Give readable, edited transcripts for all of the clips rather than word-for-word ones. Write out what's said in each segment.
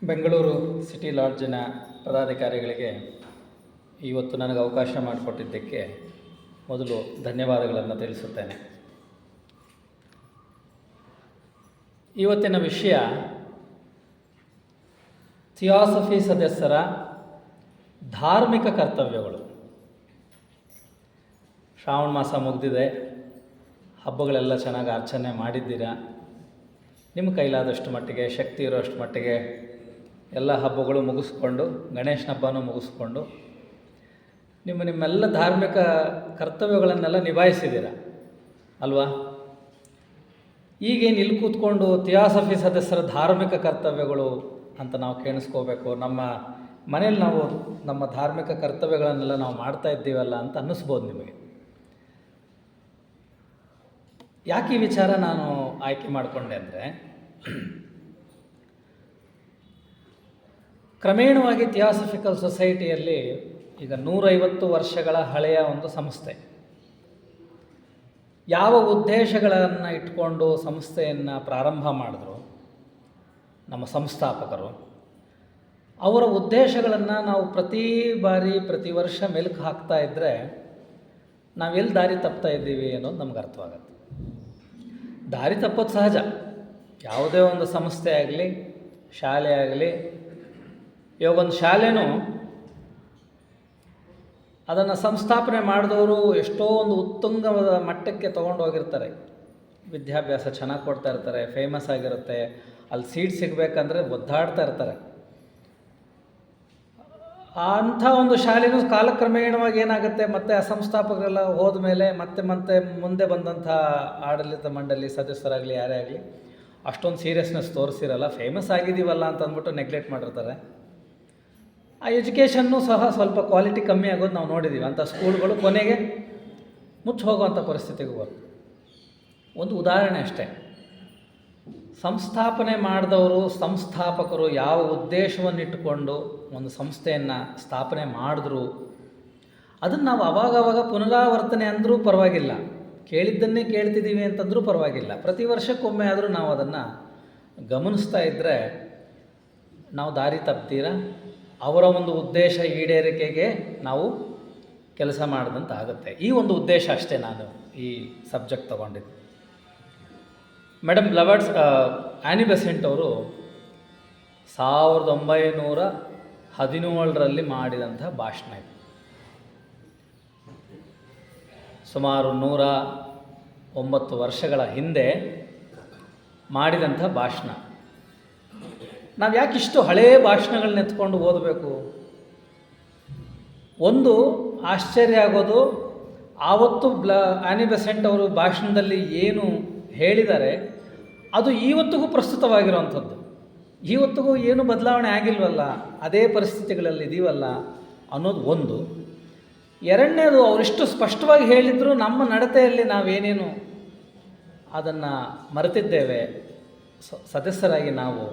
Bengaluru city ಲಾಡ್ಜಿನ ಪದಾಧಿಕಾರಿಗಳಿಗೆ ಇವತ್ತು ನನಗೆ ಅವಕಾಶ ಮಾಡಿಕೊಟ್ಟಿದ್ದಕ್ಕೆ ಮೊದಲು ಧನ್ಯವಾದಗಳನ್ನು ತಿಳಿಸುತ್ತೇನೆ. ಇವತ್ತಿನ ವಿಷಯ ಥಿಯಾಸಫಿ ಸದಸ್ಯರ ಧಾರ್ಮಿಕ ಕರ್ತವ್ಯಗಳು. ಶ್ರಾವಣ ಮಾಸ ಮುಗಿದಿದೆ, ಹಬ್ಬಗಳೆಲ್ಲ ಚೆನ್ನಾಗಿ ಆಚರಣೆ ಮಾಡಿದ್ದೀರಾ. ನಿಮ್ಮ ಕೈಲಾದಷ್ಟು ಮಟ್ಟಿಗೆ, ಶಕ್ತಿ ಇರೋಷ್ಟು ಮಟ್ಟಿಗೆ ಎಲ್ಲ ಹಬ್ಬಗಳು ಮುಗಿಸ್ಕೊಂಡು, ಗಣೇಶನ ಹಬ್ಬನೂ ಮುಗಿಸ್ಕೊಂಡು ನಿಮ್ಮೆಲ್ಲ ಧಾರ್ಮಿಕ ಕರ್ತವ್ಯಗಳನ್ನೆಲ್ಲ ನಿಭಾಯಿಸಿದ್ದೀರ ಅಲ್ವಾ? ಈಗೇನು ಇಲ್ಲಿ ಕೂತ್ಕೊಂಡು ಥಿಯಾಸಫಿ ಸದಸ್ಯರ ಧಾರ್ಮಿಕ ಕರ್ತವ್ಯಗಳು ಅಂತ ನಾವು ಕೇಳಿಸ್ಕೋಬೇಕು, ನಮ್ಮ ಮನೇಲಿ ನಾವು ನಮ್ಮ ಧಾರ್ಮಿಕ ಕರ್ತವ್ಯಗಳನ್ನೆಲ್ಲ ನಾವು ಮಾಡ್ತಾ ಇದ್ದೀವಲ್ಲ ಅಂತ ಅನ್ನಿಸ್ಬೋದು ನಿಮಗೆ. ಯಾಕೆ ಈ ವಿಚಾರ ನಾನು ಆಯ್ಕೆ ಮಾಡಿಕೊಂಡೆ ಅಂದರೆ, ಕ್ರಮೇಣವಾಗಿ ಥಿಯಾಸಫಿಕಲ್ ಸೊಸೈಟಿಯಲ್ಲಿ ಈಗ 150 ವರ್ಷಗಳ ಹಳೆಯ ಒಂದು ಸಂಸ್ಥೆ. ಯಾವ ಉದ್ದೇಶಗಳನ್ನು ಇಟ್ಕೊಂಡು ಸಂಸ್ಥೆಯನ್ನು ಪ್ರಾರಂಭ ಮಾಡಿದ್ರು ನಮ್ಮ ಸಂಸ್ಥಾಪಕರು, ಅವರ ಉದ್ದೇಶಗಳನ್ನು ನಾವು ಪ್ರತಿ ವರ್ಷ ಮೆಲುಕು ಹಾಕ್ತಾ ಇದ್ದರೆ ನಾವೆಲ್ಲಿ ದಾರಿ ತಪ್ತಾ ಇದ್ದೀವಿ ಅನ್ನೋದು ನಮ್ಗೆ ಅರ್ಥವಾಗುತ್ತೆ. ದಾರಿ ತಪ್ಪೋದು ಸಹಜ. ಯಾವುದೇ ಒಂದು ಸಂಸ್ಥೆ ಆಗಲಿ, ಶಾಲೆ ಆಗಲಿ, ಇವಾಗ ಒಂದು ಶಾಲೆನೂ ಅದನ್ನು ಸಂಸ್ಥಾಪನೆ ಮಾಡಿದವರು ಎಷ್ಟೋ ಒಂದು ಉತ್ತುಂಗವಾದ ಮಟ್ಟಕ್ಕೆ ತೊಗೊಂಡು ಹೋಗಿರ್ತಾರೆ. ವಿದ್ಯಾಭ್ಯಾಸ ಚೆನ್ನಾಗಿ ಕೊಡ್ತಾ ಇರ್ತಾರೆ, ಫೇಮಸ್ ಆಗಿರುತ್ತೆ, ಅಲ್ಲಿ ಸೀಟ್ ಸಿಗಬೇಕಂದ್ರೆ ಒದ್ದಾಡ್ತಾ ಇರ್ತಾರೆ. ಅಂಥ ಒಂದು ಶಾಲೆನೂ ಕಾಲಕ್ರಮೇಣವಾಗಿ ಏನಾಗುತ್ತೆ, ಮತ್ತು ಆ ಸಂಸ್ಥಾಪಕರೆಲ್ಲ ಹೋದ ಮೇಲೆ ಮತ್ತೆ ಮುಂದೆ ಬಂದಂಥ ಆಡಳಿತ ಮಂಡಳಿ ಸದಸ್ಯರಾಗಲಿ ಯಾರೇ ಆಗಲಿ ಅಷ್ಟೊಂದು ಸೀರಿಯಸ್ನೆಸ್ ತೋರಿಸಿರಲ್ಲ. ಫೇಮಸ್ ಆಗಿದ್ದೀವಲ್ಲ ಅಂತ ಅಂದ್ಬಿಟ್ಟು ನೆಗ್ಲೆಕ್ಟ್ ಮಾಡಿರ್ತಾರೆ. ಆ ಎಜುಕೇಷನ್ನು ಸಹ ಸ್ವಲ್ಪ ಕ್ವಾಲಿಟಿ ಕಮ್ಮಿ ಆಗೋದು ನಾವು ನೋಡಿದ್ದೀವಿ. ಅಂಥ ಸ್ಕೂಲ್ಗಳು ಕೊನೆಗೆ ಮುಚ್ಚಿ ಹೋಗುವಂಥ ಪರಿಸ್ಥಿತಿಗೂ ಬರುತ್ತೆ. ಒಂದು ಉದಾಹರಣೆ ಅಷ್ಟೇ. ಸಂಸ್ಥಾಪನೆ ಮಾಡಿದವರು, ಸಂಸ್ಥಾಪಕರು ಯಾವ ಉದ್ದೇಶವನ್ನಿಟ್ಟುಕೊಂಡು ಒಂದು ಸಂಸ್ಥೆಯನ್ನು ಸ್ಥಾಪನೆ ಮಾಡಿದ್ರು ಅದನ್ನು ನಾವು ಅವಾಗವಾಗ ಪುನರಾವರ್ತನೆ ಅಂದರೂ ಪರವಾಗಿಲ್ಲ, ಕೇಳಿದ್ದನ್ನೇ ಕೇಳ್ತಿದ್ದೀವಿ ಅಂತಂದರೂ ಪರವಾಗಿಲ್ಲ, ಪ್ರತಿ ವರ್ಷಕ್ಕೊಮ್ಮೆ ಆದರೂ ನಾವು ಅದನ್ನು ಗಮನಿಸ್ತಾ ಇದ್ದರೆ ನಾವು ದಾರಿ ತಪ್ತೀರ, ಅವರ ಒಂದು ಉದ್ದೇಶ ಈಡೇರಿಕೆಗೆ ನಾವು ಕೆಲಸ ಮಾಡಿದಂತ ಆಗುತ್ತೆ. ಈ ಒಂದು ಉದ್ದೇಶ ಅಷ್ಟೇ ನಾನು ಈ ಸಬ್ಜೆಕ್ಟ್ ತೊಗೊಂಡಿದ್ದು. ಮೇಡಮ್ ಲವರ್ಡ್ಸ್ ಆ್ಯನಿ ಬೆಸೆಂಟ್ ಅವರು 1917ರಲ್ಲಿ ಮಾಡಿದಂಥ ಭಾಷಣ ಇದು. ಸುಮಾರು 109 ವರ್ಷಗಳ ಹಿಂದೆ ಮಾಡಿದಂಥ ಭಾಷಣ. ನಾವು ಯಾಕೆ ಇಷ್ಟು ಹಳೆಯ ಭಾಷಣಗಳನ್ನ ಎತ್ಕೊಂಡು ಓದಬೇಕು? ಒಂದು ಆಶ್ಚರ್ಯ ಆಗೋದು, ಆವತ್ತು ಆ್ಯನಿ ಬೆಸೆಂಟ್ ಅವರು ಭಾಷಣದಲ್ಲಿ ಏನು ಹೇಳಿದ್ದಾರೆ ಅದು ಇವತ್ತಿಗೂ ಪ್ರಸ್ತುತವಾಗಿರುವಂಥದ್ದು. ಇವತ್ತಿಗೂ ಏನು ಬದಲಾವಣೆ ಆಗಿಲ್ವಲ್ಲ, ಅದೇ ಪರಿಸ್ಥಿತಿಗಳಲ್ಲಿ ಇದೀವಲ್ಲ ಅನ್ನೋದು ಒಂದು. ಎರಡನೇದು, ಅವರಿಷ್ಟು ಸ್ಪಷ್ಟವಾಗಿ ಹೇಳಿದ್ರು ನಮ್ಮ ನಡತೆಯಲ್ಲಿ ನಾವೇನೇನು ಅದನ್ನು ಮರೆತಿದ್ದೇವೆ ಸದಸ್ಯರಾಗಿ ನಾವು.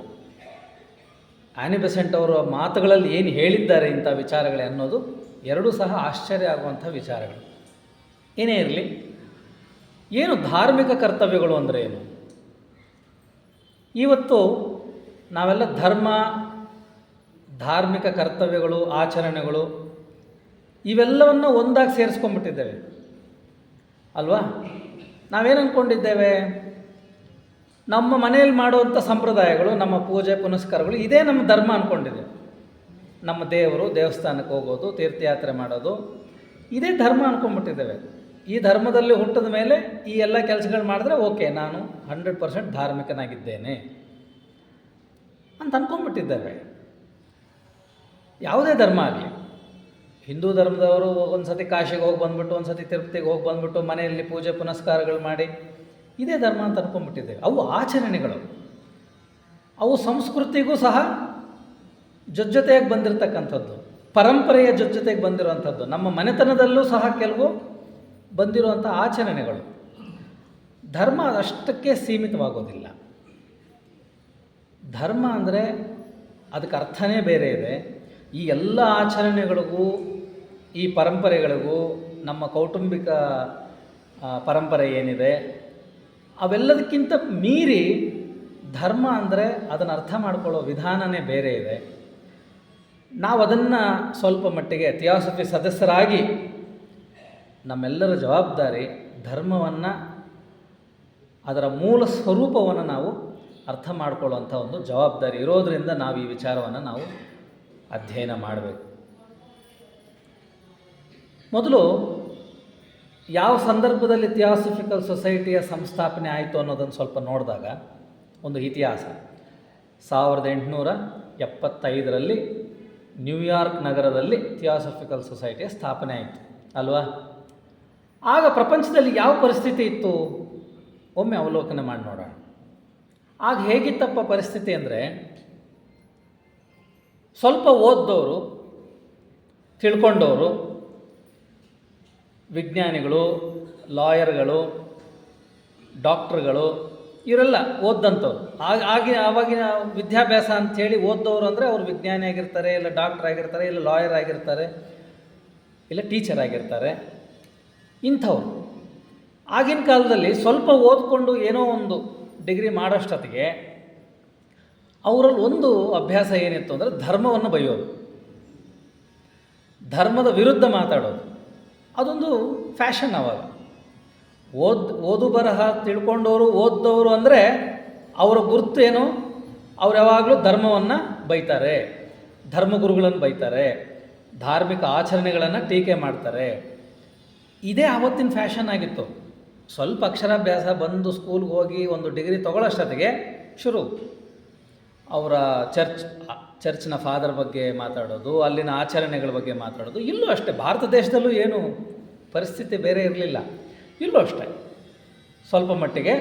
ಆ್ಯನಿ ಬೆಸೆಂಟ್ ಅವರ ಮಾತುಗಳಲ್ಲಿ ಏನು ಹೇಳಿದ್ದಾರೆ ಇಂಥ ವಿಚಾರಗಳೇ ಅನ್ನೋದು ಎರಡೂ ಸಹ ಆಶ್ಚರ್ಯ ಆಗುವಂಥ ವಿಚಾರಗಳು. ಏನೇ ಇರಲಿ, ಏನು ಧಾರ್ಮಿಕ ಕರ್ತವ್ಯಗಳು ಅಂದರೆ ಏನು? ಇವತ್ತು ನಾವೆಲ್ಲ ಧಾರ್ಮಿಕ ಕರ್ತವ್ಯಗಳು, ಆಚರಣೆಗಳು ಇವೆಲ್ಲವನ್ನು ಒಂದಾಗಿ ಸೇರಿಸ್ಕೊಂಡ್ಬಿಟ್ಟಿದ್ದೇವೆ ಅಲ್ವಾ? ನಾವೇನು ಅಂದ್ಕೊಂಡಿದ್ದೇವೆ, ನಮ್ಮ ಮನೆಯಲ್ಲಿ ಮಾಡುವಂಥ ಸಂಪ್ರದಾಯಗಳು, ನಮ್ಮ ಪೂಜೆ ಪುನಸ್ಕಾರಗಳು ಇದೇ ನಮ್ಮ ಧರ್ಮ ಅಂದ್ಕೊಂಡಿದ್ದೇವೆ. ನಮ್ಮ ದೇವರು, ದೇವಸ್ಥಾನಕ್ಕೆ ಹೋಗೋದು, ತೀರ್ಥಯಾತ್ರೆ ಮಾಡೋದು ಇದೇ ಧರ್ಮ ಅಂದ್ಕೊಂಡ್ಬಿಟ್ಟಿದ್ದೇವೆ. ಈ ಧರ್ಮದಲ್ಲಿ ಹುಟ್ಟಿದ ಮೇಲೆ ಈ ಎಲ್ಲ ಕೆಲಸಗಳು ಮಾಡಿದ್ರೆ ಓಕೆ, ನಾನು 100% ಧಾರ್ಮಿಕನಾಗಿದ್ದೇನೆ ಅಂತ ಅಂದ್ಕೊಂಡ್ಬಿಟ್ಟಿದ್ದೇವೆ. ಯಾವುದೇ ಧರ್ಮ ಆಗಲಿ, ಹಿಂದೂ ಧರ್ಮದವರು ಒಂದು ಸತಿ ಕಾಶಿಗೆ ಹೋಗಿ ಬಂದುಬಿಟ್ಟು, ಒಂದು ಸತಿ ತಿರುಪತಿಗೆ ಹೋಗಿ ಬಂದುಬಿಟ್ಟು ಮನೆಯಲ್ಲಿ ಪೂಜೆ ಪುನಸ್ಕಾರಗಳು ಮಾಡಿ ಇದೇ ಧರ್ಮ ಅಂತ ಅಂದ್ಕೊಂಡ್ಬಿಟ್ಟಿದ್ದೇವೆ. ಅವು ಆಚರಣೆಗಳು, ಅವು ಸಂಸ್ಕೃತಿಗೂ ಸಹ ಜೊತೆಯಾಗಿ ಬಂದಿರತಕ್ಕಂಥದ್ದು, ಪರಂಪರೆಯ ಜೊತೆಗೆ ಬಂದಿರುವಂಥದ್ದು, ನಮ್ಮ ಮನೆತನದಲ್ಲೂ ಸಹ ಕೆಲವು ಬಂದಿರುವಂಥ ಆಚರಣೆಗಳು. ಧರ್ಮ ಅದಷ್ಟಕ್ಕೆ ಸೀಮಿತವಾಗೋದಿಲ್ಲ. ಧರ್ಮ ಅಂದರೆ ಅದಕ್ಕೆ ಅರ್ಥನೇ ಬೇರೆ ಇದೆ. ಈ ಎಲ್ಲ ಆಚರಣೆಗಳಿಗೂ, ಈ ಪರಂಪರೆಗಳಿಗೂ, ನಮ್ಮ ಕೌಟುಂಬಿಕ ಪರಂಪರೆ ಏನಿದೆ ಅವೆಲ್ಲದಕ್ಕಿಂತ ಮೀರಿ ಧರ್ಮ ಅಂದರೆ ಅದನ್ನು ಅರ್ಥ ಮಾಡ್ಕೊಳ್ಳೋ ವಿಧಾನನೇ ಬೇರೆ ಇದೆ. ನಾವು ಅದನ್ನು ಸ್ವಲ್ಪ ಮಟ್ಟಿಗೆ ಥಿಯಾಸಫಿ ಸದಸ್ಯರಾಗಿ ನಮ್ಮೆಲ್ಲರ ಜವಾಬ್ದಾರಿ ಧರ್ಮವನ್ನು, ಅದರ ಮೂಲ ಸ್ವರೂಪವನ್ನು ನಾವು ಅರ್ಥ ಮಾಡಿಕೊಳ್ಳುವಂಥ ಒಂದು ಜವಾಬ್ದಾರಿ ಇರೋದರಿಂದ ನಾವು ಈ ವಿಚಾರವನ್ನು ನಾವು ಅಧ್ಯಯನ ಮಾಡಬೇಕು. ಮೊದಲು ಯಾವ ಸಂದರ್ಭದಲ್ಲಿ ಥಿಯಾಸಫಿಕಲ್ ಸೊಸೈಟಿಯ ಸಂಸ್ಥಾಪನೆ ಆಯಿತು ಅನ್ನೋದನ್ನು ಸ್ವಲ್ಪ ನೋಡಿದಾಗ ಒಂದು ಇತಿಹಾಸ. 1875ರಲ್ಲಿ ನ್ಯೂಯಾರ್ಕ್ ನಗರದಲ್ಲಿ ಥಿಯಾಸಫಿಕಲ್ ಸೊಸೈಟಿಯ ಸ್ಥಾಪನೆ ಆಯಿತು ಅಲ್ವಾ? ಆಗ ಪ್ರಪಂಚದಲ್ಲಿ ಯಾವ ಪರಿಸ್ಥಿತಿ ಇತ್ತು ಒಮ್ಮೆ ಅವಲೋಕನ ಮಾಡಿ ನೋಡೋಣ. ಆಗ ಹೇಗಿತ್ತಪ್ಪ ಪರಿಸ್ಥಿತಿ ಅಂದರೆ, ಸ್ವಲ್ಪ ಓದ್ದವರು, ತಿಳ್ಕೊಂಡವರು, ವಿಜ್ಞಾನಿಗಳು, ಲಾಯರ್ಗಳು, ಡಾಕ್ಟ್ರುಗಳು, ಇವರೆಲ್ಲ ಓದ್ದಂಥವ್ರು. ಆವಾಗಿನ ವಿದ್ಯಾಭ್ಯಾಸ ಅಂಥೇಳಿ ಓದ್ದವರು ಅಂದರೆ ಅವರು ವಿಜ್ಞಾನಿ ಆಗಿರ್ತಾರೆ, ಇಲ್ಲ ಡಾಕ್ಟ್ರ್ ಆಗಿರ್ತಾರೆ, ಇಲ್ಲ ಲಾಯರ್ ಆಗಿರ್ತಾರೆ, ಇಲ್ಲ ಟೀಚರ್ ಆಗಿರ್ತಾರೆ. ಇಂಥವ್ರು ಆಗಿನ ಕಾಲದಲ್ಲಿ ಸ್ವಲ್ಪ ಓದ್ಕೊಂಡು ಏನೋ ಒಂದು ಡಿಗ್ರಿ ಮಾಡೋಷ್ಟೊತ್ತಿಗೆ ಅವರಲ್ಲಿ ಒಂದು ಅಭ್ಯಾಸ ಏನಿತ್ತು ಅಂದರೆ ಧರ್ಮವನ್ನು ಬೈಯೋದು, ಧರ್ಮದ ವಿರುದ್ಧ ಮಾತಾಡೋದು. ಅದೊಂದು ಫ್ಯಾಷನ್. ಆವಾಗ ಓದು ಬರಹ ತಿಳ್ಕೊಂಡವರು, ಓದ್ದವರು ಅಂದರೆ ಅವರ ಗುರುತು ಏನು? ಅವ್ರು ಯಾವಾಗಲೂ ಧರ್ಮವನ್ನು ಬೈತಾರೆ, ಧರ್ಮಗುರುಗಳನ್ನು ಬೈತಾರೆ, ಧಾರ್ಮಿಕ ಆಚರಣೆಗಳನ್ನು ಟೀಕೆ ಮಾಡ್ತಾರೆ. ಇದೇ ಆವತ್ತಿನ ಫ್ಯಾಷನ್ ಆಗಿತ್ತು. ಸ್ವಲ್ಪ ಅಕ್ಷರಾಭ್ಯಾಸ ಬಂದು ಸ್ಕೂಲ್ಗೆ ಹೋಗಿ ಒಂದು ಡಿಗ್ರಿ ತೊಗೊಳ್ಳೋಷ್ಟೊತ್ತಿಗೆ ಶುರು ಅವರ ಚರ್ಚ್ನ ಫಾದರ್ ಬಗ್ಗೆ ಮಾತಾಡೋದು, ಅಲ್ಲಿನ ಆಚರಣೆಗಳ ಬಗ್ಗೆ ಮಾತಾಡೋದು. ಇಲ್ಲೂ ಅಷ್ಟೇ, ಭಾರತ ದೇಶದಲ್ಲೂ ಏನು ಪರಿಸ್ಥಿತಿ ಬೇರೆ ಇರಲಿಲ್ಲ. ಇಲ್ಲೂ ಅಷ್ಟೇ ಸ್ವಲ್ಪ ಮಟ್ಟಿಗೆ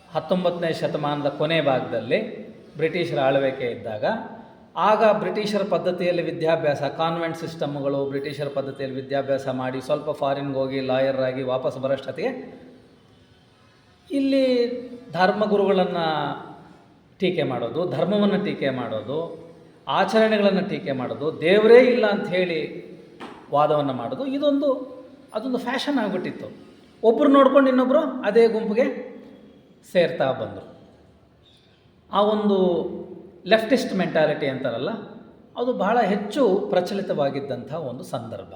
19ನೇ ಶತಮಾನದ ಕೊನೆ ಭಾಗದಲ್ಲಿ ಬ್ರಿಟಿಷರ ಆಳ್ವಿಕೆ ಇದ್ದಾಗ, ಆಗ ಬ್ರಿಟಿಷರ ಪದ್ಧತಿಯಲ್ಲಿ ವಿದ್ಯಾಭ್ಯಾಸ, ಕಾನ್ವೆಂಟ್ ಸಿಸ್ಟಮ್ಗಳು, ಬ್ರಿಟಿಷರ ಪದ್ಧತಿಯಲ್ಲಿ ವಿದ್ಯಾಭ್ಯಾಸ ಮಾಡಿ ಸ್ವಲ್ಪ ಫಾರಿನ್ಗೆ ಹೋಗಿ ಲಾಯರ್ ಆಗಿ ವಾಪಸ್ ಬರೋಷ್ಟೊತ್ತಿಗೆ ಇಲ್ಲಿ ಧರ್ಮಗುರುಗಳನ್ನು ಟೀಕೆ ಮಾಡೋದು, ಧರ್ಮವನ್ನು ಟೀಕೆ ಮಾಡೋದು, ಆಚರಣೆಗಳನ್ನು ಟೀಕೆ ಮಾಡೋದು, ದೇವರೇ ಇಲ್ಲ ಅಂಥೇಳಿ ವಾದವನ್ನು ಮಾಡೋದು, ಅದೊಂದು ಫ್ಯಾಷನ್ ಆಗಿಬಿಟ್ಟಿತ್ತು. ಒಬ್ಬರು ನೋಡ್ಕೊಂಡು ಇನ್ನೊಬ್ಬರು ಅದೇ ಗುಂಪಿಗೆ ಸೇರ್ತಾ ಬಂದರು. ಆ ಒಂದು ಲೆಫ್ಟಿಸ್ಟ್ ಮೆಂಟಾಲಿಟಿ ಅಂತಾರಲ್ಲ, ಅದು ಬಹಳ ಹೆಚ್ಚು ಪ್ರಚಲಿತವಾಗಿದ್ದಂಥ ಒಂದು ಸಂದರ್ಭ.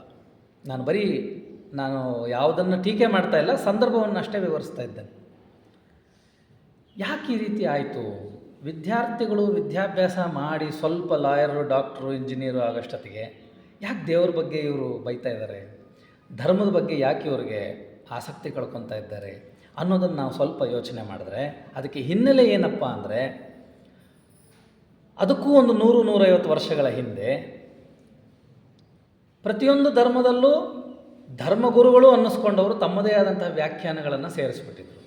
ನಾನು ಯಾವುದನ್ನು ಟೀಕೆ ಮಾಡ್ತಾ ಇಲ್ಲ, ಸಂದರ್ಭವನ್ನು ಅಷ್ಟೇ ವಿವರಿಸ್ತಾ ಇದ್ದೇನೆ. ಯಾಕೆ ಈ ರೀತಿ ಆಯಿತು? ವಿದ್ಯಾರ್ಥಿಗಳು ವಿದ್ಯಾಭ್ಯಾಸ ಮಾಡಿ ಸ್ವಲ್ಪ ಲಾಯರು, ಡಾಕ್ಟ್ರು, ಇಂಜಿನಿಯರು ಆಗೋಷ್ಟೊತ್ತಿಗೆ ಯಾಕೆ ದೇವ್ರ ಬಗ್ಗೆ ಇವರು ಬೈತಾ ಇದ್ದಾರೆ, ಧರ್ಮದ ಬಗ್ಗೆ ಯಾಕೆ ಇವ್ರಿಗೆ ಆಸಕ್ತಿ ಕಳ್ಕೊತಾ ಇದ್ದಾರೆ ಅನ್ನೋದನ್ನು ನಾವು ಸ್ವಲ್ಪ ಯೋಚನೆ ಮಾಡಿದ್ರೆ ಅದಕ್ಕೆ ಹಿನ್ನೆಲೆ ಏನಪ್ಪ ಅಂದರೆ, ಅದಕ್ಕೂ ಒಂದು 100-150 ವರ್ಷಗಳ ಹಿಂದೆ ಪ್ರತಿಯೊಂದು ಧರ್ಮದಲ್ಲೂ ಧರ್ಮಗುರುಗಳು ಅನ್ನಿಸ್ಕೊಂಡವರು ತಮ್ಮದೇ ಆದಂತಹ ವ್ಯಾಖ್ಯಾನಗಳನ್ನು ಸೇರಿಸ್ಬಿಟ್ಟಿದ್ರು.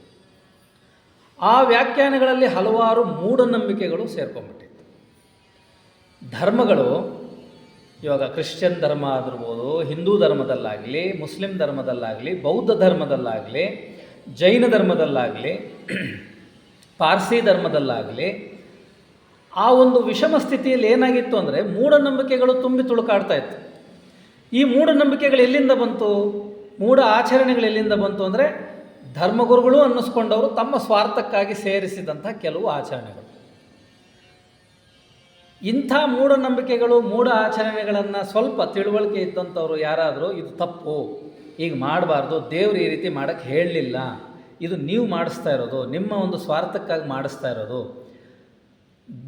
ಆ ವ್ಯಾಖ್ಯಾನಗಳಲ್ಲಿ ಹಲವಾರು ಮೂಢನಂಬಿಕೆಗಳು ಸೇರ್ಕೊಂಡ್ಬಿಟ್ಟಿತ್ತು. ಧರ್ಮಗಳು ಇವಾಗ ಕ್ರಿಶ್ಚಿಯನ್ ಧರ್ಮ ಆಗಿರ್ಬೋದು, ಹಿಂದೂ ಧರ್ಮದಲ್ಲಾಗಲಿ, ಮುಸ್ಲಿಂ ಧರ್ಮದಲ್ಲಾಗಲಿ, ಬೌದ್ಧ ಧರ್ಮದಲ್ಲಾಗಲಿ, ಜೈನ ಧರ್ಮದಲ್ಲಾಗಲಿ, ಪಾರ್ಸಿ ಧರ್ಮದಲ್ಲಾಗಲಿ, ಆ ಒಂದು ವಿಷಮ ಸ್ಥಿತಿಯಲ್ಲಿ ಏನಾಗಿತ್ತು ಅಂದರೆ ಮೂಢನಂಬಿಕೆಗಳು ತುಂಬಿ ತುಳುಕಾಡ್ತಾ ಇತ್ತು. ಈ ಮೂಢನಂಬಿಕೆಗಳು ಎಲ್ಲಿಂದ ಬಂತು, ಮೂಢ ಆಚರಣೆಗಳು ಎಲ್ಲಿಂದ ಬಂತು ಅಂದರೆ ಧರ್ಮಗುರುಗಳು ಅನ್ನಿಸ್ಕೊಂಡವರು ತಮ್ಮ ಸ್ವಾರ್ಥಕ್ಕಾಗಿ ಸೇರಿಸಿದಂಥ ಕೆಲವು ಆಚರಣೆಗಳು. ಇಂಥ ಮೂಢನಂಬಿಕೆಗಳು, ಮೂಢ ಆಚರಣೆಗಳನ್ನು ಸ್ವಲ್ಪ ತಿಳುವಳಿಕೆ ಇದ್ದಂಥವ್ರು ಯಾರಾದರೂ ಇದು ತಪ್ಪು, ಈಗ ಮಾಡಬಾರ್ದು, ದೇವರು ಈ ರೀತಿ ಮಾಡೋಕ್ಕೆ ಹೇಳಲಿಲ್ಲ, ಇದು ನೀವು ಮಾಡಿಸ್ತಾ ಇರೋದು, ನಿಮ್ಮ ಒಂದು ಸ್ವಾರ್ಥಕ್ಕಾಗಿ ಮಾಡಿಸ್ತಾ ಇರೋದು,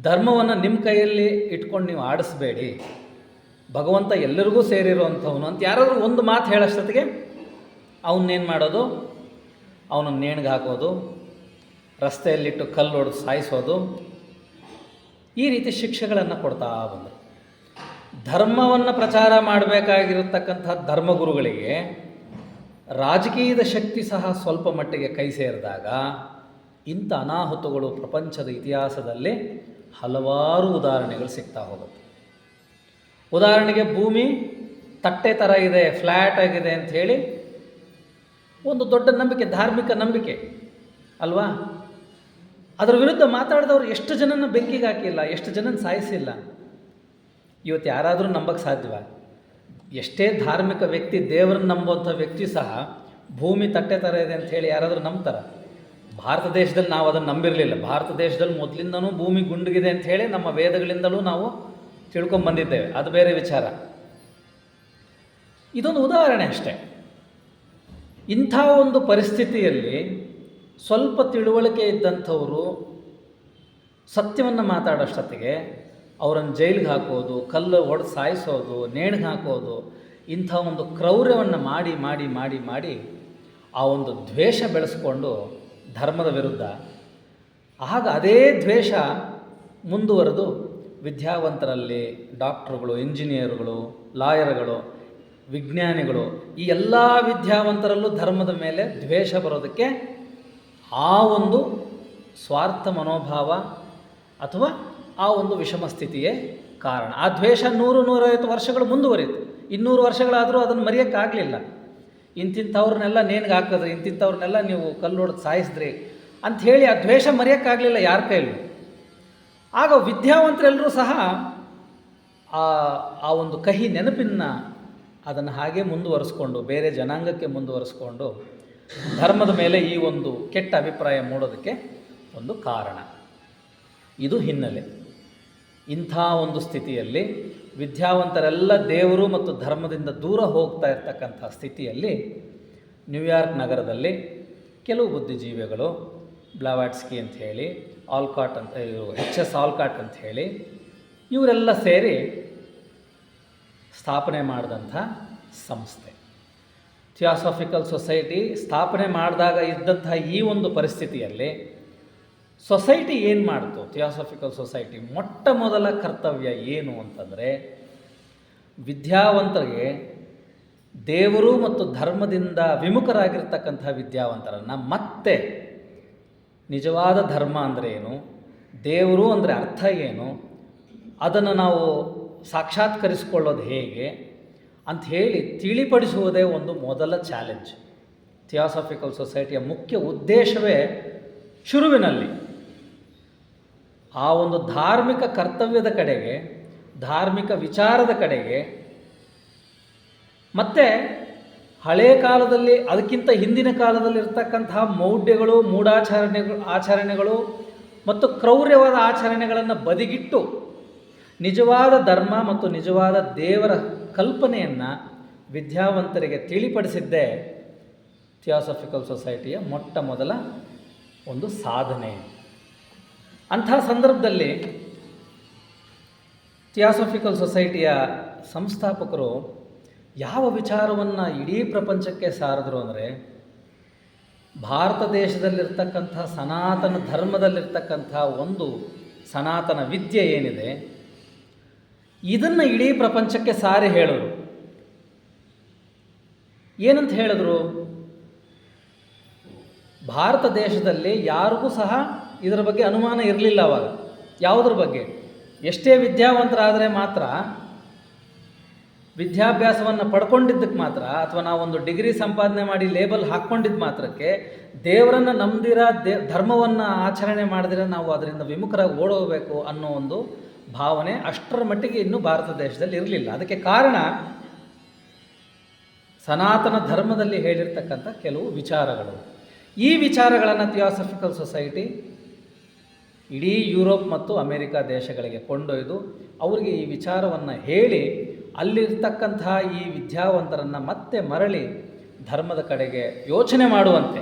ಧರ್ಮವನ್ನು ನಿಮ್ಮ ಕೈಯಲ್ಲಿ ಇಟ್ಕೊಂಡು ನೀವು ಆಡಿಸ್ಬೇಡಿ, ಭಗವಂತ ಎಲ್ಲರಿಗೂ ಸೇರಿರುವಂಥವನು ಅಂತ ಯಾರಾದರೂ ಒಂದು ಮಾತು ಹೇಳೋಷ್ಟೊತ್ತಿಗೆ ಅವನ್ನೇನು ಮಾಡೋದು, ಅವನನ್ನು ನೇಣಿಗೆ ಹಾಕೋದು, ರಸ್ತೆಯಲ್ಲಿಟ್ಟು ಕಲ್ಲು ಹೊಡೆದು ಸಾಯಿಸೋದು, ಈ ರೀತಿ ಶಿಕ್ಷೆಗಳನ್ನು ಕೊಡ್ತಾ ಬಂದರು. ಧರ್ಮವನ್ನು ಪ್ರಚಾರ ಮಾಡಬೇಕಾಗಿರತಕ್ಕಂಥ ಧರ್ಮಗುರುಗಳಿಗೆ ರಾಜಕೀಯದ ಶಕ್ತಿ ಸಹ ಸ್ವಲ್ಪ ಮಟ್ಟಿಗೆ ಕೈ ಸೇರಿದಾಗ ಇಂಥ ಅನಾಹುತಗಳು ಪ್ರಪಂಚದ ಇತಿಹಾಸದಲ್ಲಿ ಹಲವಾರು ಉದಾಹರಣೆಗಳು ಸಿಗ್ತಾ ಹೋಗುತ್ತೆ. ಉದಾಹರಣೆಗೆ ಭೂಮಿ ತಟ್ಟೆ ಥರ ಇದೆ, ಫ್ಲ್ಯಾಟ್ ಆಗಿದೆ ಅಂಥೇಳಿ ಒಂದು ದೊಡ್ಡ ನಂಬಿಕೆ, ಧಾರ್ಮಿಕ ನಂಬಿಕೆ ಅಲ್ವಾ? ಅದರ ವಿರುದ್ಧ ಮಾತಾಡಿದವರು ಎಷ್ಟು ಜನನ ಬೆಂಕಿಗೆ ಹಾಕಿಲ್ಲ, ಎಷ್ಟು ಜನನ ಸಾಯಿಸಿಲ್ಲ. ಇವತ್ತು ಯಾರಾದರೂ ನಂಬಕ್ಕೆ ಸಾಧ್ಯವ? ಎಷ್ಟೇ ಧಾರ್ಮಿಕ ವ್ಯಕ್ತಿ, ದೇವರನ್ನು ನಂಬುವಂಥ ವ್ಯಕ್ತಿ ಸಹ ಭೂಮಿ ತಟ್ಟೆ ಥರ ಇದೆ ಅಂಥೇಳಿ ಯಾರಾದರೂ ನಂಬ್ತಾರೆ? ಭಾರತ ದೇಶದಲ್ಲಿ ನಾವು ಅದನ್ನು ನಂಬಿರಲಿಲ್ಲ. ಭಾರತ ದೇಶದಲ್ಲಿ ಮೊದಲಿಂದನೂ ಭೂಮಿ ಗುಂಡಗಿದೆ ಅಂತ ಹೇಳಿ ನಮ್ಮ ವೇದಗಳಿಂದಲೂ ನಾವು ತಿಳ್ಕೊಂಬಂದಿದ್ದೇವೆ, ಅದು ಬೇರೆ ವಿಚಾರ. ಇದೊಂದು ಉದಾಹರಣೆ ಅಷ್ಟೇ. ಇಂಥ ಒಂದು ಪರಿಸ್ಥಿತಿಯಲ್ಲಿ ಸ್ವಲ್ಪ ತಿಳುವಳಿಕೆ ಇದ್ದಂಥವರು ಸತ್ಯವನ್ನು ಮಾತಾಡೋಷ್ಟೊತ್ತಿಗೆ ಅವರನ್ನು ಜೈಲಿಗೆ ಹಾಕೋದು, ಕಲ್ಲು ಹೊಡೆದು ಸಾಯಿಸೋದು, ನೇಣಿಗೆ ಹಾಕೋದು, ಇಂಥ ಒಂದು ಕ್ರೌರ್ಯವನ್ನು ಮಾಡಿ ಮಾಡಿ ಮಾಡಿ ಮಾಡಿ ಆ ಒಂದು ದ್ವೇಷ ಬೆಳೆಸ್ಕೊಂಡು ಧರ್ಮದ ವಿರುದ್ಧ, ಆಗ ಅದೇ ದ್ವೇಷ ಮುಂದುವರೆದು ವಿದ್ಯಾವಂತರಲ್ಲಿ ಡಾಕ್ಟ್ರುಗಳು, ಇಂಜಿನಿಯರ್ಗಳು, ಲಾಯರ್ಗಳು, ವಿಜ್ಞಾನಿಗಳು, ಈ ಎಲ್ಲ ವಿದ್ಯಾವಂತರಲ್ಲೂ ಧರ್ಮದ ಮೇಲೆ ದ್ವೇಷ ಬರೋದಕ್ಕೆ ಆ ಒಂದು ಸ್ವಾರ್ಥ ಮನೋಭಾವ ಅಥವಾ ಆ ಒಂದು ವಿಷಮ ಸ್ಥಿತಿಯೇ ಕಾರಣ. ಆ ದ್ವೇಷ 100-150 ವರ್ಷಗಳು ಮುಂದುವರಿತು. 200 ವರ್ಷಗಳಾದರೂ ಅದನ್ನು ಮರೆಯೋಕ್ಕಾಗಲಿಲ್ಲ. ಇಂತಿಂಥವ್ರನ್ನೆಲ್ಲ ನೇಣಿಗೆ ಹಾಕಿದ್ರಿ, ಇಂತಿಂಥವ್ರನ್ನೆಲ್ಲ ನೀವು ಕಲ್ಲು ಹೊಡೆದು ಸಾಯಿಸಿದ್ರಿ ಅಂಥೇಳಿ ಆ ದ್ವೇಷ ಮರೆಯೋಕ್ಕಾಗಲಿಲ್ಲ ಯಾರ ಕೈಲೂ. ಆಗ ವಿದ್ಯಾವಂತರೆಲ್ಲರೂ ಸಹ ಆ ಒಂದು ಕಹಿ ನೆನಪಿನ ಅದನ್ನು ಹಾಗೆ ಮುಂದುವರಿಸ್ಕೊಂಡು ಬೇರೆ ಜನಾಂಗಕ್ಕೆ ಮುಂದುವರಿಸ್ಕೊಂಡು ಧರ್ಮದ ಮೇಲೆ ಈ ಒಂದು ಕೆಟ್ಟ ಅಭಿಪ್ರಾಯ ಮೂಡೋದಕ್ಕೆ ಒಂದು ಕಾರಣ. ಇದು ಹಿನ್ನೆಲೆ. ಇಂಥ ಒಂದು ಸ್ಥಿತಿಯಲ್ಲಿ ವಿದ್ಯಾವಂತರೆಲ್ಲ ದೇವರು ಮತ್ತು ಧರ್ಮದಿಂದ ದೂರ ಹೋಗ್ತಾ ಇರ್ತಕ್ಕಂಥ ಸ್ಥಿತಿಯಲ್ಲಿ ನ್ಯೂಯಾರ್ಕ್ ನಗರದಲ್ಲಿ ಕೆಲವು ಬುದ್ಧಿಜೀವಿಗಳು, ಬ್ಲಾವಾಟ್ಸ್ಕಿ ಅಂತ ಹೇಳಿ, ಆಲ್ಕಾಟ್ ಅಂತ, HS ಆಲ್ಕಾಟ್ ಅಂತ ಹೇಳಿ, ಇವರೆಲ್ಲ ಸೇರಿ ಸ್ಥಾಪನೆ ಮಾಡಿದಂಥ ಸಂಸ್ಥೆ ಥಿಯಾಸಾಫಿಕಲ್ ಸೊಸೈಟಿ. ಸ್ಥಾಪನೆ ಮಾಡಿದಾಗ ಇದ್ದಂಥ ಈ ಒಂದು ಪರಿಸ್ಥಿತಿಯಲ್ಲಿ ಸೊಸೈಟಿ ಏನು ಮಾಡ್ತು? ಥಿಯಾಸಾಫಿಕಲ್ ಸೊಸೈಟಿ ಮೊಟ್ಟ ಮೊದಲ ಕರ್ತವ್ಯ ಏನು ಅಂತಂದರೆ, ವಿದ್ಯಾವಂತರಿಗೆ ದೇವರು ಮತ್ತು ಧರ್ಮದಿಂದ ವಿಮುಖರಾಗಿರ್ತಕ್ಕಂಥ ವಿದ್ಯಾವಂತರನ್ನು ಮತ್ತೆ ನಿಜವಾದ ಧರ್ಮ ಅಂದರೆ ಏನು, ದೇವರು ಅಂದರೆ ಅರ್ಥ ಏನು, ಅದನ್ನು ನಾವು ಸಾಕ್ಷಾತ್ಕರಿಸಿಕೊಳ್ಳೋದು ಹೇಗೆ ಅಂಥೇಳಿ ತಿಳಿಪಡಿಸುವುದೇ ಒಂದು ಮೊದಲ ಚಾಲೆಂಜ್. ಥಿಯಾಸಾಫಿಕಲ್ ಸೊಸೈಟಿಯ ಮುಖ್ಯ ಉದ್ದೇಶವೇ ಶುರುವಿನಲ್ಲಿ ಆ ಒಂದು ಧಾರ್ಮಿಕ ಕರ್ತವ್ಯದ ಕಡೆಗೆ, ಧಾರ್ಮಿಕ ವಿಚಾರದ ಕಡೆಗೆ, ಮತ್ತು ಹಳೆಯ ಕಾಲದಲ್ಲಿ ಅದಕ್ಕಿಂತ ಹಿಂದಿನ ಕಾಲದಲ್ಲಿ ಇರ್ತಕ್ಕಂತಹ ಮೌಢ್ಯಗಳು, ಆಚರಣೆಗಳು ಮತ್ತು ಕ್ರೌರ್ಯವಾದ ಆಚರಣೆಗಳನ್ನು ಬದಿಗಿಟ್ಟು ನಿಜವಾದ ಧರ್ಮ ಮತ್ತು ನಿಜವಾದ ದೇವರ ಕಲ್ಪನೆಯನ್ನು ವಿದ್ಯಾವಂತರಿಗೆ ತಿಳಿಪಡಿಸಿದ್ದೇ ಥಿಯಾಸಾಫಿಕಲ್ ಸೊಸೈಟಿಯ ಮೊಟ್ಟ ಮೊದಲ ಒಂದು ಸಾಧನೆ. ಅಂಥ ಸಂದರ್ಭದಲ್ಲಿ ಥಿಯಾಸಾಫಿಕಲ್ ಸೊಸೈಟಿಯ ಸಂಸ್ಥಾಪಕರು ಯಾವ ವಿಚಾರವನ್ನು ಇಡೀ ಪ್ರಪಂಚಕ್ಕೆ ಸಾರಿದ್ರು ಅಂದರೆ, ಭಾರತ ದೇಶದಲ್ಲಿರ್ತಕ್ಕಂಥ ಸನಾತನ ಧರ್ಮದಲ್ಲಿರ್ತಕ್ಕಂಥ ಒಂದು ಸನಾತನ ವಿದ್ಯೆ ಏನಿದೆ, ಇದನ್ನು ಇಡೀ ಪ್ರಪಂಚಕ್ಕೆ ಸಾರಿ ಹೇಳಿದ್ರು. ಏನಂತ ಹೇಳಿದ್ರು? ಭಾರತ ದೇಶದಲ್ಲಿ ಯಾರಿಗೂ ಸಹ ಇದರ ಬಗ್ಗೆ ಅನುಮಾನ ಇರಲಿಲ್ಲ ಅವಾಗ. ಯಾವುದ್ರ ಬಗ್ಗೆ? ಎಷ್ಟೇ ವಿದ್ಯಾವಂತರಾದರೆ ಮಾತ್ರ, ವಿದ್ಯಾಭ್ಯಾಸವನ್ನು ಪಡ್ಕೊಂಡಿದ್ದಕ್ಕೆ ಮಾತ್ರ, ಅಥವಾ ನಾವೊಂದು ಡಿಗ್ರಿ ಸಂಪಾದನೆ ಮಾಡಿ ಲೇಬಲ್ ಹಾಕ್ಕೊಂಡಿದ್ದ ಮಾತ್ರಕ್ಕೆ ದೇವರನ್ನು ನಂಬದಿರ, ಧರ್ಮವನ್ನು ಆಚರಣೆ ಮಾಡಿದ್ರೆ ನಾವು ಅದರಿಂದ ವಿಮುಖರಾಗಿ ಓಡೋಗಬೇಕು ಅನ್ನೋ ಒಂದು ಭಾವನೆ ಅಷ್ಟರ ಮಟ್ಟಿಗೆ ಇನ್ನೂ ಭಾರತ ದೇಶದಲ್ಲಿ ಇರಲಿಲ್ಲ. ಅದಕ್ಕೆ ಕಾರಣ ಸನಾತನ ಧರ್ಮದಲ್ಲಿ ಹೇಳಿರ್ತಕ್ಕಂಥ ಕೆಲವು ವಿಚಾರಗಳು. ಈ ವಿಚಾರಗಳನ್ನು ಥಿಯಾಸಾಫಿಕಲ್ ಸೊಸೈಟಿ ಇಡೀ ಯುರೋಪ್ ಮತ್ತು ಅಮೇರಿಕಾ ದೇಶಗಳಿಗೆ ಕೊಂಡೊಯ್ದು ಅವರಿಗೆ ಈ ವಿಚಾರವನ್ನು ಹೇಳಿ ಅಲ್ಲಿರ್ತಕ್ಕಂತಹ ಈ ವಿದ್ಯಾವಂತರನ್ನು ಮತ್ತೆ ಮರಳಿ ಧರ್ಮದ ಕಡೆಗೆ ಯೋಚನೆ ಮಾಡುವಂತೆ,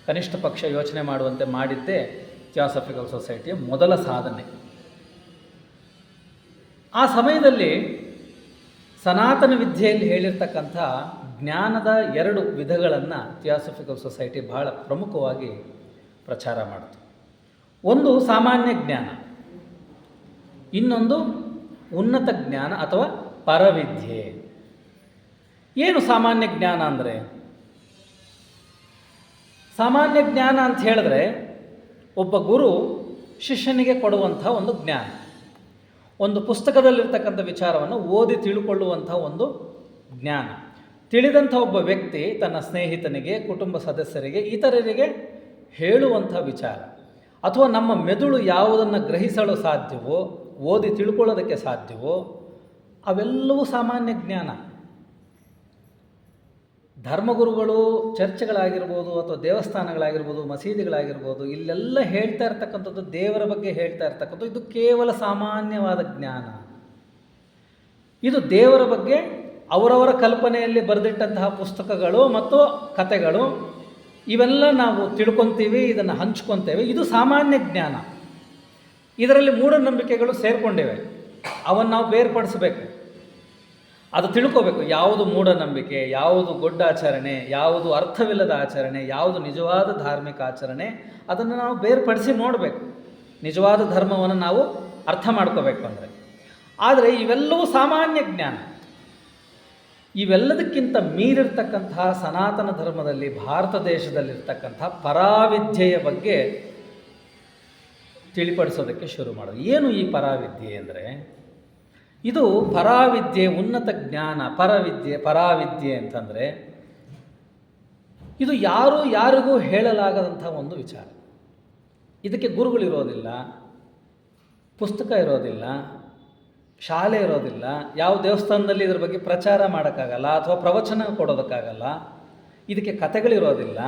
ಕನಿಷ್ಠ ಪಕ್ಷ ಯೋಚನೆ ಮಾಡುವಂತೆ ಮಾಡಿದ್ದೇ ಥಿಯಾಸಾಫಿಕಲ್ ಸೊಸೈಟಿಯ ಮೊದಲ ಸಾಧನೆ. ಆ ಸಮಯದಲ್ಲಿ ಸನಾತನ ವಿದ್ಯೆಯಲ್ಲಿ ಹೇಳಿರ್ತಕ್ಕಂಥ ಜ್ಞಾನದ 2 ವಿಧಗಳನ್ನು ಥಿಯಾಸಾಫಿಕಲ್ ಸೊಸೈಟಿ ಬಹಳ ಪ್ರಮುಖವಾಗಿ ಪ್ರಚಾರ ಮಾಡಿತು. ಒಂದು ಸಾಮಾನ್ಯ ಜ್ಞಾನ, ಇನ್ನೊಂದು ಉನ್ನತ ಜ್ಞಾನ ಅಥವಾ ಪರವಿದ್ಯೆ. ಏನು ಸಾಮಾನ್ಯ ಜ್ಞಾನ ಅಂದರೆ? ಸಾಮಾನ್ಯ ಜ್ಞಾನ ಅಂತ ಹೇಳಿದ್ರೆ ಒಬ್ಬ ಗುರು ಶಿಷ್ಯನಿಗೆ ಕೊಡುವಂಥ ಒಂದು ಜ್ಞಾನ, ಒಂದು ಪುಸ್ತಕದಲ್ಲಿರ್ತಕ್ಕಂಥ ವಿಚಾರವನ್ನು ಓದಿ ತಿಳ್ಕೊಳ್ಳುವಂಥ ಒಂದು ಜ್ಞಾನ. ತಿಳಿದಂಥ ಒಬ್ಬ ವ್ಯಕ್ತಿ ತನ್ನ ಸ್ನೇಹಿತನಿಗೆ, ಕುಟುಂಬ ಸದಸ್ಯರಿಗೆ, ಇತರರಿಗೆ ಹೇಳುವಂಥ ವಿಚಾರ, ಅಥವಾ ನಮ್ಮ ಮೆದುಳು ಯಾವುದನ್ನು ಗ್ರಹಿಸಲು ಸಾಧ್ಯವೋ, ಓದಿ ತಿಳ್ಕೊಳ್ಳೋದಕ್ಕೆ ಸಾಧ್ಯವೋ ಅವೆಲ್ಲವೂ ಸಾಮಾನ್ಯ ಜ್ಞಾನ. ಧರ್ಮಗುರುಗಳು ಚರ್ಚ್ಗಳಾಗಿರ್ಬೋದು ಅಥವಾ ದೇವಸ್ಥಾನಗಳಾಗಿರ್ಬೋದು, ಮಸೀದಿಗಳಾಗಿರ್ಬೋದು, ಇಲ್ಲೆಲ್ಲ ಹೇಳ್ತಾ ಇರ್ತಕ್ಕಂಥದ್ದು ದೇವರ ಬಗ್ಗೆ ಹೇಳ್ತಾ ಇರ್ತಕ್ಕಂಥದ್ದು ಇದು ಕೇವಲ ಸಾಮಾನ್ಯವಾದ ಜ್ಞಾನ. ಇದು ದೇವರ ಬಗ್ಗೆ ಅವರವರ ಕಲ್ಪನೆಯಲ್ಲಿ ಬರೆದಿಟ್ಟಂತಹ ಪುಸ್ತಕಗಳು ಮತ್ತು ಕಥೆಗಳು, ಇವೆಲ್ಲ ನಾವು ತಿಳ್ಕೊತೀವಿ, ಇದನ್ನು ಹಂಚ್ಕೊತೇವೆ. ಇದು ಸಾಮಾನ್ಯ ಜ್ಞಾನ. ಇದರಲ್ಲಿ ಮೂಢನಂಬಿಕೆಗಳು ಸೇರಿಕೊಂಡಿವೆ. ಅವನ್ನು ನಾವು ಬೇರ್ಪಡಿಸಬೇಕು, ಅದು ತಿಳ್ಕೋಬೇಕು. ಯಾವುದು ಮೂಢನಂಬಿಕೆ, ಯಾವುದು ಗೊಡ್ಡಾಚರಣೆ, ಯಾವುದು ಅರ್ಥವಿಲ್ಲದ ಆಚರಣೆ, ಯಾವುದು ನಿಜವಾದ ಧಾರ್ಮಿಕ ಆಚರಣೆ, ಅದನ್ನು ನಾವು ಬೇರ್ಪಡಿಸಿ ನೋಡಬೇಕು. ನಿಜವಾದ ಧರ್ಮವನ್ನು ನಾವು ಅರ್ಥ ಮಾಡ್ಕೋಬೇಕು ಅಂದರೆ. ಆದರೆ ಇವೆಲ್ಲವೂ ಸಾಮಾನ್ಯ ಜ್ಞಾನ. ಇವೆಲ್ಲದಕ್ಕಿಂತ ಮೀರಿರ್ತಕ್ಕಂತಹ ಸನಾತನ ಧರ್ಮದಲ್ಲಿ, ಭಾರತ ದೇಶದಲ್ಲಿರ್ತಕ್ಕಂಥ ಪರಾವಿದ್ಯೆಯ ಬಗ್ಗೆ ತಿಳಿಪಡಿಸೋದಕ್ಕೆ ಶುರು ಮಾಡೋದು. ಏನು ಈ ಪರಾವಿದ್ಯೆ ಅಂದರೆ, ಇದು ಪರಾವಿದ್ಯೆ, ಉನ್ನತ ಜ್ಞಾನ. ಪರಾವಿದ್ಯೆ ಅಂತಂದರೆ ಇದು ಯಾರಿಗೂ ಹೇಳಲಾಗದಂಥ ಒಂದು ವಿಚಾರ. ಇದಕ್ಕೆ ಗುರುಗಳಿರೋದಿಲ್ಲ, ಪುಸ್ತಕ ಇರೋದಿಲ್ಲ, ಶಾಲೆ ಇರೋದಿಲ್ಲ, ಯಾವ ದೇವಸ್ಥಾನದಲ್ಲಿ ಇದ್ರ ಬಗ್ಗೆ ಪ್ರಚಾರ ಮಾಡೋಕ್ಕಾಗಲ್ಲ ಅಥವಾ ಪ್ರವಚನ ಕೊಡೋದಕ್ಕಾಗಲ್ಲ, ಇದಕ್ಕೆ ಕಥೆಗಳಿರೋದಿಲ್ಲ.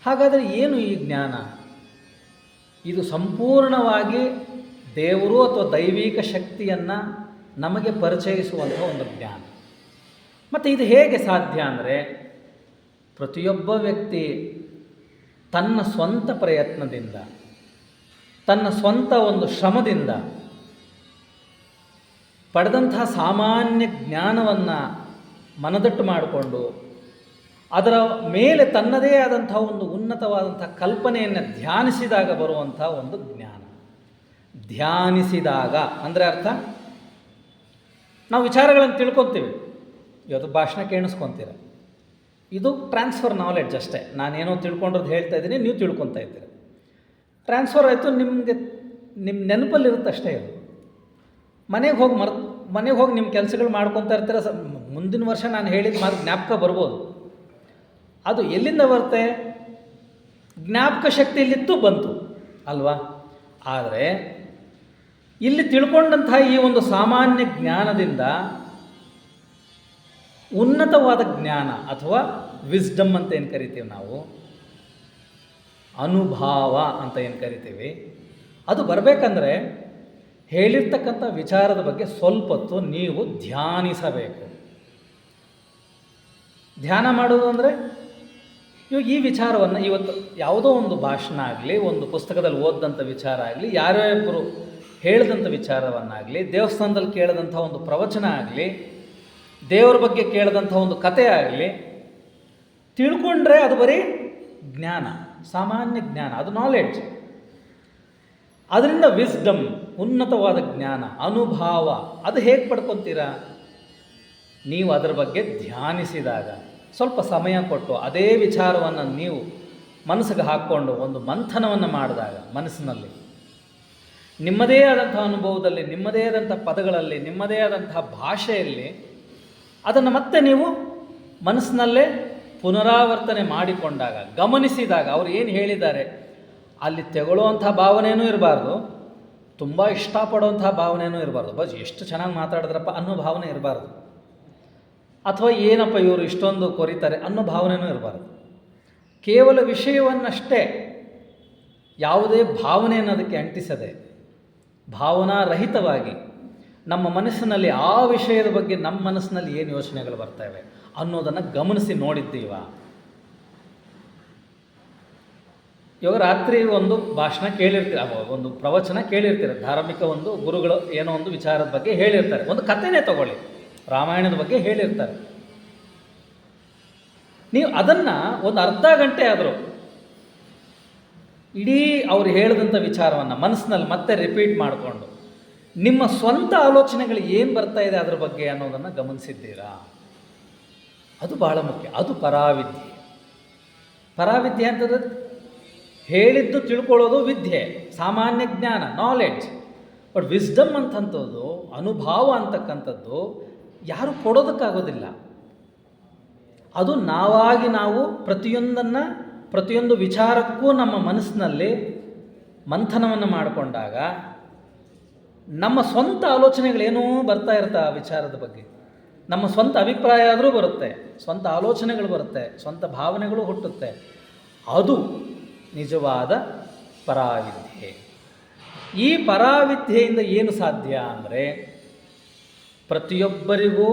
ಹಾಗಾದರೆ ಏನು ಈ ಜ್ಞಾನ? ಇದು ಸಂಪೂರ್ಣವಾಗಿ ದೇವರು ಅಥವಾ ದೈವಿಕ ಶಕ್ತಿಯನ್ನು ನಮಗೆ ಪರಿಚಯಿಸುವಂಥ ಒಂದು ಜ್ಞಾನ. ಮತ್ತು ಇದು ಹೇಗೆ ಸಾಧ್ಯ ಅಂದರೆ, ಪ್ರತಿಯೊಬ್ಬ ವ್ಯಕ್ತಿ ತನ್ನ ಸ್ವಂತ ಪ್ರಯತ್ನದಿಂದ, ತನ್ನ ಸ್ವಂತ ಒಂದು ಶ್ರಮದಿಂದ ಪಡೆದಂತಹ ಸಾಮಾನ್ಯ ಜ್ಞಾನವನ್ನು ಮನದಟ್ಟು ಮಾಡಿಕೊಂಡು ಅದರ ಮೇಲೆ ತನ್ನದೇ ಆದಂಥ ಒಂದು ಉನ್ನತವಾದಂಥ ಕಲ್ಪನೆಯನ್ನು ಧ್ಯಾನಿಸಿದಾಗ ಬರುವಂಥ ಒಂದು ಜ್ಞಾನ. ಧ್ಯಾನಿಸಿದಾಗ ಅಂದರೆ ಅರ್ಥ, ನಾವು ವಿಚಾರಗಳನ್ನು ತಿಳ್ಕೊತೀವಿ. ಇವತ್ತು ಭಾಷಣ ಕೇಳಿಸ್ಕೊತೀರ, ಇದು ಟ್ರಾನ್ಸ್ಫರ್ ನಾಲೆಡ್ಜ್ ಅಷ್ಟೇ. ನಾನೇನೋ ತಿಳ್ಕೊಂಡ್ರದ್ದು ಹೇಳ್ತಾ ಇದ್ದೀನಿ, ನೀವು ತಿಳ್ಕೊತಾ ಇದ್ದೀರ. ಟ್ರಾನ್ಸ್ಫರ್ ಆಯಿತು, ನಿಮ್ಮ ನೆನಪಲ್ಲಿರುತ್ತೆ ಅಷ್ಟೇ. ಇದು ಮನೆಗೆ ಹೋಗಿ ನಿಮ್ಮ ಕೆಲಸಗಳು ಮಾಡ್ಕೊತಾ ಇರ್ತೀರ. ಮುಂದಿನ ವರ್ಷ ನಾನು ಹೇಳಿದ ಮಾತು ಜ್ಞಾಪಕ ಬರ್ಬೋದು. ಅದು ಎಲ್ಲಿಂದ ಬರುತ್ತೆ? ಜ್ಞಾಪಕ ಶಕ್ತಿ ಇಲ್ಲಿತ್ತು, ಬಂತು ಅಲ್ವಾ? ಆದರೆ ಇಲ್ಲಿ ತಿಳ್ಕೊಂಡಂತಹ ಈ ಒಂದು ಸಾಮಾನ್ಯ ಜ್ಞಾನದಿಂದ ಉನ್ನತವಾದ ಜ್ಞಾನ ಅಥವಾ ವಿಸ್ಡಮ್ ಅಂತ ಏನು ಕರಿತೀವಿ ನಾವು, ಅನುಭಾವ ಅಂತ ಏನು ಕರಿತೀವಿ, ಅದು ಬರಬೇಕಂದ್ರೆ ಹೇಳಿರ್ತಕ್ಕಂಥ ವಿಚಾರದ ಬಗ್ಗೆ ಸ್ವಲ್ಪ ಹೊತ್ತು ನೀವು ಧ್ಯಾನಿಸಬೇಕು. ಧ್ಯಾನ ಮಾಡೋದು ಅಂದರೆ, ಇವಾಗ ಈ ವಿಚಾರವನ್ನು ಇವತ್ತು ಯಾವುದೋ ಒಂದು ಭಾಷಣ ಆಗಲಿ, ಒಂದು ಪುಸ್ತಕದಲ್ಲಿ ಓದಿದಂಥ ವಿಚಾರ ಆಗಲಿ, ಯಾರೋ ಒಬ್ಬರು ಹೇಳಿದಂಥ ವಿಚಾರವನ್ನಾಗಲಿ, ದೇವಸ್ಥಾನದಲ್ಲಿ ಕೇಳಿದಂಥ ಒಂದು ಪ್ರವಚನ ಆಗಲಿ, ದೇವರ ಬಗ್ಗೆ ಕೇಳಿದಂಥ ಒಂದು ಕಥೆ ಆಗಲಿ, ತಿಳ್ಕೊಂಡ್ರೆ ಅದು ಬರೀ ಜ್ಞಾನ, ಸಾಮಾನ್ಯ ಜ್ಞಾನ, ಅದು ನಾಲೆಡ್ಜ್. ಅದರಿಂದ ವಿಸ್ಡಮ್, ಉನ್ನತವಾದ ಜ್ಞಾನ, ಅನುಭಾವ, ಅದು ಹೇಗೆ ಪಡ್ಕೊತೀರಾ? ನೀವು ಅದರ ಬಗ್ಗೆ ಧ್ಯಾನಿಸಿದಾಗ, ಸ್ವಲ್ಪ ಸಮಯ ಕೊಟ್ಟು ಅದೇ ವಿಚಾರವನ್ನು ನೀವು ಮನಸ್ಸಿಗೆ ಹಾಕ್ಕೊಂಡು ಒಂದು ಮಂಥನವನ್ನು ಮಾಡಿದಾಗ, ಮನಸ್ಸಿನಲ್ಲಿ ನಿಮ್ಮದೇ ಆದಂಥ ಅನುಭವದಲ್ಲಿ, ನಿಮ್ಮದೇ ಆದಂಥ ಪದಗಳಲ್ಲಿ, ನಿಮ್ಮದೇ ಆದಂಥ ಭಾಷೆಯಲ್ಲಿ ಅದನ್ನು ಮತ್ತೆ ನೀವು ಮನಸ್ಸಿನಲ್ಲೇ ಪುನರಾವರ್ತನೆ ಮಾಡಿಕೊಂಡಾಗ, ಗಮನಿಸಿದಾಗ, ಅವರು ಏನು ಹೇಳಿದ್ದಾರೆ ಅಲ್ಲಿ ತೆಗೊಳ್ಳುವಂಥ ಭಾವನೆಯೂ ಇರಬಾರ್ದು, ತುಂಬ ಇಷ್ಟಪಡುವಂಥ ಭಾವನೆಯೂ ಇರಬಾರ್ದು. ಬಸ್ ಎಷ್ಟು ಚೆನ್ನಾಗಿ ಮಾತಾಡಿದ್ರಪ್ಪ ಅನ್ನೋ ಭಾವನೆ ಇರಬಾರ್ದು, ಅಥವಾ ಏನಪ್ಪ ಇವರು ಇಷ್ಟೊಂದು ಕೊರಿತಾರೆ ಅನ್ನೋ ಭಾವನೆಯೂ ಇರಬಾರ್ದು. ಕೇವಲ ವಿಷಯವನ್ನಷ್ಟೇ, ಯಾವುದೇ ಭಾವನೆಯನ್ನು ಅದಕ್ಕೆ ಅಂಟಿಸದೆ, ಭಾವನಾರಹಿತವಾಗಿ ನಮ್ಮ ಮನಸ್ಸಿನಲ್ಲಿ ಆ ವಿಷಯದ ಬಗ್ಗೆ ನಮ್ಮ ಮನಸ್ಸಿನಲ್ಲಿ ಏನು ಯೋಚನೆಗಳು ಬರ್ತವೆ ಅನ್ನೋದನ್ನು ಗಮನಿಸಿ ನೋಡಿದ್ದೀವ. ಇವಾಗ ರಾತ್ರಿ ಒಂದು ಭಾಷಣ ಕೇಳಿರ್ತೀರ, ಒಂದು ಪ್ರವಚನ ಕೇಳಿರ್ತೀರ, ಧಾರ್ಮಿಕ ಒಂದು ಗುರುಗಳು ಏನೋ ಒಂದು ವಿಚಾರದ ಬಗ್ಗೆ ಹೇಳಿರ್ತಾರೆ, ಒಂದು ಕಥೆನೇ ತಗೊಳ್ಳಿ, ರಾಮಾಯಣದ ಬಗ್ಗೆ ಹೇಳಿರ್ತಾರೆ. ನೀವು ಅದನ್ನು ಒಂದು ಅರ್ಧ ಗಂಟೆ ಆದರೂ ಇಡೀ ಅವ್ರು ಹೇಳಿದಂಥ ವಿಚಾರವನ್ನು ಮನಸ್ಸಿನಲ್ಲಿ ಮತ್ತೆ ರಿಪೀಟ್ ಮಾಡಿಕೊಂಡು ನಿಮ್ಮ ಸ್ವಂತ ಆಲೋಚನೆಗಳು ಏನು ಬರ್ತಾ ಇದೆ ಅದರ ಬಗ್ಗೆ ಅನ್ನೋದನ್ನು ಗಮನಿಸಿದ್ದೀರಾ? ಅದು ಬಹಳ ಮುಖ್ಯ. ಅದು ಪರಾವಿದ್ಯೆ. ಪರಾವಿದ್ಯೆ ಅಂತಂದ್ರೆ ಹೇಳಿದ್ದು ತಿಳ್ಕೊಳ್ಳೋದು ವಿದ್ಯೆ, ಸಾಮಾನ್ಯ ಜ್ಞಾನ, ನಾಲೆಡ್ಜ್. ಬಟ್ ವಿಸ್ಡಮ್ ಅಂತಂಥದ್ದು, ಅನುಭವ ಅಂತಕ್ಕಂಥದ್ದು ಯಾರು ಕೊಡೋದಕ್ಕಾಗೋದಿಲ್ಲ. ಅದು ನಾವಾಗಿ ನಾವು ಪ್ರತಿಯೊಂದು ವಿಚಾರಕ್ಕೂ ನಮ್ಮ ಮನಸ್ಸಿನಲ್ಲಿ ಮಂಥನವನ್ನು ಮಾಡಿಕೊಂಡಾಗ ನಮ್ಮ ಸ್ವಂತ ಆಲೋಚನೆಗಳೇನೋ ಬರ್ತಾ ಇರ್ತಾ ಆ ವಿಚಾರದ ಬಗ್ಗೆ, ನಮ್ಮ ಸ್ವಂತ ಅಭಿಪ್ರಾಯ ಆದರೂ ಬರುತ್ತೆ, ಸ್ವಂತ ಆಲೋಚನೆಗಳು ಬರುತ್ತೆ, ಸ್ವಂತ ಭಾವನೆಗಳು ಹುಟ್ಟುತ್ತೆ. ಅದು ನಿಜವಾದ ಪರಾವಿದ್ಯೆ. ಈ ಪರಾವಿದ್ಯೆಯಿಂದ ಏನು ಸಾಧ್ಯ ಅಂದರೆ, ಪ್ರತಿಯೊಬ್ಬರಿಗೂ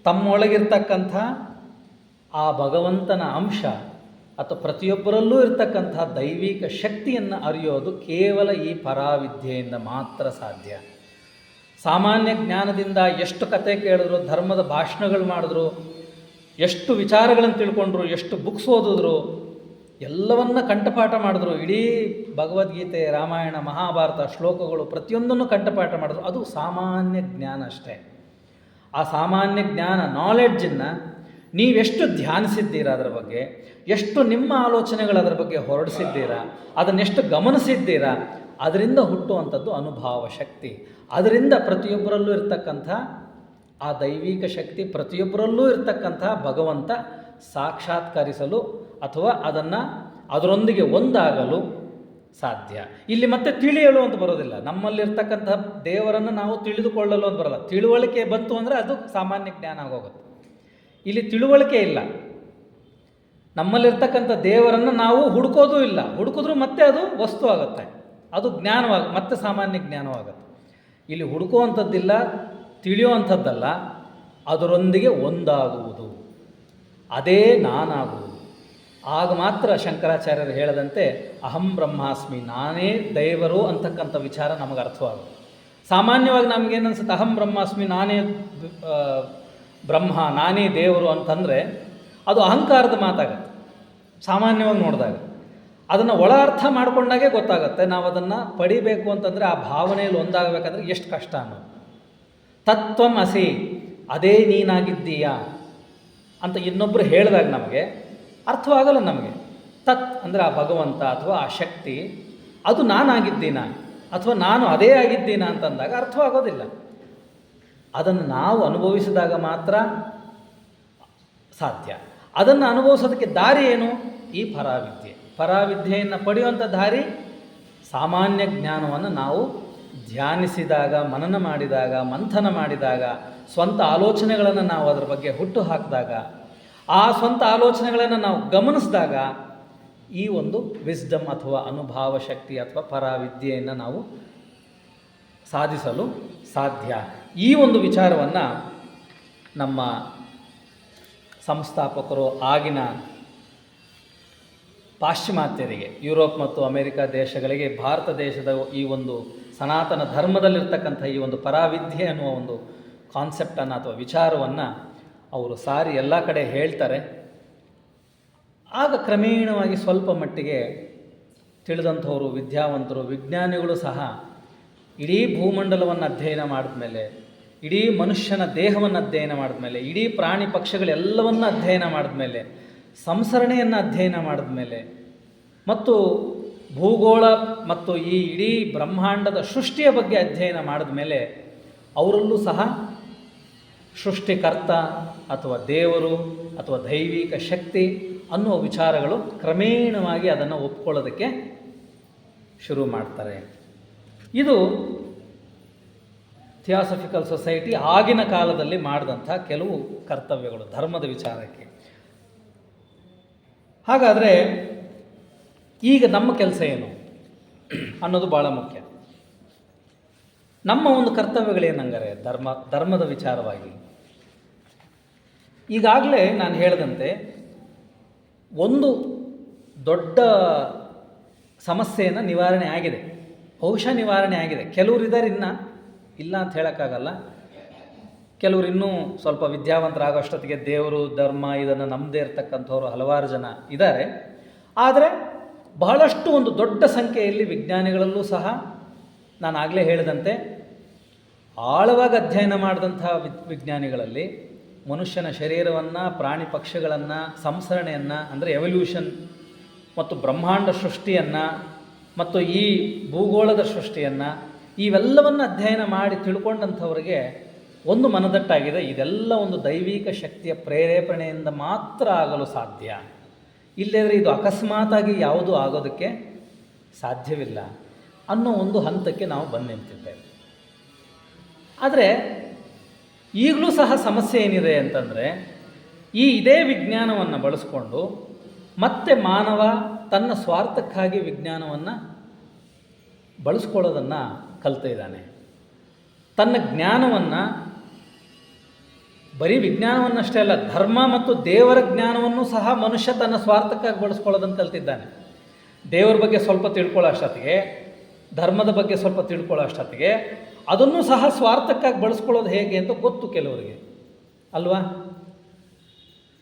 ತಮ್ಮೊಳಗಿರ್ತಕ್ಕಂಥ ಆ ಭಗವಂತನ ಅಂಶ ಅಥವಾ ಪ್ರತಿಯೊಬ್ಬರಲ್ಲೂ ಇರ್ತಕ್ಕಂಥ ದೈವಿಕ ಶಕ್ತಿಯನ್ನು ಅರಿಯೋದು ಕೇವಲ ಈ ಪರಾವಿದ್ಯೆಯಿಂದ ಮಾತ್ರ ಸಾಧ್ಯ. ಸಾಮಾನ್ಯ ಜ್ಞಾನದಿಂದ ಎಷ್ಟು ಕತೆ ಕೇಳಿದ್ರು, ಧರ್ಮದ ಭಾಷಣಗಳು ಮಾಡಿದ್ರು, ಎಷ್ಟು ವಿಚಾರಗಳನ್ನು ತಿಳ್ಕೊಂಡ್ರು, ಎಷ್ಟು ಬುಕ್ಸ್ ಓದಿದ್ರು, ಎಲ್ಲವನ್ನ ಕಂಠಪಾಠ ಮಾಡಿದ್ರು, ಇಡೀ ಭಗವದ್ಗೀತೆ, ರಾಮಾಯಣ, ಮಹಾಭಾರತ ಶ್ಲೋಕಗಳು ಪ್ರತಿಯೊಂದನ್ನು ಕಂಠಪಾಠ ಮಾಡಿದ್ರು, ಅದು ಸಾಮಾನ್ಯ ಜ್ಞಾನ ಅಷ್ಟೇ. ಆ ಸಾಮಾನ್ಯ ಜ್ಞಾನ ನಾಲೆಡ್ಜನ್ನು ನೀವೆಷ್ಟು ಧ್ಯಾನಿಸಿದ್ದೀರಾ, ಅದರ ಬಗ್ಗೆ ಎಷ್ಟು ನಿಮ್ಮ ಆಲೋಚನೆಗಳು ಅದರ ಬಗ್ಗೆ ಹೊರಡಿಸಿದ್ದೀರಾ, ಅದನ್ನೆಷ್ಟು ಗಮನಿಸಿದ್ದೀರಾ, ಅದರಿಂದ ಹುಟ್ಟುವಂಥದ್ದು ಅನುಭವ ಶಕ್ತಿ. ಅದರಿಂದ ಪ್ರತಿಯೊಬ್ಬರಲ್ಲೂ ಇರ್ತಕ್ಕಂಥ ಆ ದೈವಿಕ ಶಕ್ತಿ, ಪ್ರತಿಯೊಬ್ಬರಲ್ಲೂ ಇರ್ತಕ್ಕಂಥ ಭಗವಂತ ಸಾಕ್ಷಾತ್ಕರಿಸಲು ಅಥವಾ ಅದರೊಂದಿಗೆ ಒಂದಾಗಲು ಸಾಧ್ಯ. ಇಲ್ಲಿ ಮತ್ತೆ ತಿಳಿಯಲು ಅಂತ ಬರೋದಿಲ್ಲ. ನಮ್ಮಲ್ಲಿರ್ತಕ್ಕಂಥ ದೇವರನ್ನು ನಾವು ತಿಳಿದುಕೊಳ್ಳಲು ಅಂತ ಬರೋಲ್ಲ. ತಿಳುವಳಿಕೆ ಬಂತು ಅಂದರೆ ಅದು ಸಾಮಾನ್ಯ ಜ್ಞಾನ ಆಗೋಗುತ್ತೆ. ಇಲ್ಲಿ ತಿಳುವಳಿಕೆ ಇಲ್ಲ. ನಮ್ಮಲ್ಲಿರ್ತಕ್ಕಂಥ ದೇವರನ್ನು ನಾವು ಹುಡುಕೋದೂ ಇಲ್ಲ. ಹುಡುಕಿದ್ರೂ ಮತ್ತೆ ಅದು ವಸ್ತು ಆಗುತ್ತೆ, ಅದು ಮತ್ತೆ ಸಾಮಾನ್ಯ ಜ್ಞಾನವಾಗುತ್ತೆ. ಇಲ್ಲಿ ಹುಡುಕುವಂಥದ್ದಿಲ್ಲ, ತಿಳಿಯುವಂಥದ್ದಲ್ಲ, ಅದರೊಂದಿಗೆ ಒಂದಾಗುವುದು, ಅದೇ ನಾನಾಗುವುದು. ಆಗ ಮಾತ್ರ ಶಂಕರಾಚಾರ್ಯರು ಹೇಳದಂತೆ ಅಹಂ ಬ್ರಹ್ಮಾಸ್ಮಿ, ನಾನೇ ದೇವರು ಅಂತಕ್ಕಂಥ ವಿಚಾರ ನಮಗೆ ಅರ್ಥವಾಗುತ್ತೆ. ಸಾಮಾನ್ಯವಾಗಿ ನಮಗೇನು ಅನ್ಸುತ್ತೆ, ಅಹಂ ಬ್ರಹ್ಮಾಸ್ಮಿ, ನಾನೇ ಬ್ರಹ್ಮ, ನಾನೇ ದೇವರು ಅಂತಂದರೆ ಅದು ಅಹಂಕಾರದ ಮಾತಾಗುತ್ತೆ. ಸಾಮಾನ್ಯವಾಗಿ ನೋಡಿದಾಗ ಅದನ್ನು ಒಳ ಅರ್ಥ ಮಾಡಿಕೊಂಡಾಗೆ ಗೊತ್ತಾಗುತ್ತೆ ನಾವು ಅದನ್ನು ಪಡಿಬೇಕು ಅಂತಂದರೆ, ಆ ಭಾವನೆಯಲ್ಲಿ ಒಂದಾಗಬೇಕಂದ್ರೆ ಎಷ್ಟು ಕಷ್ಟ ಅನ್ನೋದು. ತತ್ವಂ ಅಸಿ, ಅದೇ ನೀನಾಗಿದ್ದೀಯಾ ಅಂತ ಇನ್ನೊಬ್ಬರು ಹೇಳಿದಾಗ ನಮಗೆ ಅರ್ಥವಾಗಲ್ಲ. ನಮಗೆ ತತ್ ಅಂದರೆ ಆ ಭಗವಂತ ಅಥವಾ ಆ ಶಕ್ತಿ, ಅದು ನಾನಾಗಿದ್ದೀನ ಅಥವಾ ನಾನು ಅದೇ ಆಗಿದ್ದೀನ ಅಂತಂದಾಗ ಅರ್ಥವಾಗೋದಿಲ್ಲ. ಅದನ್ನು ನಾವು ಅನುಭವಿಸಿದಾಗ ಮಾತ್ರ ಸಾಧ್ಯ. ಅದನ್ನು ಅನುಭವಿಸೋದಕ್ಕೆ ದಾರಿ ಏನು? ಈ ಪರಾವಿದ್ಯೆ. ಪರಾವಿದ್ಯೆಯನ್ನು ಪಡೆಯುವಂಥ ದಾರಿ ಸಾಮಾನ್ಯ ಜ್ಞಾನವನ್ನು ನಾವು ಧ್ಯಾನಿಸಿದಾಗ, ಮನನ ಮಾಡಿದಾಗ, ಮಂಥನ ಮಾಡಿದಾಗ, ಸ್ವಂತ ಆಲೋಚನೆಗಳನ್ನು ನಾವು ಅದರ ಬಗ್ಗೆ ಹುಟ್ಟು ಹಾಕಿದಾಗ, ಆ ಸ್ವಂತ ಆಲೋಚನೆಗಳನ್ನು ನಾವು ಗಮನಿಸಿದಾಗ ಈ ಒಂದು ವಿಸ್ಡಮ್ ಅಥವಾ ಅನುಭವ ಶಕ್ತಿ ಅಥವಾ ಪರಾವಿದ್ಯೆಯನ್ನು ನಾವು ಸಾಧಿಸಲು ಸಾಧ್ಯ. ಈ ಒಂದು ವಿಚಾರವನ್ನು ನಮ್ಮ ಸಂಸ್ಥಾಪಕರು ಆಗಿನ ಪಾಶ್ಚಿಮಾತ್ಯರಿಗೆ, ಯುರೋಪ್ ಮತ್ತು ಅಮೆರಿಕ ದೇಶಗಳಿಗೆ ಭಾರತ ದೇಶದ ಈ ಒಂದು ಸನಾತನ ಧರ್ಮದಲ್ಲಿರ್ತಕ್ಕಂಥ ಈ ಒಂದು ಪರಾವಿದ್ಯೆ ಅನ್ನುವ ಒಂದು ಕಾನ್ಸೆಪ್ಟನ್ನು ಅಥವಾ ವಿಚಾರವನ್ನು ಅವರು ಸಾರಿ ಎಲ್ಲ ಕಡೆ ಹೇಳ್ತಾರೆ. ಆಗ ಕ್ರಮೇಣವಾಗಿ ಸ್ವಲ್ಪ ಮಟ್ಟಿಗೆ ತಿಳಿದಂಥವರು, ವಿದ್ಯಾವಂತರು, ವಿಜ್ಞಾನಿಗಳು ಸಹ ಇಡೀ ಭೂಮಂಡಲವನ್ನು ಅಧ್ಯಯನ ಮಾಡಿದ್ಮೇಲೆ, ಇಡೀ ಮನುಷ್ಯನ ದೇಹವನ್ನು ಅಧ್ಯಯನ ಮಾಡಿದ್ಮೇಲೆ, ಇಡೀ ಪ್ರಾಣಿ ಪಕ್ಷಿಗಳೆಲ್ಲವನ್ನು ಅಧ್ಯಯನ ಮಾಡಿದ್ಮೇಲೆ, ಸಂಸರಣೆಯನ್ನು ಅಧ್ಯಯನ ಮಾಡಿದ್ಮೇಲೆ ಮತ್ತು ಭೂಗೋಳ ಮತ್ತು ಈ ಇಡೀ ಬ್ರಹ್ಮಾಂಡದ ಸೃಷ್ಟಿಯ ಬಗ್ಗೆ ಅಧ್ಯಯನ ಮಾಡಿದ ಮೇಲೆ ಅವರಲ್ಲೂ ಸಹ ಸೃಷ್ಟಿಕರ್ತ ಅಥವಾ ದೇವರು ಅಥವಾ ದೈವಿಕ ಶಕ್ತಿ ಅನ್ನುವ ವಿಚಾರಗಳು ಕ್ರಮೇಣವಾಗಿ ಅದನ್ನು ಒಪ್ಕೊಳ್ಳೋದಕ್ಕೆ ಶುರು ಮಾಡ್ತಾರೆ. ಇದು ಥಿಯಾಸಫಿಕಲ್ ಸೊಸೈಟಿ ಆಗಿನ ಕಾಲದಲ್ಲಿ ಮಾಡಿದಂಥ ಕೆಲವು ಕರ್ತವ್ಯಗಳು ಧರ್ಮದ ವಿಚಾರಕ್ಕೆ. ಹಾಗಾದರೆ ಈಗ ನಮ್ಮ ಕೆಲಸ ಏನು ಅನ್ನೋದು ಭಾಳ ಮುಖ್ಯ. ನಮ್ಮ ಒಂದು ಕರ್ತವ್ಯಗಳೇನಂಗಾರೆ ಧರ್ಮದ ವಿಚಾರವಾಗಿ ಈಗಾಗಲೇ ನಾನು ಹೇಳಿದಂತೆ ಒಂದು ದೊಡ್ಡ ಸಮಸ್ಯೆಯನ್ನು ನಿವಾರಣೆ ಆಗಿದೆ, ಬಹುಶಃ ನಿವಾರಣೆ ಆಗಿದೆ. ಕೆಲವರಿದ್ದಾರೆ ಇನ್ನೂ ಇಲ್ಲ ಅಂತ ಹೇಳೋಕ್ಕಾಗಲ್ಲ. ಕೆಲವರು ಇನ್ನೂ ಸ್ವಲ್ಪ ವಿದ್ಯಾವಂತರಾಗೋಷ್ಟೊತ್ತಿಗೆ ದೇವರು, ಧರ್ಮ ಇದನ್ನು ನಂಬದೇ ಇರತಕ್ಕಂಥವ್ರು ಹಲವಾರು ಜನ ಇದ್ದಾರೆ. ಆದರೆ ಬಹಳಷ್ಟು ಒಂದು ದೊಡ್ಡ ಸಂಖ್ಯೆಯಲ್ಲಿ ವಿಜ್ಞಾನಿಗಳಲ್ಲೂ ಸಹ ನಾನು ಆಗಲೇ ಹೇಳಿದಂತೆ ಆಳವಾಗಿ ಅಧ್ಯಯನ ಮಾಡಿದಂಥ ವಿಜ್ಞಾನಿಗಳಲ್ಲಿ ಮನುಷ್ಯನ ಶರೀರವನ್ನು, ಪ್ರಾಣಿ ಪಕ್ಷಿಗಳನ್ನು, ಸಂಸರಣೆಯನ್ನು ಅಂದರೆ ಎವಲ್ಯೂಷನ್ ಮತ್ತು ಬ್ರಹ್ಮಾಂಡ ಸೃಷ್ಟಿಯನ್ನು ಮತ್ತು ಈ ಭೂಗೋಳದ ಸೃಷ್ಟಿಯನ್ನು ಇವೆಲ್ಲವನ್ನು ಅಧ್ಯಯನ ಮಾಡಿ ತಿಳ್ಕೊಂಡಂಥವ್ರಿಗೆ ಒಂದು ಮನದಟ್ಟಾಗಿದೆ, ಇದೆಲ್ಲ ಒಂದು ದೈವಿಕ ಶಕ್ತಿಯ ಪ್ರೇರೇಪಣೆಯಿಂದ ಮಾತ್ರ ಆಗಲು ಸಾಧ್ಯ. ಇಲ್ಲದ್ರೆ ಇದು ಅಕಸ್ಮಾತಾಗಿ ಯಾವುದೂ ಆಗೋದಕ್ಕೆ ಸಾಧ್ಯವಿಲ್ಲ ಅನ್ನೋ ಒಂದು ಹಂತಕ್ಕೆ ನಾವು ಬಂದು ನಿಂತಿದ್ದೇವೆ. ಆದರೆ ಈಗಲೂ ಸಹ ಸಮಸ್ಯೆ ಏನಿದೆ ಅಂತಂದರೆ, ಇದೇ ವಿಜ್ಞಾನವನ್ನು ಬಳಸ್ಕೊಂಡು ಮತ್ತೆ ಮಾನವ ತನ್ನ ಸ್ವಾರ್ಥಕ್ಕಾಗಿ ವಿಜ್ಞಾನವನ್ನು ಬಳಸ್ಕೊಳ್ಳೋದನ್ನು ಕಲಿತಾ ಇದ್ದಾನೆ. ತನ್ನ ಜ್ಞಾನವನ್ನು, ಬರೀ ವಿಜ್ಞಾನವನ್ನಷ್ಟೇ ಅಲ್ಲ, ಧರ್ಮ ಮತ್ತು ದೇವರ ಜ್ಞಾನವನ್ನು ಸಹ ಮನುಷ್ಯ ತನ್ನ ಸ್ವಾರ್ಥಕ್ಕಾಗಿ ಬಳಸ್ಕೊಳ್ಳೋದನ್ನು ಕಲ್ತಿದ್ದಾನೆ. ದೇವರ ಬಗ್ಗೆ ಸ್ವಲ್ಪ ತಿಳ್ಕೊಳ್ಳೋ ಅಷ್ಟೊತ್ತಿಗೆ, ಧರ್ಮದ ಬಗ್ಗೆ ಸ್ವಲ್ಪ ತಿಳ್ಕೊಳ್ಳೋ ಅಷ್ಟೊತ್ತಿಗೆ ಅದನ್ನು ಸಹ ಸ್ವಾರ್ಥಕ್ಕಾಗಿ ಬಳಸ್ಕೊಳ್ಳೋದು ಹೇಗೆ ಅಂತ ಗೊತ್ತು ಕೆಲವರಿಗೆ, ಅಲ್ವಾ?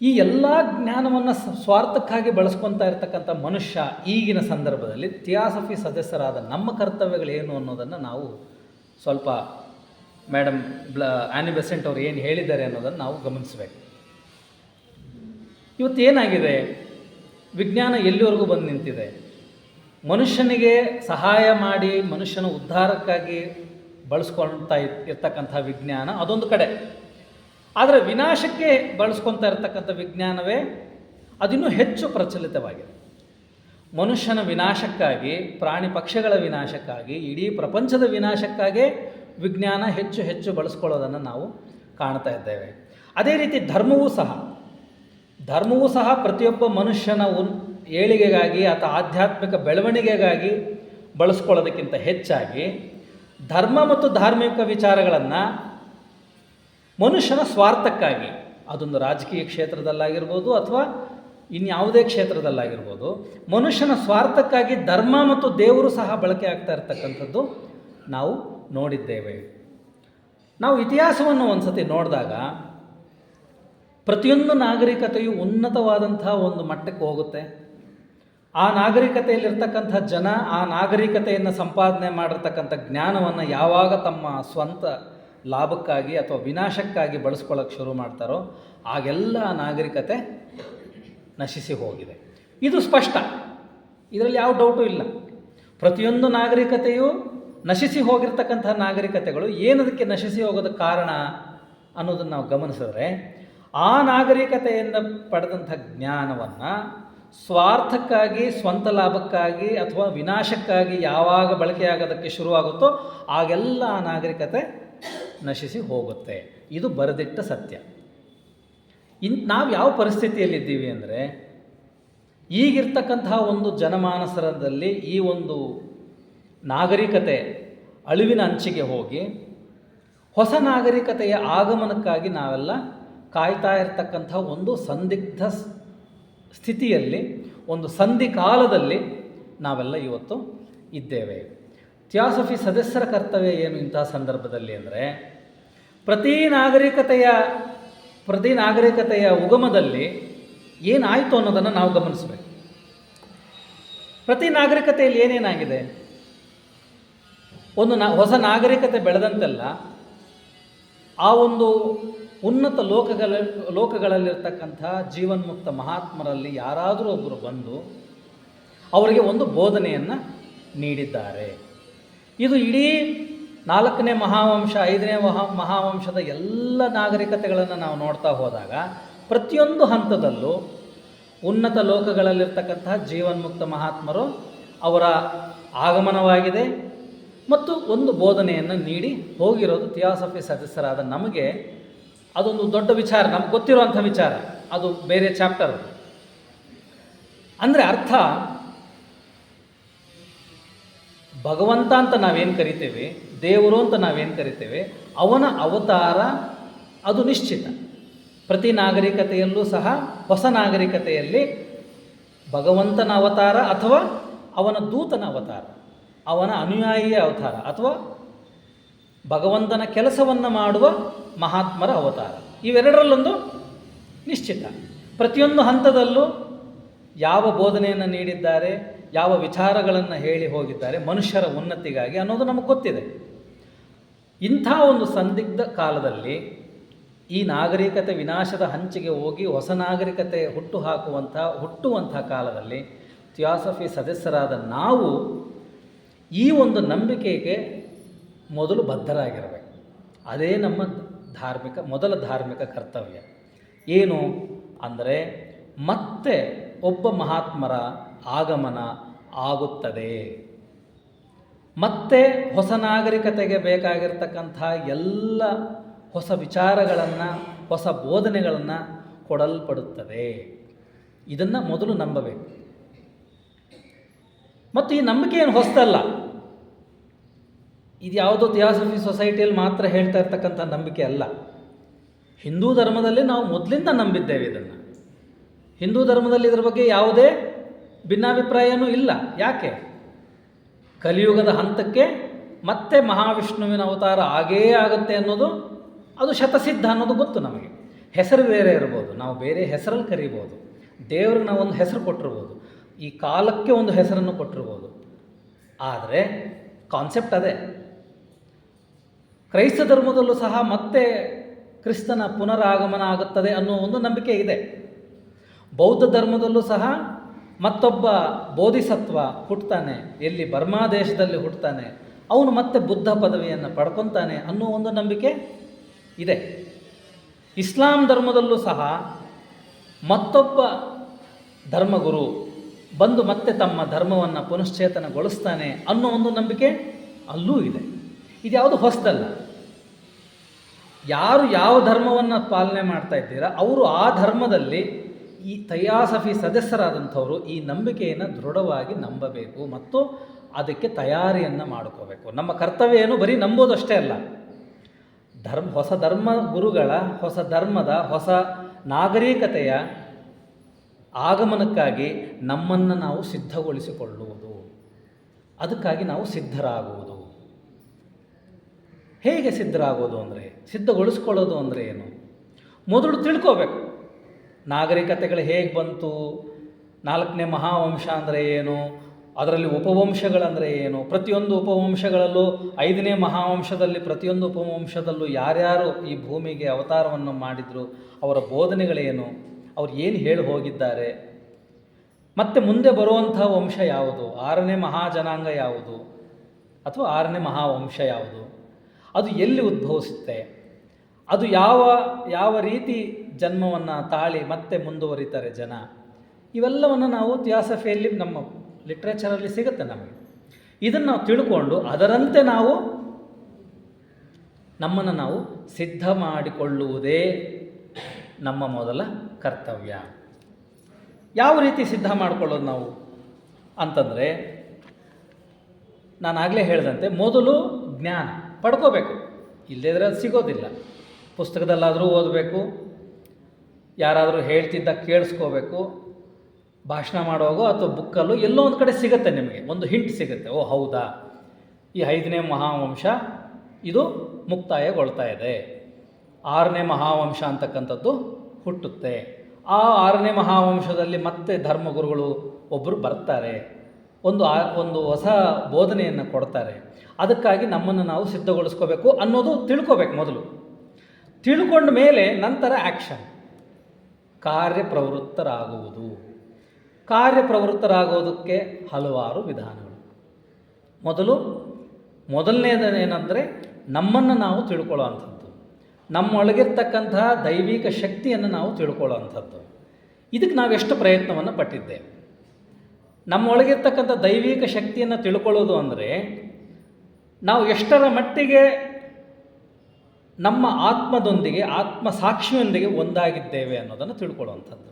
ಈ ಎಲ್ಲ ಜ್ಞಾನವನ್ನು ಸ್ವಾರ್ಥಕ್ಕಾಗಿ ಬಳಸ್ಕೊತಾ ಇರ್ತಕ್ಕಂಥ ಮನುಷ್ಯ ಈಗಿನ ಸಂದರ್ಭದಲ್ಲಿ ಥಿಯಾಸಫಿ ಸದಸ್ಯರಾದ ನಮ್ಮ ಕರ್ತವ್ಯಗಳೇನು ಅನ್ನೋದನ್ನು ನಾವು ಸ್ವಲ್ಪ ಮೇಡಮ್ ಆ್ಯನಿ ಬೆಸೆಂಟ್ ಅವರು ಏನು ಹೇಳಿದ್ದಾರೆ ಅನ್ನೋದನ್ನು ನಾವು ಗಮನಿಸಬೇಕು. ಇವತ್ತು ಏನಾಗಿದೆ, ವಿಜ್ಞಾನ ಎಲ್ಲಿವರೆಗೂ ಬಂದು ನಿಂತಿದೆ? ಮನುಷ್ಯನಿಗೆ ಸಹಾಯ ಮಾಡಿ ಮನುಷ್ಯನ ಉದ್ಧಾರಕ್ಕಾಗಿ ಬಳಸ್ಕೊಳ್ತಾ ಇರ್ತಕ್ಕಂಥ ವಿಜ್ಞಾನ ಅದೊಂದು ಕಡೆ, ಆದರೆ ವಿನಾಶಕ್ಕೆ ಬಳಸ್ಕೊತಾ ಇರ್ತಕ್ಕಂಥ ವಿಜ್ಞಾನವೇ ಅದಿನ್ನೂ ಹೆಚ್ಚು ಪ್ರಚಲಿತವಾಗಿದೆ. ಮನುಷ್ಯನ ವಿನಾಶಕ್ಕಾಗಿ, ಪ್ರಾಣಿ ಪಕ್ಷಿಗಳ ವಿನಾಶಕ್ಕಾಗಿ, ಇಡೀ ಪ್ರಪಂಚದ ವಿನಾಶಕ್ಕಾಗೇ ವಿಜ್ಞಾನ ಹೆಚ್ಚು ಹೆಚ್ಚು ಬಳಸ್ಕೊಳ್ಳೋದನ್ನು ನಾವು ಕಾಣ್ತಾ ಇದ್ದೇವೆ. ಅದೇ ರೀತಿ ಧರ್ಮವೂ ಸಹ ಪ್ರತಿಯೊಬ್ಬ ಮನುಷ್ಯನ ಏಳಿಗೆಗಾಗಿ ಅಥವಾ ಆಧ್ಯಾತ್ಮಿಕ ಬೆಳವಣಿಗೆಗಾಗಿ ಬಳಸ್ಕೊಳ್ಳೋದಕ್ಕಿಂತ ಹೆಚ್ಚಾಗಿ ಧರ್ಮ ಮತ್ತು ಧಾರ್ಮಿಕ ವಿಚಾರಗಳನ್ನು ಮನುಷ್ಯನ ಸ್ವಾರ್ಥಕ್ಕಾಗಿ, ಅದೊಂದು ರಾಜಕೀಯ ಕ್ಷೇತ್ರದಲ್ಲಾಗಿರ್ಬೋದು ಅಥವಾ ಇನ್ಯಾವುದೇ ಕ್ಷೇತ್ರದಲ್ಲಾಗಿರ್ಬೋದು, ಮನುಷ್ಯನ ಸ್ವಾರ್ಥಕ್ಕಾಗಿ ಧರ್ಮ ಮತ್ತು ದೇವರು ಸಹ ಬಳಕೆ ಆಗ್ತಾ ಇರ್ತಕ್ಕಂಥದ್ದು ನಾವು ನೋಡಿದ್ದೇವೆ. ನಾವು ಇತಿಹಾಸವನ್ನು ಒಂದು ಸತಿ ನೋಡಿದಾಗ ಪ್ರತಿಯೊಂದು ನಾಗರಿಕತೆಯು ಉನ್ನತವಾದಂಥ ಒಂದು ಮಟ್ಟಕ್ಕೆ ಹೋಗುತ್ತೆ. ಆ ನಾಗರಿಕತೆಯಲ್ಲಿರ್ತಕ್ಕಂಥ ಜನ ಆ ನಾಗರಿಕತೆಯನ್ನು ಸಂಪಾದನೆ ಮಾಡಿರ್ತಕ್ಕಂಥ ಜ್ಞಾನವನ್ನು ಯಾವಾಗ ತಮ್ಮ ಸ್ವಂತ ಲಾಭಕ್ಕಾಗಿ ಅಥವಾ ವಿನಾಶಕ್ಕಾಗಿ ಬಳಸ್ಕೊಳ್ಳೋಕ್ಕೆ ಶುರು ಮಾಡ್ತಾರೋ ಆಗೆಲ್ಲ ನಾಗರಿಕತೆ ನಶಿಸಿ ಹೋಗಿದೆ. ಇದು ಸ್ಪಷ್ಟ, ಇದರಲ್ಲಿ ಯಾವ ಡೌಟು ಇಲ್ಲ. ಪ್ರತಿಯೊಂದು ನಾಗರಿಕತೆಯು ನಶಿಸಿ ಹೋಗಿರ್ತಕ್ಕಂಥ ನಾಗರಿಕತೆಗಳು ಏನದಕ್ಕೆ ನಶಿಸಿ ಹೋಗೋದಕ್ಕೆ ಕಾರಣ ಅನ್ನೋದನ್ನು ನಾವು ಗಮನಿಸಿದ್ರೆ, ಆ ನಾಗರಿಕತೆಯಿಂದ ಪಡೆದಂಥ ಜ್ಞಾನವನ್ನು ಸ್ವಾರ್ಥಕ್ಕಾಗಿ, ಸ್ವಂತ ಲಾಭಕ್ಕಾಗಿ ಅಥವಾ ವಿನಾಶಕ್ಕಾಗಿ ಯಾವಾಗ ಬಳಕೆಯಾಗೋದಕ್ಕೆ ಶುರುವಾಗುತ್ತೋ ಆಗೆಲ್ಲ ಆ ನಾಗರಿಕತೆ ನಶಿಸಿ ಹೋಗುತ್ತೆ. ಇದು ಬರೆದಿಟ್ಟ ಸತ್ಯ. ನಾವು ಯಾವ ಪರಿಸ್ಥಿತಿಯಲ್ಲಿದ್ದೀವಿ ಅಂದರೆ, ಈಗಿರ್ತಕ್ಕಂತಹ ಒಂದು ಜನಮಾನಸರದಲ್ಲಿ ಈ ಒಂದು ನಾಗರಿಕತೆ ಅಳಿವಿನ ಅಂಚಿಗೆ ಹೋಗಿ ಹೊಸ ನಾಗರಿಕತೆಯ ಆಗಮನಕ್ಕಾಗಿ ನಾವೆಲ್ಲ ಕಾಯ್ತಾ ಇರತಕ್ಕಂಥ ಒಂದು ಸಂದಿಗ್ಧ ಸ್ಥಿತಿಯಲ್ಲಿ, ಒಂದು ಸಂಧಿಕಾಲದಲ್ಲಿ ನಾವೆಲ್ಲ ಇವತ್ತು ಇದ್ದೇವೆ. ಥಿಯಾಸಫಿ ಸದಸ್ಯರ ಕರ್ತವ್ಯ ಏನು ಇಂತಹ ಸಂದರ್ಭದಲ್ಲಿ ಅಂದರೆ, ಪ್ರತಿ ನಾಗರಿಕತೆಯ ಉಗಮದಲ್ಲಿ ಏನಾಯಿತು ಅನ್ನೋದನ್ನು ನಾವು ಗಮನಿಸಬೇಕು. ಪ್ರತಿ ನಾಗರಿಕತೆಯಲ್ಲಿ ಏನೇನಾಗಿದೆ, ಒಂದು ಹೊಸ ನಾಗರಿಕತೆ ಬೆಳೆದಂತೆಲ್ಲ ಆ ಒಂದು ಉನ್ನತ ಲೋಕಗಳಲ್ಲಿರ್ತಕ್ಕಂಥ ಜೀವನ್ಮುಕ್ತ ಮಹಾತ್ಮರಲ್ಲಿ ಯಾರಾದರೂ ಒಬ್ಬರು ಬಂದು ಅವರಿಗೆ ಒಂದು ಬೋಧನೆಯನ್ನು ನೀಡಿದ್ದಾರೆ. ಇದು ಇಡೀ 4ನೇ ಮಹಾವಂಶ, 5ನೇ ಮಹಾವಂಶದ ಎಲ್ಲ ನಾಗರಿಕತೆಗಳನ್ನು ನಾವು ನೋಡ್ತಾ ಹೋದಾಗ ಪ್ರತಿಯೊಂದು ಹಂತದಲ್ಲೂ ಉನ್ನತ ಲೋಕಗಳಲ್ಲಿರ್ತಕ್ಕಂತಹ ಜೀವನ್ಮುಕ್ತ ಮಹಾತ್ಮರು ಅವರ ಆಗಮನವಾಗಿದೆ ಮತ್ತು ಒಂದು ಬೋಧನೆಯನ್ನು ನೀಡಿ ಹೋಗಿರೋದು ಥಿಯಾಸಫಿ ಸದಸ್ಯರಾದ ನಮಗೆ ಅದೊಂದು ದೊಡ್ಡ ವಿಚಾರ, ನಮ್ಗೆ ಗೊತ್ತಿರುವಂಥ ವಿಚಾರ, ಅದು ಬೇರೆ ಚಾಪ್ಟರ್. ಅಂದರೆ ಅರ್ಥ, ಭಗವಂತ ಅಂತ ನಾವೇನು ಕರಿತೇವೆ, ದೇವರು ಅಂತ ನಾವೇನು ಕರಿತೇವೆ, ಅವನ ಅವತಾರ ಅದು ನಿಶ್ಚಿತ. ಪ್ರತಿ ನಾಗರಿಕತೆಯಲ್ಲೂ ಸಹ ಹೊಸ ನಾಗರಿಕತೆಯಲ್ಲಿ ಭಗವಂತನ ಅವತಾರ ಅಥವಾ ಅವನ ದೂತನ ಅವತಾರ, ಅವನ ಅನುಯಾಯಿಯ ಅವತಾರ ಅಥವಾ ಭಗವಂತನ ಕೆಲಸವನ್ನು ಮಾಡುವ ಮಹಾತ್ಮರ ಅವತಾರ, ಇವೆರಡರಲ್ಲೊಂದು ನಿಶ್ಚಿತ. ಪ್ರತಿಯೊಂದು ಹಂತದಲ್ಲೂ ಯಾವ ಬೋಧನೆಯನ್ನು ನೀಡಿದ್ದಾರೆ, ಯಾವ ವಿಚಾರಗಳನ್ನು ಹೇಳಿ ಹೋಗಿದ್ದಾರೆ ಮನುಷ್ಯರ ಉನ್ನತಿಗಾಗಿ ಅನ್ನೋದು ನಮಗೆ ಗೊತ್ತಿದೆ. ಇಂಥ ಒಂದು ಸಂದಿಗ್ಧ ಕಾಲದಲ್ಲಿ, ಈ ನಾಗರಿಕತೆ ವಿನಾಶದ ಹಂಚಿಗೆ ಹೋಗಿ ಹೊಸ ನಾಗರಿಕತೆ ಹುಟ್ಟುವಂಥ ಕಾಲದಲ್ಲಿ ಥಿಯಾಸಫಿ ಸದಸ್ಯರಾದ ನಾವು ಈ ಒಂದು ನಂಬಿಕೆಗೆ ಮೊದಲು ಬದ್ಧರಾಗಿರಬೇಕು. ಅದೇ ನಮ್ಮ ಮೊದಲ ಧಾರ್ಮಿಕ ಕರ್ತವ್ಯ. ಏನು ಅಂದರೆ, ಮತ್ತೆ ಒಬ್ಬ ಮಹಾತ್ಮರ ಆಗಮನ ಆಗುತ್ತದೆ, ಮತ್ತೆ ಹೊಸ ನಾಗರಿಕತೆಗೆ ಬೇಕಾಗಿರ್ತಕ್ಕಂಥ ಎಲ್ಲ ಹೊಸ ವಿಚಾರಗಳನ್ನು, ಹೊಸ ಬೋಧನೆಗಳನ್ನು ಕೊಡಲ್ಪಡುತ್ತದೆ. ಇದನ್ನು ಮೊದಲು ನಂಬಬೇಕು. ಮತ್ತು ಈ ನಂಬಿಕೆ ಏನು ಹೊಸದಲ್ಲ. ಇದು ಯಾವುದೋ ಥಿಯಾಸಫಿ ಸೊಸೈಟಿಯಲ್ಲಿ ಮಾತ್ರ ಹೇಳ್ತಾ ಇರ್ತಕ್ಕಂಥ ನಂಬಿಕೆ ಅಲ್ಲ. ಹಿಂದೂ ಧರ್ಮದಲ್ಲಿ ನಾವು ಮೊದಲಿಂದ ನಂಬಿದ್ದೇವೆ ಇದನ್ನು. ಹಿಂದೂ ಧರ್ಮದಲ್ಲಿ ಇದರ ಬಗ್ಗೆ ಯಾವುದೇ ಭಿನ್ನಾಭಿಪ್ರಾಯನೂ ಇಲ್ಲ. ಯಾಕೆ? ಕಲಿಯುಗದ ಹಂತಕ್ಕೆ ಮತ್ತೆ ಮಹಾವಿಷ್ಣುವಿನ ಅವತಾರ ಆಗೇ ಆಗುತ್ತೆ ಅನ್ನೋದು ಅದು ಶತಸಿದ್ಧ ಅನ್ನೋದು ಗೊತ್ತು ನಮಗೆ. ಹೆಸರು ಬೇರೆ ಇರ್ಬೋದು, ನಾವು ಬೇರೆ ಹೆಸರಲ್ಲಿ ಕರಿಬೋದು, ದೇವ್ರಿಗೆ ನಾವು ಒಂದು ಹೆಸರು ಕೊಟ್ಟಿರ್ಬೋದು, ಈ ಕಾಲಕ್ಕೆ ಒಂದು ಹೆಸರನ್ನು ಕೊಟ್ಟಿರ್ಬೋದು, ಆದರೆ ಕಾನ್ಸೆಪ್ಟ್ ಅದೇ. ಕ್ರೈಸ್ತ ಧರ್ಮದಲ್ಲೂ ಸಹ ಮತ್ತೆ ಕ್ರಿಸ್ತನ ಪುನರಾಗಮನ ಆಗುತ್ತದೆ ಅನ್ನೋ ಒಂದು ನಂಬಿಕೆ ಇದೆ. ಬೌದ್ಧ ಧರ್ಮದಲ್ಲೂ ಸಹ ಮತ್ತೊಬ್ಬ ಬೋಧಿಸತ್ವ ಹುಟ್ಟುತ್ತಾನೆ, ಎಲ್ಲಿ ಬರ್ಮಾ ದೇಶದಲ್ಲಿ ಹುಟ್ಟುತ್ತಾನೆ, ಅವನು ಮತ್ತೆ ಬುದ್ಧ ಪದವಿಯನ್ನು ಪಡ್ಕೊತಾನೆ ಅನ್ನೋ ಒಂದು ನಂಬಿಕೆ ಇದೆ. ಇಸ್ಲಾಂ ಧರ್ಮದಲ್ಲೂ ಸಹ ಮತ್ತೊಬ್ಬ ಧರ್ಮಗುರು ಬಂದು ಮತ್ತೆ ತಮ್ಮ ಧರ್ಮವನ್ನು ಪುನಶ್ಚೇತನಗೊಳಿಸ್ತಾನೆ ಅನ್ನೋ ಒಂದು ನಂಬಿಕೆ ಅಲ್ಲೂ ಇದೆ. ಇದು ಯಾವುದು ಹೊಸದಲ್ಲ. ಯಾರು ಯಾವ ಧರ್ಮವನ್ನು ಪಾಲನೆ ಮಾಡ್ತಾ ಇದ್ದೀರಾ ಅವರು ಆ ಧರ್ಮದಲ್ಲಿ ಈ ಥಿಯಾಸಫಿ ಸದಸ್ಯರಾದಂಥವರು ಈ ನಂಬಿಕೆಯನ್ನು ದೃಢವಾಗಿ ನಂಬಬೇಕು ಮತ್ತು ಅದಕ್ಕೆ ತಯಾರಿಯನ್ನು ಮಾಡ್ಕೋಬೇಕು. ನಮ್ಮ ಕರ್ತವ್ಯ ಏನು ಬರೀ ನಂಬೋದಷ್ಟೇ ಅಲ್ಲ, ಹೊಸ ಧರ್ಮ ಗುರುಗಳ, ಹೊಸ ಧರ್ಮದ, ಹೊಸ ನಾಗರಿಕತೆಯ ಆಗಮನಕ್ಕಾಗಿ ನಮ್ಮನ್ನು ನಾವು ಸಿದ್ಧಗೊಳಿಸಿಕೊಳ್ಳುವುದು, ಅದಕ್ಕಾಗಿ ನಾವು ಸಿದ್ಧರಾಗುವುದು. ಹೇಗೆ ಸಿದ್ಧರಾಗೋದು ಅಂದರೆ, ಸಿದ್ಧಗೊಳಿಸ್ಕೊಳ್ಳೋದು ಅಂದರೆ ಏನು? ಮೊದಲು ತಿಳ್ಕೋಬೇಕು. ನಾಗರಿಕತೆಗಳು ಹೇಗೆ ಬಂತು, 4ನೇ ಮಹಾವಂಶ ಅಂದರೆ ಏನು, ಅದರಲ್ಲಿ ಉಪವಂಶಗಳಂದರೆ ಏನು, ಪ್ರತಿಯೊಂದು ಉಪವಂಶಗಳಲ್ಲೂ 5ನೇ ಮಹಾವಂಶದಲ್ಲಿ ಪ್ರತಿಯೊಂದು ಉಪವಂಶದಲ್ಲೂ ಯಾರ್ಯಾರು ಈ ಭೂಮಿಗೆ ಅವತಾರವನ್ನು ಮಾಡಿದರು, ಅವರ ಬೋಧನೆಗಳೇನು, ಅವ್ರು ಏನು ಹೇಳಿ ಹೋಗಿದ್ದಾರೆ, ಮತ್ತು ಮುಂದೆ ಬರುವಂಥ ವಂಶ ಯಾವುದು, 6ನೇ ಮಹಾಜನಾಂಗ ಯಾವುದು ಅಥವಾ 6ನೇ ಮಹಾವಂಶ ಯಾವುದು, ಅದು ಎಲ್ಲಿ ಉದ್ಭವಿಸುತ್ತೆ, ಅದು ಯಾವ ರೀತಿ ಜನ್ಮವನ್ನು ತಾಳಿ ಮತ್ತೆ ಮುಂದುವರಿತಾರೆ ಜನ, ಇವೆಲ್ಲವನ್ನು ನಾವು ಥಿಯಾಸಫಿಯಲ್ಲಿ ನಮ್ಮ ಲಿಟ್ರೇಚರಲ್ಲಿ ಸಿಗುತ್ತೆ ನಮಗೆ. ಇದನ್ನು ನಾವು ತಿಳ್ಕೊಂಡು ಅದರಂತೆ ನಮ್ಮನ್ನು ನಾವು ಸಿದ್ಧ ಮಾಡಿಕೊಳ್ಳುವುದೇ ನಮ್ಮ ಮೊದಲ ಕರ್ತವ್ಯ. ಯಾವ ರೀತಿ ಸಿದ್ಧ ಮಾಡಿಕೊಳ್ಳೋದು ನಾವು ಅಂತಂದರೆ, ನಾನಾಗಲೇ ಹೇಳಿದಂತೆ ಮೊದಲು ಜ್ಞಾನ ಪಡ್ಕೋಬೇಕು. ಇಲ್ಲದಿದ್ರೆ ಅದು ಸಿಗೋದಿಲ್ಲ. ಪುಸ್ತಕದಲ್ಲಾದರೂ ಓದಬೇಕು, ಯಾರಾದರೂ ಹೇಳ್ತಿದ್ದ ಕೇಳಿಸ್ಕೋಬೇಕು, ಭಾಷಣ ಮಾಡುವಾಗೋ ಅಥವಾ ಬುಕ್ಕಲ್ಲೂ ಎಲ್ಲೋ ಒಂದು ಕಡೆ ಸಿಗುತ್ತೆ, ನಿಮಗೆ ಒಂದು ಹಿಂಟ್ ಸಿಗುತ್ತೆ. ಓ ಹೌದಾ, ಈ 5ನೇ ಮಹಾವಂಶ ಇದು ಮುಕ್ತಾಯಗೊಳ್ತಾ ಇದೆ, 6ನೇ ಮಹಾವಂಶ ಅಂತಕ್ಕಂಥದ್ದು ಹುಟ್ಟುತ್ತೆ, ಆ 6ನೇ ಮಹಾವಂಶದಲ್ಲಿ ಮತ್ತೆ ಧರ್ಮಗುರುಗಳು ಒಬ್ಬರು ಬರ್ತಾರೆ, ಒಂದು ಹೊಸ ಬೋಧನೆಯನ್ನು ಕೊಡ್ತಾರೆ, ಅದಕ್ಕಾಗಿ ನಮ್ಮನ್ನು ನಾವು ಸಿದ್ಧಗೊಳಿಸ್ಕೋಬೇಕು ಅನ್ನೋದು ತಿಳ್ಕೋಬೇಕು. ಮೊದಲು ತಿಳ್ಕೊಂಡ ಮೇಲೆ ನಂತರ ಆ್ಯಕ್ಷನ್, ಕಾರ್ಯಪ್ರವೃತ್ತರಾಗುವುದು. ಕಾರ್ಯಪ್ರವೃತ್ತರಾಗೋದಕ್ಕೆ ಹಲವಾರು ವಿಧಾನಗಳು. ಮೊದಲನೇದೇನೆಂದರೆ ನಮ್ಮನ್ನು ನಾವು ತಿಳ್ಕೊಳ್ಳೋ ಅಂಥದ್ದು, ನಮ್ಮೊಳಗಿರ್ತಕ್ಕಂತಹ ದೈವಿಕ ಶಕ್ತಿಯನ್ನು ನಾವು ತಿಳ್ಕೊಳ್ಳೋ ಅಂಥದ್ದು. ಇದಕ್ಕೆ ನಾವೆಷ್ಟು ಪ್ರಯತ್ನವನ್ನು ಪಟ್ಟಿದ್ದೇವೆ. ನಮ್ಮೊಳಗಿರ್ತಕ್ಕಂಥ ದೈವಿಕ ಶಕ್ತಿಯನ್ನು ತಿಳ್ಕೊಳ್ಳೋದು ಅಂದರೆ ನಾವು ಎಷ್ಟರ ಮಟ್ಟಿಗೆ ನಮ್ಮ ಆತ್ಮದೊಂದಿಗೆ, ಆತ್ಮ ಸಾಕ್ಷಿಯೊಂದಿಗೆ ಒಂದಾಗಿದ್ದೇವೆ ಅನ್ನೋದನ್ನು ತಿಳ್ಕೊಳ್ಳುವಂಥದ್ದು.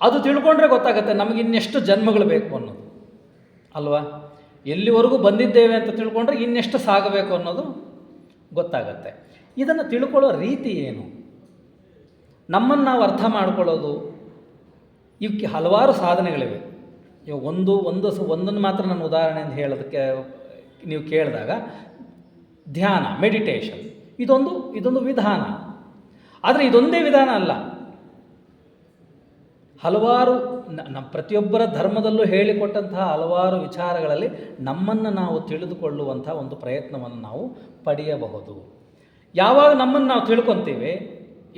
ಅದು ತಿಳ್ಕೊಂಡ್ರೆ ಗೊತ್ತಾಗುತ್ತೆ ನಮಗೆ ಇನ್ನೆಷ್ಟು ಜನ್ಮಗಳು ಬೇಕು ಅನ್ನೋದು ಅಲ್ವಾ. ಎಲ್ಲಿವರೆಗೂ ಬಂದಿದ್ದೇವೆ ಅಂತ ತಿಳ್ಕೊಂಡ್ರೆ ಇನ್ನೆಷ್ಟು ಸಾಗಬೇಕು ಅನ್ನೋದು ಗೊತ್ತಾಗತ್ತೆ. ಇದನ್ನು ತಿಳ್ಕೊಳ್ಳೋ ರೀತಿ ಏನು, ನಮ್ಮನ್ನು ನಾವು ಅರ್ಥ ಮಾಡ್ಕೊಳ್ಳೋದು, ಇವಕ್ಕೆ ಹಲವಾರು ಸಾಧನೆಗಳಿವೆ. ಇವಾಗ ಒಂದನ್ನು ಮಾತ್ರ ನಾನು ಉದಾಹರಣೆಯಿಂದ ಹೇಳೋದಕ್ಕೆ ನೀವು ಕೇಳಿದಾಗ, ಧ್ಯಾನ, ಮೆಡಿಟೇಷನ್, ಇದೊಂದು ವಿಧಾನ. ಆದರೆ ಇದೊಂದೇ ವಿಧಾನ ಅಲ್ಲ, ಹಲವಾರು ನಮ್ಮ ಪ್ರತಿಯೊಬ್ಬರ ಧರ್ಮದಲ್ಲೂ ಹೇಳಿಕೊಟ್ಟಂತಹ ಹಲವಾರು ವಿಚಾರಗಳಲ್ಲಿ ನಮ್ಮನ್ನು ನಾವು ತಿಳಿದುಕೊಳ್ಳುವಂಥ ಒಂದು ಪ್ರಯತ್ನವನ್ನು ನಾವು ಪಡೆಯಬಹುದು. ಯಾವಾಗ ನಮ್ಮನ್ನು ನಾವು ತಿಳ್ಕೊತೀವಿ,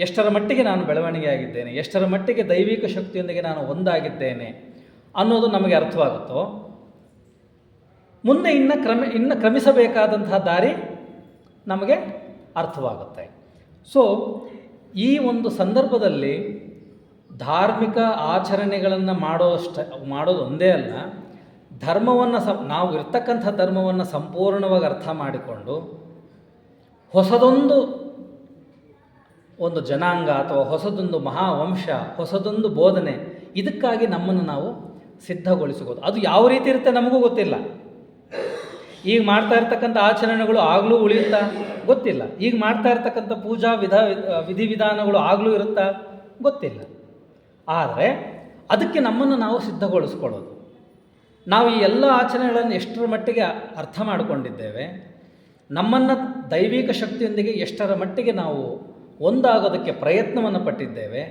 ಎಷ್ಟರ ಮಟ್ಟಿಗೆ ನಾನು ಬೆಳವಣಿಗೆ ಆಗಿದ್ದೇನೆ, ಎಷ್ಟರ ಮಟ್ಟಿಗೆ ದೈವಿಕ ಶಕ್ತಿಯೊಂದಿಗೆ ನಾನು ಒಂದಾಗಿದ್ದೇನೆ ಅನ್ನೋದು ನಮಗೆ ಅರ್ಥವಾಗುತ್ತೋ, ಮುಂದೆ ಇನ್ನು ಕ್ರಮಿಸಬೇಕಾದಂತಹ ದಾರಿ ನಮಗೆ ಅರ್ಥವಾಗುತ್ತೆ. ಸೊ ಈ ಒಂದು ಸಂದರ್ಭದಲ್ಲಿ ಧಾರ್ಮಿಕ ಆಚರಣೆಗಳನ್ನು ಮಾಡೋದು ಒಂದೇ ಅಲ್ಲ, ಧರ್ಮವನ್ನು ನಾವು ಇರ್ತಕ್ಕಂಥ ಧರ್ಮವನ್ನು ಸಂಪೂರ್ಣವಾಗಿ ಅರ್ಥ ಮಾಡಿಕೊಂಡು ಹೊಸದೊಂದು ಒಂದು ಜನಾಂಗ ಅಥವಾ ಹೊಸದೊಂದು ಮಹಾವಂಶ, ಹೊಸದೊಂದು ಬೋಧನೆ, ಇದಕ್ಕಾಗಿ ನಮ್ಮನ್ನು ನಾವು ಸಿದ್ಧಗೊಳಿಸಬಹುದು. ಅದು ಯಾವ ರೀತಿ ಇರುತ್ತೆ ನಮಗೂ ಗೊತ್ತಿಲ್ಲ. ಈಗ ಮಾಡ್ತಾ ಇರ್ತಕ್ಕಂಥ ಆಚರಣೆಗಳು ಆಗಲೂ ಉಳಿಯುತ್ತಾ ಗೊತ್ತಿಲ್ಲ. ಈಗ ಮಾಡ್ತಾ ಇರ್ತಕ್ಕಂಥ ಪೂಜಾ ವಿಧಿವಿಧಾನಗಳು ಆಗಲೂ ಇರುತ್ತಾ ಗೊತ್ತಿಲ್ಲ. ಆದರೆ ಅದಕ್ಕೆ ನಮ್ಮನ್ನು ನಾವು ಸಿದ್ಧಗೊಳಿಸ್ಕೊಳ್ಳೋದು. ನಾವು ಈ ಎಲ್ಲ ಆಚರಣೆಗಳನ್ನು ಎಷ್ಟರ ಮಟ್ಟಿಗೆ ಅರ್ಥ ಮಾಡಿಕೊಂಡಿದ್ದೇವೆ, ನಮ್ಮನ್ನು ದೈವಿಕ ಶಕ್ತಿಯೊಂದಿಗೆ ಎಷ್ಟರ ಮಟ್ಟಿಗೆ ನಾವು ಒಂದಾಗೋದಕ್ಕೆ ಪ್ರಯತ್ನವನ್ನು ಪಟ್ಟಿದ್ದೇವೆ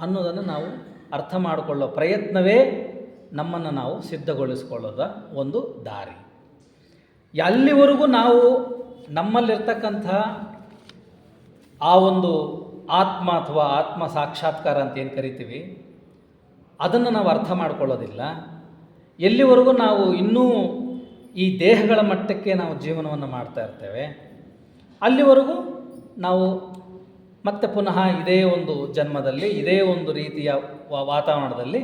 ಅನ್ನೋದನ್ನು ನಾವು ಅರ್ಥ ಮಾಡಿಕೊಳ್ಳೋ ಪ್ರಯತ್ನವೇ ನಮ್ಮನ್ನು ನಾವು ಸಿದ್ಧಗೊಳಿಸ್ಕೊಳ್ಳೋದ ಒಂದು ದಾರಿ. ಅಲ್ಲಿವರೆಗೂ ನಾವು ನಮ್ಮಲ್ಲಿರ್ತಕ್ಕಂಥ ಆ ಒಂದು ಆತ್ಮ ಅಥವಾ ಆತ್ಮ ಸಾಕ್ಷಾತ್ಕಾರ ಅಂತ ಏನು ಕರಿತೀವಿ, ಅದನ್ನು ನಾವು ಅರ್ಥ ಮಾಡ್ಕೊಳ್ಳೋದಿಲ್ಲ. ಎಲ್ಲಿವರೆಗೂ ನಾವು ಇನ್ನೂ ಈ ದೇಹಗಳ ಮಟ್ಟಕ್ಕೆ ನಾವು ಜೀವನವನ್ನು ಮಾಡ್ತಾ ಇರ್ತೇವೆ, ಅಲ್ಲಿವರೆಗೂ ನಾವು ಮತ್ತೆ ಪುನಃ ಇದೇ ಒಂದು ಜನ್ಮದಲ್ಲಿ ಇದೇ ಒಂದು ರೀತಿಯ ವಾತಾವರಣದಲ್ಲಿ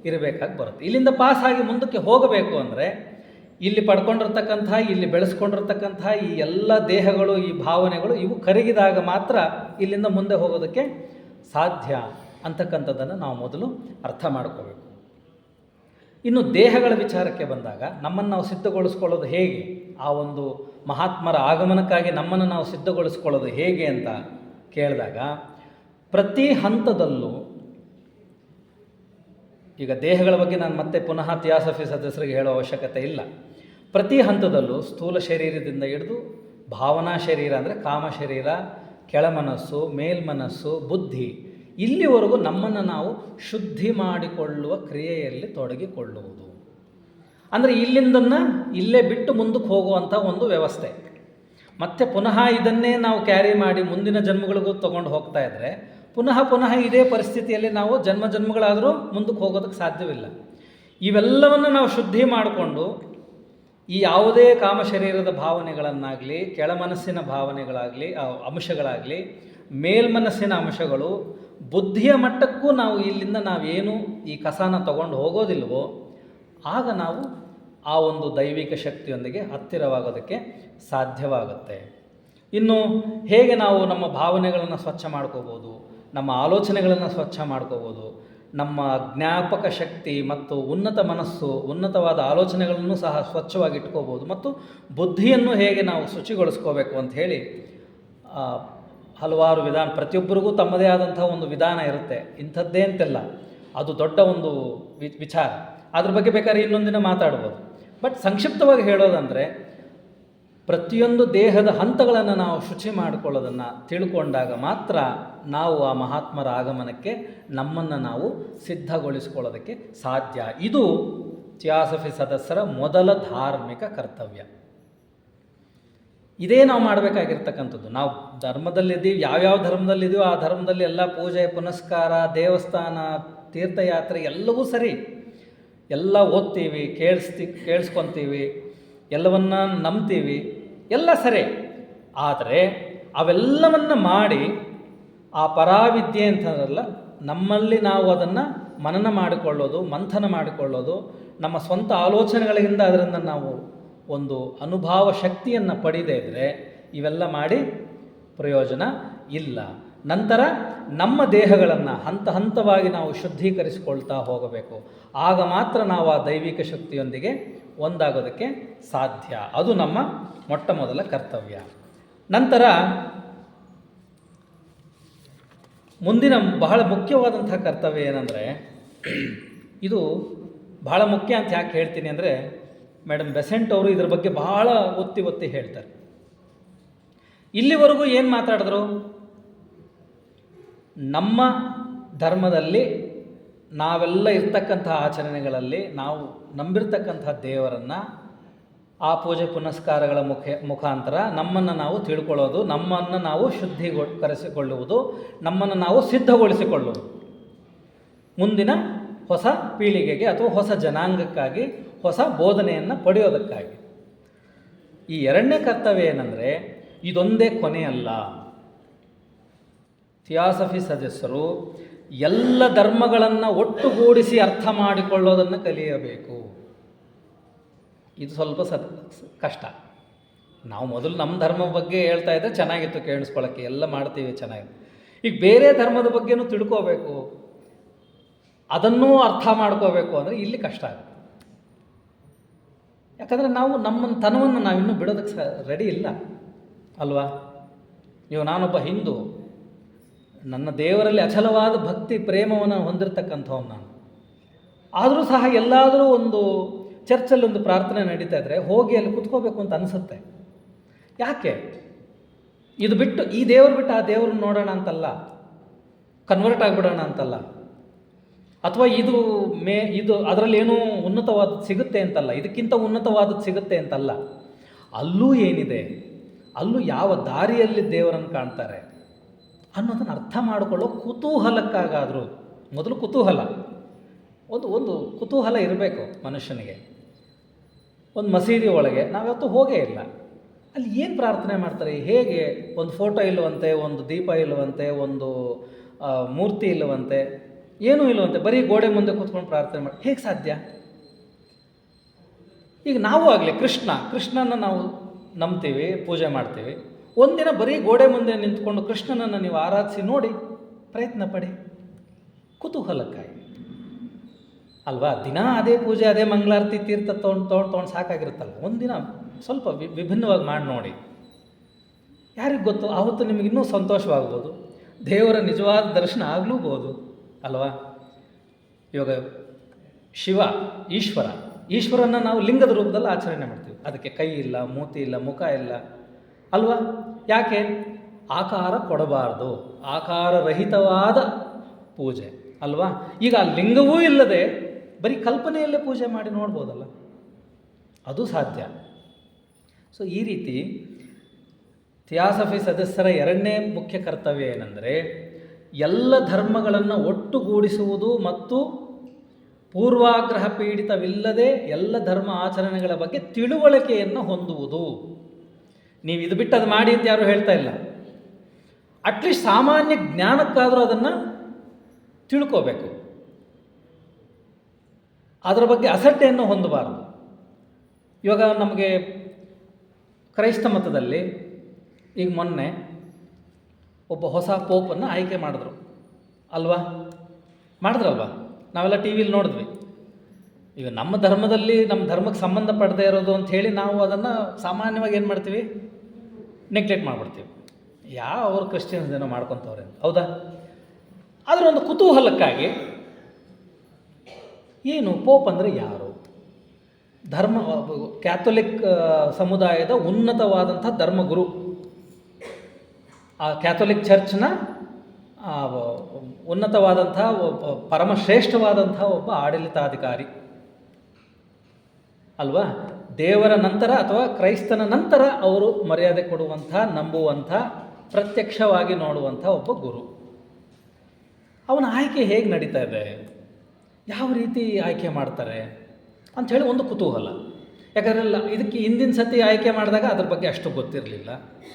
ಇರಬೇಕಾಗಿ ಬರುತ್ತೆ. ಇಲ್ಲಿಂದ ಪಾಸಾಗಿ ಮುಂದಕ್ಕೆ ಹೋಗಬೇಕು ಅಂದರೆ ಇಲ್ಲಿ ಪಡ್ಕೊಂಡಿರ್ತಕ್ಕಂಥ, ಇಲ್ಲಿ ಬೆಳೆಸ್ಕೊಂಡಿರ್ತಕ್ಕಂಥ ಈ ಎಲ್ಲ ದೇಹಗಳು, ಈ ಭಾವನೆಗಳು, ಇವು ಕರಗಿದಾಗ ಮಾತ್ರ ಇಲ್ಲಿಂದ ಮುಂದೆ ಹೋಗೋದಕ್ಕೆ ಸಾಧ್ಯ ಅಂತಕ್ಕಂಥದ್ದನ್ನು ನಾವು ಮೊದಲು ಅರ್ಥ ಮಾಡ್ಕೋಬೇಕು. ಇನ್ನು ದೇಹಗಳ ವಿಚಾರಕ್ಕೆ ಬಂದಾಗ ನಮ್ಮನ್ನು ನಾವು ಸಿದ್ಧಗೊಳಿಸ್ಕೊಳ್ಳೋದು ಹೇಗೆ, ಆ ಒಂದು ಮಹಾತ್ಮರ ಆಗಮನಕ್ಕಾಗಿ ನಮ್ಮನ್ನು ನಾವು ಸಿದ್ಧಗೊಳಿಸ್ಕೊಳ್ಳೋದು ಹೇಗೆ ಅಂತ ಕೇಳಿದಾಗ, ಪ್ರತಿ ಹಂತದಲ್ಲೂ, ಈಗ ದೇಹಗಳ ಬಗ್ಗೆ ನಾನು ಮತ್ತೆ ಪುನಃ ಥಿಯಾಸಫಿ ಸದಸ್ಯರಿಗೆ ಹೇಳೋ ಅವಶ್ಯಕತೆ ಇಲ್ಲ. ಪ್ರತಿ ಹಂತದಲ್ಲೂ ಸ್ಥೂಲ ಶರೀರದಿಂದ ಹಿಡಿದು ಭಾವನಾ ಶರೀರ ಅಂದರೆ ಕಾಮ ಶರೀರ, ಕೆಳಮನಸ್ಸು, ಮೇಲ್ಮನಸ್ಸು, ಬುದ್ಧಿ, ಇಲ್ಲಿವರೆಗೂ ನಮ್ಮನ್ನು ನಾವು ಶುದ್ಧಿ ಮಾಡಿಕೊಳ್ಳುವ ಕ್ರಿಯೆಯಲ್ಲಿ ತೊಡಗಿಕೊಳ್ಳುವುದು. ಅಂದರೆ ಇಲ್ಲಿಂದನ್ನು ಇಲ್ಲೇ ಬಿಟ್ಟು ಮುಂದಕ್ಕೆ ಹೋಗುವಂಥ ಒಂದು ವ್ಯವಸ್ಥೆ. ಮತ್ತು ಪುನಃ ಇದನ್ನೇ ನಾವು ಕ್ಯಾರಿ ಮಾಡಿ ಮುಂದಿನ ಜನ್ಮಗಳಿಗೂ ತೊಗೊಂಡು ಹೋಗ್ತಾ ಇದ್ದರೆ ಪುನಃ ಇದೇ ಪರಿಸ್ಥಿತಿಯಲ್ಲಿ ನಾವು ಜನ್ಮಗಳಾದರೂ ಮುಂದಕ್ಕೆ ಹೋಗೋದಕ್ಕೆ ಸಾಧ್ಯವಿಲ್ಲ. ಇವೆಲ್ಲವನ್ನು ನಾವು ಶುದ್ಧಿ ಮಾಡಿಕೊಂಡು ಈ ಯಾವುದೇ ಕಾಮ ಶರೀರದ ಭಾವನೆಗಳನ್ನಾಗಲಿ, ಕೆಳಮನಸ್ಸಿನ ಭಾವನೆಗಳಾಗಲಿ, ಅಂಶಗಳಾಗಲಿ, ಮೇಲ್ಮನಸ್ಸಿನ ಅಂಶಗಳು, ಬುದ್ಧಿಯ ಮಟ್ಟಕ್ಕೂ ನಾವು ಇಲ್ಲಿಂದ ನಾವೇನು ಈ ಕಸನ ತಗೊಂಡು ಹೋಗೋದಿಲ್ವೋ, ಆಗ ನಾವು ಆ ಒಂದು ದೈವಿಕ ಶಕ್ತಿಯೊಂದಿಗೆ ಹತ್ತಿರವಾಗೋದಕ್ಕೆ ಸಾಧ್ಯವಾಗುತ್ತೆ. ಇನ್ನು ಹೇಗೆ ನಾವು ನಮ್ಮ ಭಾವನೆಗಳನ್ನು ಸ್ವಚ್ಛ ಮಾಡ್ಕೋಬೋದು, ನಮ್ಮ ಆಲೋಚನೆಗಳನ್ನು ಸ್ವಚ್ಛ ಮಾಡ್ಕೋಬೋದು, ನಮ್ಮ ಜ್ಞಾಪಕ ಶಕ್ತಿ ಮತ್ತು ಉನ್ನತ ಮನಸ್ಸು, ಉನ್ನತವಾದ ಆಲೋಚನೆಗಳನ್ನು ಸಹ ಸ್ವಚ್ಛವಾಗಿ ಇಟ್ಕೋಬೋದು, ಮತ್ತು ಬುದ್ಧಿಯನ್ನು ಹೇಗೆ ನಾವು ಶುಚಿಗೊಳಿಸ್ಕೋಬೇಕು ಅಂತ ಹೇಳಿ ಹಲವಾರು ವಿಧಾನ, ಪ್ರತಿಯೊಬ್ಬರಿಗೂ ತಮ್ಮದೇ ಆದಂಥ ಒಂದು ವಿಧಾನ ಇರುತ್ತೆ. ಇಂಥದ್ದೇ ಅಂತೆಲ್ಲ, ಅದು ದೊಡ್ಡ ಒಂದು ವಿಚಾರ. ಅದ್ರ ಬಗ್ಗೆ ಬೇಕಾದ್ರೆ ಇನ್ನೊಂದಿನ ಮಾತಾಡ್ಬೋದು. ಬಟ್ ಸಂಕ್ಷಿಪ್ತವಾಗಿ ಹೇಳೋದಂದರೆ, ಪ್ರತಿಯೊಂದು ದೇಹದ ಹಂತಗಳನ್ನು ನಾವು ಶುಚಿ ಮಾಡಿಕೊಳ್ಳೋದನ್ನು ತಿಳ್ಕೊಂಡಾಗ ಮಾತ್ರ ನಾವು ಆ ಮಹಾತ್ಮರ ಆಗಮನಕ್ಕೆ ನಮ್ಮನ್ನು ನಾವು ಸಿದ್ಧಗೊಳಿಸಿಕೊಳ್ಳೋದಕ್ಕೆ ಸಾಧ್ಯ. ಇದು ಥಿಯಾಸಫಿ ಸದಸ್ಯರ ಮೊದಲ ಧಾರ್ಮಿಕ ಕರ್ತವ್ಯ. ಇದೇ ನಾವು ಮಾಡಬೇಕಾಗಿರ್ತಕ್ಕಂಥದ್ದು. ನಾವು ಧರ್ಮದಲ್ಲಿದ್ದೀವಿ, ಯಾವ್ಯಾವ ಧರ್ಮದಲ್ಲಿದ್ದೀವೋ ಆ ಧರ್ಮದಲ್ಲಿ ಎಲ್ಲ ಪೂಜೆ ಪುನಸ್ಕಾರ, ದೇವಸ್ಥಾನ, ತೀರ್ಥಯಾತ್ರೆ ಎಲ್ಲವೂ ಸರಿ, ಎಲ್ಲ ಓದ್ತೀವಿ, ಕೇಳಿಸ್ಕೊತೀವಿ, ಎಲ್ಲವನ್ನ ನಂಬ್ತೀವಿ, ಎಲ್ಲ ಸರಿ. ಆದರೆ ಅವೆಲ್ಲವನ್ನು ಮಾಡಿ ಆ ಪರಾವಿದ್ಯೆ ಅಂತಂದ್ರಲ್ಲ, ನಮ್ಮಲ್ಲಿ ನಾವು ಅದನ್ನು ಮನನ ಮಾಡಿಕೊಳ್ಳೋದು, ಮಂಥನ ಮಾಡಿಕೊಳ್ಳೋದು, ನಮ್ಮ ಸ್ವಂತ ಆಲೋಚನೆಗಳಿಂದ ಅದರಿಂದ ನಾವು ಒಂದು ಅನುಭವ ಶಕ್ತಿಯನ್ನು ಪಡೆದೇ ಇದ್ದರೆ ಇವೆಲ್ಲ ಮಾಡಿ ಪ್ರಯೋಜನ ಇಲ್ಲ. ನಂತರ ನಮ್ಮ ದೇಹಗಳನ್ನು ಹಂತ ಹಂತವಾಗಿ ನಾವು ಶುದ್ಧೀಕರಿಸಿಕೊಳ್ತಾ ಹೋಗಬೇಕು. ಆಗ ಮಾತ್ರ ನಾವು ಆ ದೈವಿಕ ಶಕ್ತಿಯೊಂದಿಗೆ ಒಂದಾಗೋದಕ್ಕೆ ಸಾಧ್ಯ. ಅದು ನಮ್ಮ ಮೊಟ್ಟ ಮೊದಲ ಕರ್ತವ್ಯ. ನಂತರ ಮುಂದಿನ ಬಹಳ ಮುಖ್ಯವಾದಂಥ ಕರ್ತವ್ಯ ಏನಂದರೆ, ಇದು ಬಹಳ ಮುಖ್ಯ ಅಂತ ಯಾಕೆ ಹೇಳ್ತೀನಿ ಅಂದರೆ, ಮೇಡಮ್ ಬೆಸೆಂಟ್ ಅವರು ಇದ್ರ ಬಗ್ಗೆ ಬಹಳ ಒತ್ತಿ ಹೇಳ್ತಾರೆ. ಇಲ್ಲಿವರೆಗೂ ಏನು ಮಾತಾಡಿದ್ರು, ನಮ್ಮ ಧರ್ಮದಲ್ಲಿ ನಾವೆಲ್ಲ ಇರ್ತಕ್ಕಂಥ ಆಚರಣೆಗಳಲ್ಲಿ ನಾವು ನಂಬಿರ್ತಕ್ಕಂಥ ದೇವರನ್ನು ಆ ಪೂಜೆ ಪುನಸ್ಕಾರಗಳ ಮುಖಾಂತರ ನಮ್ಮನ್ನು ನಾವು ತಿಳ್ಕೊಳ್ಳೋದು, ನಮ್ಮನ್ನು ನಾವು ಶುದ್ಧೀಕರಿಸಿಕೊಳ್ಳುವುದು, ನಮ್ಮನ್ನು ನಾವು ಸಿದ್ಧಗೊಳಿಸಿಕೊಳ್ಳುವುದು ಮುಂದಿನ ಹೊಸ ಪೀಳಿಗೆಗೆ ಅಥವಾ ಹೊಸ ಜನಾಂಗಕ್ಕಾಗಿ, ಹೊಸ ಬೋಧನೆಯನ್ನು ಪಡೆಯೋದಕ್ಕಾಗಿ. ಈ ಎರಡನೇ ಕರ್ತವ್ಯ ಏನಂದರೆ, ಇದೊಂದೇ ಕೊನೆಯಲ್ಲ. ಥಿಯಾಸಫಿ ಸದಸ್ಯರು ಎಲ್ಲ ಧರ್ಮಗಳನ್ನು ಒಟ್ಟುಗೂಡಿಸಿ ಅರ್ಥ ಮಾಡಿಕೊಳ್ಳೋದನ್ನು ಕಲಿಯಬೇಕು. ಇದು ಸ್ವಲ್ಪ ಕಷ್ಟ. ನಾವು ಮೊದಲು ನಮ್ಮ ಧರ್ಮ ಬಗ್ಗೆ ಹೇಳ್ತಾ ಇದ್ದರೆ ಚೆನ್ನಾಗಿತ್ತು ಕೇಳಿಸ್ಕೊಳ್ಳೋಕ್ಕೆ, ಎಲ್ಲ ಮಾಡ್ತೀವಿ ಚೆನ್ನಾಗಿ. ಈಗ ಬೇರೆ ಧರ್ಮದ ಬಗ್ಗೆನೂ ತಿಳ್ಕೋಬೇಕು, ಅದನ್ನೂ ಅರ್ಥ ಮಾಡ್ಕೋಬೇಕು ಅಂದರೆ ಇಲ್ಲಿ ಕಷ್ಟ ಆಗುತ್ತೆ. ಯಾಕಂದರೆ ನಾವು ನಮ್ಮ ತನವನ್ನು ನಾವಿನ್ನೂ ಬಿಡೋದಕ್ಕೆ ರೆಡಿ ಇಲ್ಲ ಅಲ್ವಾ. ಇವಾಗ ನಾನೊಬ್ಬ ಹಿಂದೂ, ನನ್ನ ದೇವರಲ್ಲಿ ಅಚಲವಾದ ಭಕ್ತಿ ಪ್ರೇಮವನ್ನು ಹೊಂದಿರತಕ್ಕಂಥವ್ನು ನಾನು. ಆದರೂ ಸಹ ಎಲ್ಲಾದರೂ ಒಂದು ಚರ್ಚಲ್ಲಿ ಒಂದು ಪ್ರಾರ್ಥನೆ ನಡೀತಾ ಇದ್ದರೆ ಹೋಗಿ ಅಲ್ಲಿ ಕುತ್ಕೋಬೇಕು ಅಂತ ಅನಿಸುತ್ತೆ. ಯಾಕೆ? ಇದು ಬಿಟ್ಟು ಈ ದೇವರು ಬಿಟ್ಟು ಆ ದೇವ್ರನ್ನ ನೋಡೋಣ ಅಂತಲ್ಲ, ಕನ್ವರ್ಟ್ ಆಗಿಬಿಡೋಣ ಅಂತಲ್ಲ, ಅಥವಾ ಇದು ಅದರಲ್ಲಿ ಏನೂ ಉನ್ನತವಾದದ್ದು ಸಿಗುತ್ತೆ ಅಂತಲ್ಲ, ಇದಕ್ಕಿಂತ ಉನ್ನತವಾದದ್ದು ಸಿಗುತ್ತೆ ಅಂತಲ್ಲ. ಅಲ್ಲೂ ಏನಿದೆ, ಅಲ್ಲೂ ಯಾವ ದಾರಿಯಲ್ಲಿ ದೇವರನ್ನು ಕಾಣ್ತಾರೆ ಅನ್ನೋದನ್ನು ಅರ್ಥ ಮಾಡಿಕೊಳ್ಳೋ ಕುತೂಹಲಕ್ಕಾಗಾದರೂ, ಮೊದಲು ಕುತೂಹಲ, ಒಂದು ಕುತೂಹಲ ಇರಬೇಕು ಮನುಷ್ಯನಿಗೆ. ಒಂದು ಮಸೀದಿ ಒಳಗೆ ನಾವ್ಯಾವತ್ತೂ ಹೋಗೇ ಇಲ್ಲ, ಅಲ್ಲಿ ಏನು ಪ್ರಾರ್ಥನೆ ಮಾಡ್ತಾರೆ, ಹೇಗೆ, ಒಂದು ಫೋಟೋ ಇಲ್ಲವಂತೆ, ಒಂದು ದೀಪ ಇಲ್ಲವಂತೆ, ಒಂದು ಮೂರ್ತಿ ಇಲ್ಲವಂತೆ, ಏನೂ ಇಲ್ಲವಂತೆ, ಬರೀ ಗೋಡೆ ಮುಂದೆ ಕೂತ್ಕೊಂಡು ಪ್ರಾರ್ಥನೆ ಮಾಡಿ ಹೇಗೆ ಸಾಧ್ಯ? ಈಗ ನಾವು ಆಗಲಿ ಕೃಷ್ಣನ ನಾವು ನಂಬ್ತೀವಿ, ಪೂಜೆ ಮಾಡ್ತೀವಿ. ಒಂದಿನ ಬರೀ ಗೋಡೆ ಮುಂದೆ ನಿಂತ್ಕೊಂಡು ಕೃಷ್ಣನನ್ನು ನೀವು ಆರಾಧಿಸಿ ನೋಡಿ, ಪ್ರಯತ್ನ ಪಡಿ, ಕುತೂಹಲಕ್ಕಾಗಿ ಅಲ್ವಾ. ದಿನ ಅದೇ ಪೂಜೆ, ಅದೇ ಮಂಗಳಾರತಿ, ತೀರ್ಥ ತೊಗೊಂಡು ಸಾಕಾಗಿರುತ್ತಲ್ಲ. ಒಂದಿನ ಸ್ವಲ್ಪ ವಿಭಿನ್ನವಾಗಿ ಮಾಡಿ ನೋಡಿ, ಯಾರಿಗೆ ಗೊತ್ತು, ಆವತ್ತು ನಿಮಗೆ ಇನ್ನೂ ಸಂತೋಷವಾಗ್ಬೋದು, ದೇವರ ನಿಜವಾದ ದರ್ಶನ ಆಗ್ಲೂಬೋದು ಅಲ್ವಾ. ಇವಾಗ ಈಶ್ವರನ ನಾವು ಲಿಂಗದ ರೂಪದಲ್ಲಿ ಆಚರಣೆ ಮಾಡ್ತೀವಿ. ಅದಕ್ಕೆ ಕೈ ಇಲ್ಲ, ಮೂತಿ ಇಲ್ಲ, ಮುಖ ಇಲ್ಲ ಅಲ್ವಾ. ಯಾಕೆ? ಆಕಾರ ಕೊಡಬಾರ್ದು, ಆಕಾರರಹಿತವಾದ ಪೂಜೆ ಅಲ್ವಾ. ಈಗ ಆ ಲಿಂಗವೂ ಇಲ್ಲದೆ ಬರೀ ಕಲ್ಪನೆಯಲ್ಲೇ ಪೂಜೆ ಮಾಡಿ ನೋಡ್ಬೋದಲ್ಲ, ಅದು ಸಾಧ್ಯ. ಸೊ ಈ ರೀತಿ ಥಿಯಾಸಫಿ ಸದಸ್ಯರ ಎರಡನೇ ಮುಖ್ಯ ಕರ್ತವ್ಯ ಏನೆಂದರೆ, ಎಲ್ಲ ಧರ್ಮಗಳನ್ನು ಒಟ್ಟುಗೂಡಿಸುವುದು ಮತ್ತು ಪೂರ್ವಾಗ್ರಹ ಪೀಡಿತವಿಲ್ಲದೆ ಎಲ್ಲ ಧರ್ಮ ಆಚರಣೆಗಳ ಬಗ್ಗೆ ತಿಳುವಳಿಕೆಯನ್ನು ಹೊಂದುವುದು. ನೀವು ಇದು ಬಿಟ್ಟು ಅದು ಮಾಡಿ ಅಂತ ಯಾರೂ ಹೇಳ್ತಾ ಇಲ್ಲ. ಅಟ್ಲೀಸ್ಟ್ ಸಾಮಾನ್ಯ ಜ್ಞಾನಕ್ಕಾದರೂ ಅದನ್ನು ತಿಳ್ಕೋಬೇಕು, ಅದರ ಬಗ್ಗೆ ಅಸಡ್ಡೆಯನ್ನು ಹೊಂದಬಾರದು. ಇವಾಗ ನಮಗೆ ಕ್ರೈಸ್ತ ಮತದಲ್ಲಿ ಈಗ ಮೊನ್ನೆ ಒಬ್ಬ ಹೊಸ ಪೋಪನ್ನು ಆಯ್ಕೆ ಮಾಡಿದ್ರಲ್ವಾ. ನಾವೆಲ್ಲ ಟಿ ವಿಲಿ ನೋಡಿದ್ವಿ. ಈಗ ನಮ್ಮ ಧರ್ಮದಲ್ಲಿ ನಮ್ಮ ಧರ್ಮಕ್ಕೆ ಸಂಬಂಧಪಡದೇ ಇರೋದು ಅಂಥೇಳಿ ನಾವು ಅದನ್ನು ಸಾಮಾನ್ಯವಾಗಿ ಏನು ಮಾಡ್ತೀವಿ, ನೆಗ್ಲೆಕ್ಟ್ ಮಾಡಿಬಿಡ್ತೀವಿ. ಅವರು ಕ್ರಿಶ್ಚಿಯನ್ಸ್ ಏನೋ ಮಾಡ್ಕೊತವ್ರೆ ಅಂತ, ಹೌದಾ. ಆದರೆ ಒಂದು ಕುತೂಹಲಕ್ಕಾಗಿ, ಏನು ಪೋಪ್ ಅಂದರೆ ಯಾರು, ಕ್ಯಾಥೋಲಿಕ್ ಸಮುದಾಯದ ಉನ್ನತವಾದಂಥ ಧರ್ಮಗುರು, ಆ ಕ್ಯಾಥೋಲಿಕ್ ಚರ್ಚ್ನ ಉನ್ನತವಾದಂಥ ಪರಮಶ್ರೇಷ್ಠವಾದಂಥ ಒಬ್ಬ ಆಡಳಿತಾಧಿಕಾರಿ ಅಲ್ವಾ. ದೇವರ ನಂತರ ಅಥವಾ ಕ್ರೈಸ್ತನ ನಂತರ ಅವರು ಮರ್ಯಾದೆ ಕೊಡುವಂಥ, ನಂಬುವಂಥ, ಪ್ರತ್ಯಕ್ಷವಾಗಿ ನೋಡುವಂಥ ಒಬ್ಬ ಗುರು. ಅವನ ಆಯ್ಕೆ ಹೇಗೆ ನಡೀತಾ ಇದೆ, ಯಾವ ರೀತಿ ಆಯ್ಕೆ ಮಾಡ್ತಾರೆ ಅಂಥೇಳಿ ಒಂದು ಕುತೂಹಲ. ಯಾಕಂದರೆ ಇದಕ್ಕೆ ಹಿಂದಿನ ಸತಿ ಆಯ್ಕೆ ಮಾಡಿದಾಗ ಅದ್ರ ಬಗ್ಗೆ ಅಷ್ಟು ಗೊತ್ತಿರಲಿಲ್ಲ,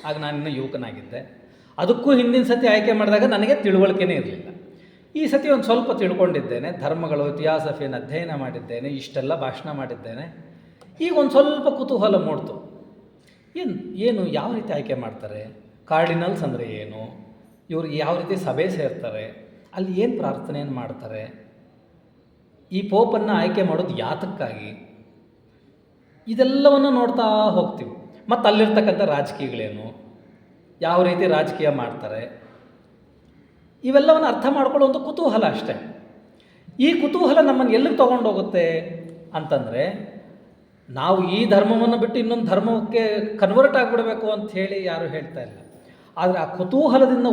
ಆಗ ನಾನಿನ್ನೂ ಯುವಕನಾಗಿದ್ದೆ. ಅದಕ್ಕೂ ಹಿಂದಿನ ಸತಿ ಆಯ್ಕೆ ಮಾಡಿದಾಗ ನನಗೆ ತಿಳುವಳಿಕೆನೇ ಇರಲಿಲ್ಲ. ಈ ಸತಿ ಒಂದು ಸ್ವಲ್ಪ ತಿಳ್ಕೊಂಡಿದ್ದೇನೆ, ಧರ್ಮಗಳು, ಥಿಯಾಸಫಿಯನ್ನು ಅಧ್ಯಯನ ಮಾಡಿದ್ದೇನೆ, ಇಷ್ಟೆಲ್ಲ ಭಾಷಣ ಮಾಡಿದ್ದೇನೆ. ಈಗ ಒಂದು ಸ್ವಲ್ಪ ಕುತೂಹಲ ಮೂಡ್ತು, ಏನು ಯಾವ ರೀತಿ ಆಯ್ಕೆ ಮಾಡ್ತಾರೆ, ಕಾರ್ಡಿನಲ್ಸ್ ಅಂದರೆ ಏನು, ಇವರು ಯಾವ ರೀತಿ ಸಭೆ ಸೇರ್ತಾರೆ, ಅಲ್ಲಿ ಏನು ಪ್ರಾರ್ಥನೆಯನ್ನು ಮಾಡ್ತಾರೆ, ಈ ಪೋಪನ್ನು ಆಯ್ಕೆ ಮಾಡೋದು ಯಾತಕ್ಕಾಗಿ, ಇದೆಲ್ಲವನ್ನು ನೋಡ್ತಾ ಹೋಗ್ತೀವಿ. ಮತ್ತು ಅಲ್ಲಿರ್ತಕ್ಕಂಥ ರಾಜಕೀಯಗಳೇನು, ಯಾವ ರೀತಿ ರಾಜಕೀಯ ಮಾಡ್ತಾರೆ, ಇವೆಲ್ಲವನ್ನು ಅರ್ಥ ಮಾಡ್ಕೊಳ್ಳೋ ಒಂದು ಕುತೂಹಲ ಅಷ್ಟೇ. ಈ ಕುತೂಹಲ ನಮ್ಮನ್ನು ಎಲ್ಲಿಗೆ ತೊಗೊಂಡೋಗುತ್ತೆ ಅಂತಂದರೆ, ನಾವು ಈ ಧರ್ಮವನ್ನು ಬಿಟ್ಟು ಇನ್ನೊಂದು ಧರ್ಮಕ್ಕೆ ಕನ್ವರ್ಟ್ ಆಗಿಬಿಡಬೇಕು ಅಂತ ಹೇಳಿ ಯಾರೂ ಹೇಳ್ತಾ ಇಲ್ಲ. ಆದರೆ ಆ ಕುತೂಹಲದಿಂದ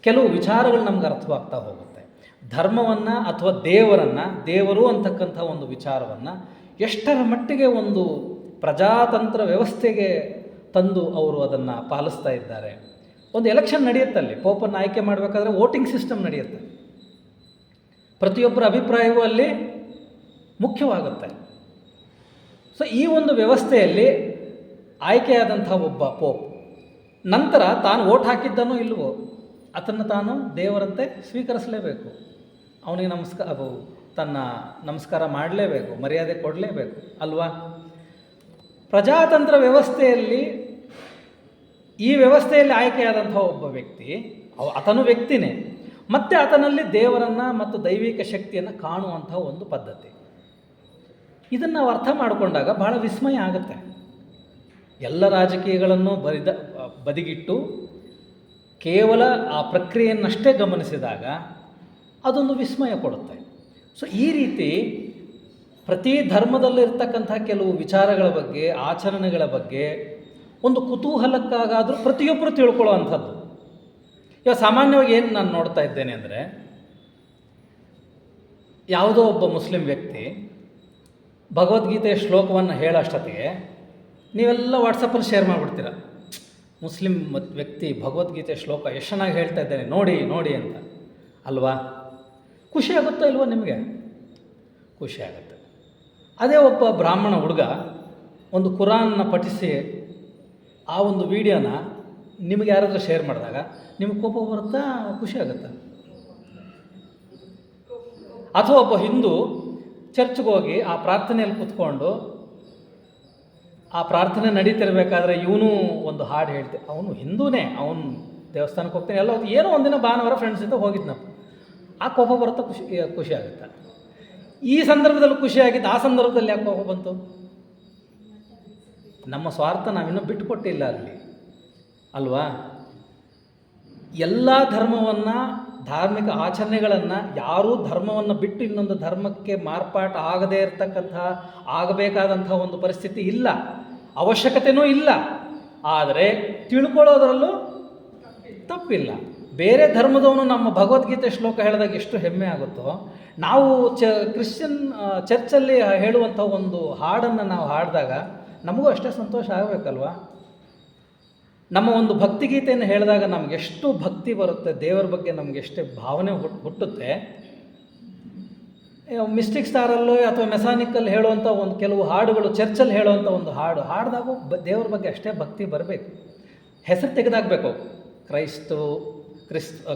ಕೆಲವು ವಿಚಾರಗಳು ನಮ್ಗೆ ಅರ್ಥವಾಗ್ತಾ ಹೋಗುತ್ತೆ. ಧರ್ಮವನ್ನು ಅಥವಾ ದೇವರು ಅಂತಕ್ಕಂಥ ಒಂದು ವಿಚಾರವನ್ನು ಎಷ್ಟರ ಮಟ್ಟಿಗೆ ಒಂದು ಪ್ರಜಾತಂತ್ರ ವ್ಯವಸ್ಥೆಗೆ ತಂದು ಅವರು ಅದನ್ನು ಪಾಲಿಸ್ತಾ ಇದ್ದಾರೆ. ಒಂದು ಎಲೆಕ್ಷನ್ ನಡೆಯುತ್ತಲ್ಲಿ, ಪೋಪನ್ನು ಆಯ್ಕೆ ಮಾಡಬೇಕಾದ್ರೆ ವೋಟಿಂಗ್ ಸಿಸ್ಟಮ್ ನಡೆಯುತ್ತೆ. ಪ್ರತಿಯೊಬ್ಬರ ಅಭಿಪ್ರಾಯವೂ ಅಲ್ಲಿ ಮುಖ್ಯವಾಗುತ್ತೆ. ಸೊ ಈ ಒಂದು ವ್ಯವಸ್ಥೆಯಲ್ಲಿ ಆಯ್ಕೆಯಾದಂಥ ಒಬ್ಬ ಪೋಪ್ ನಂತರ ತಾನು ವೋಟ್ ಹಾಕಿದ್ದನೋ ಇಲ್ಲವೋ ಅದನ್ನು ತಾನು ದೇವರಂತೆ ಸ್ವೀಕರಿಸಲೇಬೇಕು. ಅವನಿಗೆ ನಮಸ್ಕಾರ ಮಾಡಲೇಬೇಕು, ಮರ್ಯಾದೆ ಕೊಡಲೇಬೇಕು ಅಲ್ವಾ. ಪ್ರಜಾತಂತ್ರ ವ್ಯವಸ್ಥೆಯಲ್ಲಿ ಈ ವ್ಯವಸ್ಥೆಯಲ್ಲಿ ಆಯ್ಕೆಯಾದಂಥ ಒಬ್ಬ ವ್ಯಕ್ತಿ ಆತನು ವ್ಯಕ್ತಿನೇ, ಮತ್ತು ಆತನಲ್ಲಿ ದೇವರನ್ನು ಮತ್ತು ದೈವಿಕ ಶಕ್ತಿಯನ್ನು ಕಾಣುವಂಥ ಒಂದು ಪದ್ಧತಿ. ಇದನ್ನು ನಾವು ಅರ್ಥ ಮಾಡಿಕೊಂಡಾಗ ಬಹಳ ವಿಸ್ಮಯ ಆಗುತ್ತೆ. ಎಲ್ಲ ರಾಜಕೀಯಗಳನ್ನು ಬದಿಗಿಟ್ಟು ಕೇವಲ ಆ ಪ್ರಕ್ರಿಯೆಯನ್ನಷ್ಟೇ ಗಮನಿಸಿದಾಗ ಅದೊಂದು ವಿಸ್ಮಯ ಕೊಡುತ್ತೆ. ಸೊ ಈ ರೀತಿ ಪ್ರತಿ ಧರ್ಮದಲ್ಲಿರ್ತಕ್ಕಂಥ ಕೆಲವು ವಿಚಾರಗಳ ಬಗ್ಗೆ, ಆಚರಣೆಗಳ ಬಗ್ಗೆ ಒಂದು ಕುತೂಹಲಕ್ಕಾಗಾದರೂ ಪ್ರತಿಯೊಬ್ಬರು ತಿಳ್ಕೊಳ್ಳುವಂಥದ್ದು. ಇವಾಗ ಸಾಮಾನ್ಯವಾಗಿ ಏನು ನಾನು ನೋಡ್ತಾ ಇದ್ದೇನೆ ಅಂದರೆ, ಯಾವುದೋ ಒಬ್ಬ ಮುಸ್ಲಿಂ ವ್ಯಕ್ತಿ ಭಗವದ್ಗೀತೆಯ ಶ್ಲೋಕವನ್ನು ಹೇಳೋಷ್ಟೊತ್ತಿಗೆ ನೀವೆಲ್ಲ ವಾಟ್ಸಪ್ಪಲ್ಲಿ ಶೇರ್ ಮಾಡಿಬಿಡ್ತೀರ, ಮುಸ್ಲಿಂ ವ್ಯಕ್ತಿ ಭಗವದ್ಗೀತೆ ಶ್ಲೋಕ ಎಷ್ಟು ಚೆನ್ನಾಗಿ ಹೇಳ್ತಾ ಇದ್ದೇನೆ ನೋಡಿ ನೋಡಿ ಅಂತ. ಅಲ್ವಾ? ಖುಷಿ ಆಗುತ್ತೋ ಇಲ್ವೋ ನಿಮಗೆ? ಖುಷಿ ಆಗುತ್ತೆ. ಅದೇ ಒಬ್ಬ ಬ್ರಾಹ್ಮಣ ಹುಡುಗ ಒಂದು ಕುರಾನ್ನ ಪಠಿಸಿ ಆ ಒಂದು ವಿಡಿಯೋನ ನಿಮಗೆ ಯಾರಾದರೂ ಶೇರ್ ಮಾಡಿದಾಗ ನಿಮಗೆ ಕೋಪ ಬರುತ್ತಾ, ಖುಷಿ ಆಗುತ್ತಾ? ಅಥವಾ ಒಬ್ಬ ಹಿಂದೂ ಚರ್ಚ್ಗೆ ಹೋಗಿ ಆ ಪ್ರಾರ್ಥನೆಯಲ್ಲಿ ಕೂತ್ಕೊಂಡು ಆ ಪ್ರಾರ್ಥನೆ ನಡೀತಿರ್ಬೇಕಾದ್ರೆ ಇವನು ಒಂದು ಹಾಡು ಹೇಳ್ತೆ, ಅವನು ಹಿಂದೂನೇ, ಅವನು ದೇವಸ್ಥಾನಕ್ಕೆ ಹೋಗ್ತಾನೆ, ಎಲ್ಲ ಏನೋ ಒಂದಿನ ಭಾನುವಾರ ಫ್ರೆಂಡ್ಸ್ ಜೊತೆ ಹೋಗಿದ್ನಪ್ಪ, ಆ ಕೋಪ ಬರುತ್ತಾ, ಖುಷಿ ಆಗುತ್ತಾ? ಈ ಸಂದರ್ಭದಲ್ಲಿ ಖುಷಿಯಾಗಿದ್ದು ಆ ಸಂದರ್ಭದಲ್ಲಿ ಯಾಕೆ ಕೋಪ ಬಂತು? ನಮ್ಮ ಸ್ವಾರ್ಥ ನಾವಿನ್ನೂ ಬಿಟ್ಟುಕೊಟ್ಟಿಲ್ಲ ಅಲ್ಲಿ, ಅಲ್ವಾ? ಎಲ್ಲ ಧರ್ಮವನ್ನು, ಧಾರ್ಮಿಕ ಆಚರಣೆಗಳನ್ನು ಯಾರೂ ಧರ್ಮವನ್ನು ಬಿಟ್ಟು ಇನ್ನೊಂದು ಧರ್ಮಕ್ಕೆ ಮಾರ್ಪಾಟು ಆಗದೇ ಇರತಕ್ಕಂಥ, ಆಗಬೇಕಾದಂಥ ಒಂದು ಪರಿಸ್ಥಿತಿ ಇಲ್ಲ, ಅವಶ್ಯಕತೆಯೂ ಇಲ್ಲ. ಆದರೆ ತಿಳ್ಕೊಳ್ಳೋದ್ರಲ್ಲೂ ತಪ್ಪಿಲ್ಲ. ಬೇರೆ ಧರ್ಮದವನು ನಮ್ಮ ಭಗವದ್ಗೀತೆ ಶ್ಲೋಕ ಹೇಳಿದಾಗ ಎಷ್ಟು ಹೆಮ್ಮೆ ಆಗುತ್ತೋ, ನಾವು ಕ್ರಿಶ್ಚಿಯನ್ ಚರ್ಚಲ್ಲಿ ಹೇಳುವಂಥ ಒಂದು ಹಾಡನ್ನು ನಾವು ಹಾಡಿದಾಗ ನಮಗೂ ಅಷ್ಟೇ ಸಂತೋಷ ಆಗಬೇಕಲ್ವ? ನಮ್ಮ ಒಂದು ಭಕ್ತಿಗೀತೆಯನ್ನು ಹೇಳಿದಾಗ ನಮಗೆಷ್ಟು ಭಕ್ತಿ ಬರುತ್ತೆ, ದೇವರ ಬಗ್ಗೆ ನಮಗೆಷ್ಟೇ ಭಾವನೆ ಹುಟ್ಟುತ್ತೆ. ಮಿಸ್ಟಿಕ್ ಸ್ಟಾರಲ್ಲೋ ಅಥವಾ ಮೆಸಾನಿಕಲ್ಲಿ ಹೇಳುವಂಥ ಒಂದು ಕೆಲವು ಹಾಡುಗಳು, ಚರ್ಚಲ್ಲಿ ಹೇಳುವಂಥ ಒಂದು ಹಾಡಿದಾಗ ದೇವರ ಬಗ್ಗೆ ಅಷ್ಟೇ ಭಕ್ತಿ ಬರಬೇಕು. ಹೆಸರು ತೆಗೆದಾಗಬೇಕು,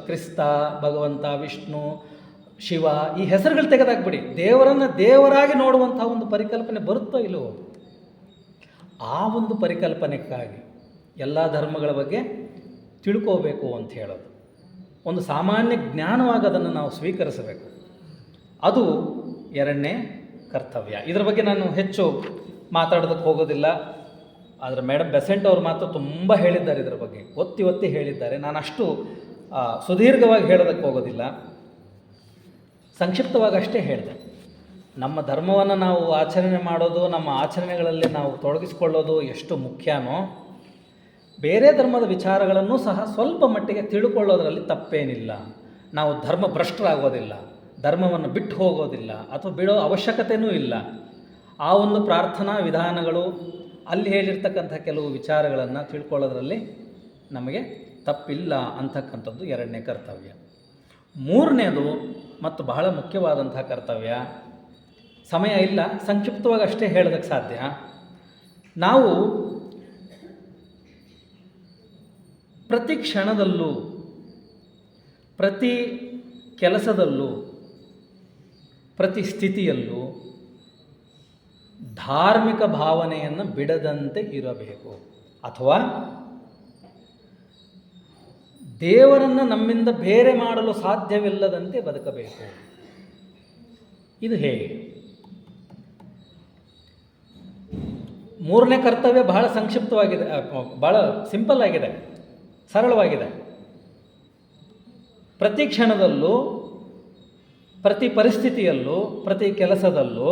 ಕ್ರಿಸ್ತ, ಭಗವಂತ, ವಿಷ್ಣು, ಶಿವ, ಈ ಹೆಸರುಗಳು ತೆಗೆದಾಕ್ಬಿಡಿ. ದೇವರನ್ನು ದೇವರಾಗಿ ನೋಡುವಂಥ ಒಂದು ಪರಿಕಲ್ಪನೆ ಬರುತ್ತೋ ಇಲ್ಲವೋ? ಆ ಒಂದು ಪರಿಕಲ್ಪನೆಗಾಗಿ ಎಲ್ಲ ಧರ್ಮಗಳ ಬಗ್ಗೆ ತಿಳ್ಕೋಬೇಕು ಅಂತ ಹೇಳೋದು, ಒಂದು ಸಾಮಾನ್ಯ ಜ್ಞಾನವಾಗಿ ಅದನ್ನು ನಾವು ಸ್ವೀಕರಿಸಬೇಕು. ಅದು ಎರಡನೇ ಕರ್ತವ್ಯ. ಇದರ ಬಗ್ಗೆ ನಾನು ಹೆಚ್ಚು ಮಾತಾಡೋದಕ್ಕೆ ಹೋಗೋದಿಲ್ಲ. ಆದರೆ ಮೇಡಮ್ ಬೆಸೆಂಟ್ ಅವರು ಮಾತ್ರ ತುಂಬ ಹೇಳಿದ್ದಾರೆ, ಇದರ ಬಗ್ಗೆ ಒತ್ತಿ ಹೇಳಿದ್ದಾರೆ. ನಾನು ಅಷ್ಟು ಸುದೀರ್ಘವಾಗಿ ಹೇಳೋದಕ್ಕೆ ಹೋಗೋದಿಲ್ಲ, ಸಂಕ್ಷಿಪ್ತವಾಗಿ ಅಷ್ಟೇ ಹೇಳಿದೆ. ನಮ್ಮ ಧರ್ಮವನ್ನು ನಾವು ಆಚರಣೆ ಮಾಡೋದು, ನಮ್ಮ ಆಚರಣೆಗಳಲ್ಲಿ ನಾವು ತೊಡಗಿಸ್ಕೊಳ್ಳೋದು ಎಷ್ಟು ಮುಖ್ಯನೋ, ಬೇರೆ ಧರ್ಮದ ವಿಚಾರಗಳನ್ನು ಸಹ ಸ್ವಲ್ಪ ಮಟ್ಟಿಗೆ ತಿಳ್ಕೊಳ್ಳೋದ್ರಲ್ಲಿ ತಪ್ಪೇನಿಲ್ಲ. ನಾವು ಧರ್ಮ ಭ್ರಷ್ಟರಾಗೋದಿಲ್ಲ, ಧರ್ಮವನ್ನು ಬಿಟ್ಟು ಹೋಗೋದಿಲ್ಲ, ಅಥವಾ ಬಿಡೋ ಅವಶ್ಯಕತೆಯೂ ಇಲ್ಲ. ಆ ಒಂದು ಪ್ರಾರ್ಥನಾ ವಿಧಾನಗಳು, ಅಲ್ಲಿ ಹೇಳಿರ್ತಕ್ಕಂಥ ಕೆಲವು ವಿಚಾರಗಳನ್ನು ತಿಳ್ಕೊಳ್ಳೋದ್ರಲ್ಲಿ ನಮಗೆ ತಪ್ಪಿಲ್ಲ ಅಂತಕ್ಕಂಥದ್ದು ಎರಡನೇ ಕರ್ತವ್ಯ. ಮೂರನೇದು ಮತ್ತು ಬಹಳ ಮುಖ್ಯವಾದಂಥ ಕರ್ತವ್ಯ, ಸಮಯ ಇಲ್ಲ, ಸಂಕ್ಷಿಪ್ತವಾಗಿ ಅಷ್ಟೇ ಹೇಳೋದಕ್ಕೆ ಸಾಧ್ಯ. ನಾವು ಪ್ರತಿ ಕ್ಷಣದಲ್ಲೂ, ಪ್ರತಿ ಕೆಲಸದಲ್ಲೂ, ಪ್ರತಿ ಸ್ಥಿತಿಯಲ್ಲೂ ಧಾರ್ಮಿಕ ಭಾವನೆಯನ್ನು ಬಿಡದಂತೆ ಇರಬೇಕು, ಅಥವಾ ದೇವರನ್ನು ನಮ್ಮಿಂದ ಬೇರೆ ಮಾಡಲು ಸಾಧ್ಯವಿಲ್ಲದಂತೆ ಬದುಕಬೇಕು. ಇದು ಹೇಗೆ? ಮೂರನೇ ಕರ್ತವ್ಯ ಬಹಳ ಸಂಕ್ಷಿಪ್ತವಾಗಿದೆ, ಬಹಳ ಸಿಂಪಲ್ ಆಗಿದೆ, ಸರಳವಾಗಿದೆ. ಪ್ರತಿ ಕ್ಷಣದಲ್ಲೂ, ಪ್ರತಿ ಪರಿಸ್ಥಿತಿಯಲ್ಲೂ, ಪ್ರತಿ ಕೆಲಸದಲ್ಲೂ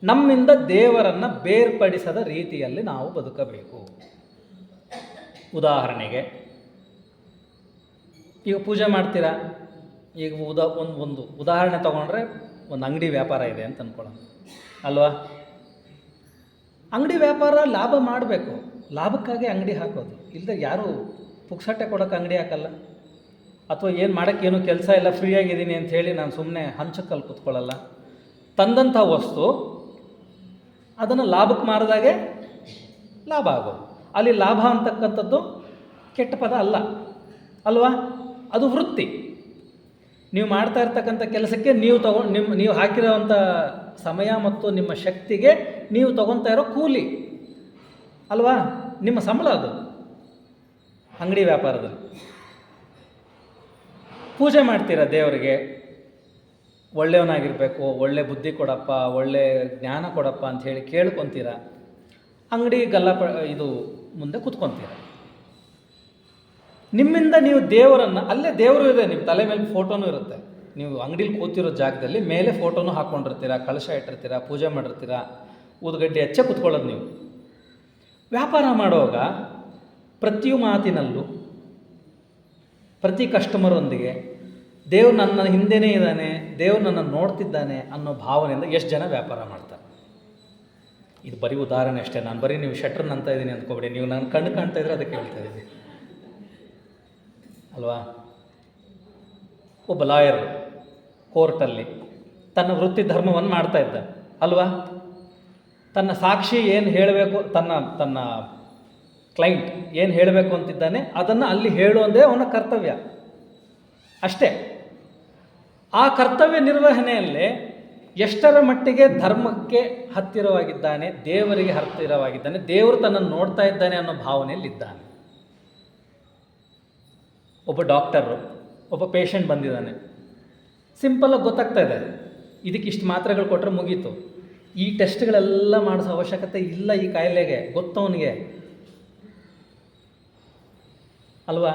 ನಮ್ಮಿಂದ ದೇವರನ್ನು ಬೇರ್ಪಡಿಸದ ರೀತಿಯಲ್ಲಿ ನಾವು ಬದುಕಬೇಕು. ಉದಾಹರಣೆಗೆ, ಈಗ ಪೂಜೆ ಮಾಡ್ತೀರಾ, ಈಗ ಒಂದು ಉದಾಹರಣೆ ತೊಗೊಂಡ್ರೆ ಒಂದು ಅಂಗಡಿ ವ್ಯಾಪಾರ ಇದೆ ಅಂತ ಅಂದ್ಕೊಳ್ಳೋಣ, ಅಲ್ವಾ? ಅಂಗಡಿ ವ್ಯಾಪಾರ ಲಾಭ ಮಾಡಬೇಕು, ಲಾಭಕ್ಕಾಗಿ ಅಂಗಡಿ ಹಾಕೋದು, ಇಲ್ಲದೆ ಯಾರು ಪುಕ್ಸಟ್ಟೆ ಕೊಡೋಕ್ಕೆ ಅಂಗಡಿ ಹಾಕಲ್ಲ. ಅಥವಾ ಏನು ಮಾಡೋಕ್ಕೇನು ಕೆಲಸ ಇಲ್ಲ, ಫ್ರೀಯಾಗಿದ್ದೀನಿ ಅಂಥೇಳಿ ನಾನು ಸುಮ್ಮನೆ ಹಂಚಕ್ಕಲ್ಲಿ ಕೂತ್ಕೊಳ್ಳಲ್ಲ. ತಂದಂಥ ವಸ್ತು ಅದನ್ನು ಲಾಭಕ್ಕೆ ಮಾರಿದಾಗೆ ಲಾಭ ಆಗೋದು. ಅಲ್ಲಿ ಲಾಭ ಅಂತಕ್ಕಂಥದ್ದು ಕೆಟ್ಟ ಪದ ಅಲ್ಲ, ಅಲ್ವಾ? ಅದು ವೃತ್ತಿ. ನೀವು ಮಾಡ್ತಾ ಇರ್ತಕ್ಕಂಥ ಕೆಲಸಕ್ಕೆ ನೀವು ಹಾಕಿರೋವಂಥ ಸಮಯ ಮತ್ತು ನಿಮ್ಮ ಶಕ್ತಿಗೆ ನೀವು ತೊಗೊತಾ ಇರೋ ಕೂಲಿ, ಅಲ್ವಾ? ನಿಮ್ಮ ಸಂಬಳ ಅದು. ಅಂಗಡಿ ವ್ಯಾಪಾರದಲ್ಲಿ ಪೂಜೆ ಮಾಡ್ತೀರಾ ದೇವರಿಗೆ, ಒಳ್ಳೆಯವನಾಗಿರಬೇಕು, ಒಳ್ಳೆ ಬುದ್ಧಿ ಕೊಡಪ್ಪ, ಒಳ್ಳೆ ಜ್ಞಾನ ಕೊಡಪ್ಪ ಅಂಥೇಳಿ ಕೇಳ್ಕೊತೀರ. ಅಂಗಡಿ ಇದು ಮುಂದೆ ಕೂತ್ಕೊತೀರ. ನಿಮ್ಮಿಂದ ನೀವು ದೇವರನ್ನು, ಅಲ್ಲೇ ದೇವರು ಇದೆ, ನಿಮ್ಮ ತಲೆ ಮೇಲೆ ಫೋಟೋನೂ ಇರುತ್ತೆ. ನೀವು ಅಂಗಡೀಲಿ ಕೂತಿರೋ ಜಾಗದಲ್ಲಿ ಮೇಲೆ ಫೋಟೋನೂ ಹಾಕ್ಕೊಂಡಿರ್ತೀರ, ಕಳಶ ಇಟ್ಟಿರ್ತೀರ, ಪೂಜೆ ಮಾಡಿರ್ತೀರ, ಊದುಗಡ್ಡೆ ಹಚ್ಚೆ ಕೂತ್ಕೊಳ್ಳೋದು ನೀವು. ವ್ಯಾಪಾರ ಮಾಡುವಾಗ ಪ್ರತಿ ಮಾತಿನಲ್ಲೂ ಪ್ರತಿ ಕಸ್ಟಮರೊಂದಿಗೆ ದೇವ್ರು ನನ್ನ ಹಿಂದೆನೇ ಇದ್ದಾನೆ, ದೇವ್ರು ನನ್ನನ್ನು ನೋಡ್ತಿದ್ದಾನೆ ಅನ್ನೋ ಭಾವನೆಯಿಂದ ಎಷ್ಟು ಜನ ವ್ಯಾಪಾರ ಮಾಡ್ತಾರೆ. ಇದು ಬರೀ ಉದಾಹರಣೆ ಅಷ್ಟೇ. ನಾನು ಬರೀ ನೀವು ಶಟ್ರನ್ ಅಂತ ಇದ್ದೀನಿ ಅಂದ್ಕೊಬೇಡಿ, ನೀವು ನಾನು ಕಣ್ಣು ಕಾಣ್ತಾ ಇದ್ರೆ ಅದಕ್ಕೆ ಹೇಳ್ತಾ ಇದ್ದೀನಿ ಅಲ್ವಾ. ಒಬ್ಬ ಲಾಯರ್ ಕೋರ್ಟಲ್ಲಿ ತನ್ನ ವೃತ್ತಿ ಧರ್ಮವನ್ನು ಮಾಡ್ತಾ ಇದ್ದ ಅಲ್ವಾ. ತನ್ನ ಸಾಕ್ಷಿ ಏನು ಹೇಳಬೇಕು, ತನ್ನ ಕ್ಲೈಂಟ್ ಏನು ಹೇಳಬೇಕು ಅಂತಿದ್ದಾನೆ ಅದನ್ನು ಅಲ್ಲಿ ಹೇಳುವುದೇ ಅವನ ಕರ್ತವ್ಯ ಅಷ್ಟೇ. ಆ ಕರ್ತವ್ಯ ನಿರ್ವಹಣೆಯಲ್ಲೇ ಎಷ್ಟರ ಮಟ್ಟಿಗೆ ಧರ್ಮಕ್ಕೆ ಹತ್ತಿರವಾಗಿದ್ದಾನೆ, ದೇವರಿಗೆ ಹತ್ತಿರವಾಗಿದ್ದಾನೆ, ದೇವರು ತನ್ನನ್ನು ನೋಡ್ತಾ ಇದ್ದಾನೆ ಅನ್ನೋ ಭಾವನೆಯಲ್ಲಿದ್ದಾನೆ. ಒಬ್ಬ ಡಾಕ್ಟರು ಒಬ್ಬ ಪೇಷಂಟ್ ಬಂದಿದ್ದಾನೆ, ಸಿಂಪಲಾಗಿ ಗೊತ್ತಾಗ್ತಾ ಇದೆ, ಇದಕ್ಕಿಷ್ಟು ಮಾತ್ರೆಗಳು ಕೊಟ್ಟರೆ ಮುಗೀತು, ಈ ಟೆಸ್ಟ್ಗಳೆಲ್ಲ ಮಾಡಿಸೋ ಅವಶ್ಯಕತೆ ಇಲ್ಲ ಈ ಕಾಯಿಲೆಗೆ, ಗೊತ್ತವನಿಗೆ ಅಲ್ವಾ.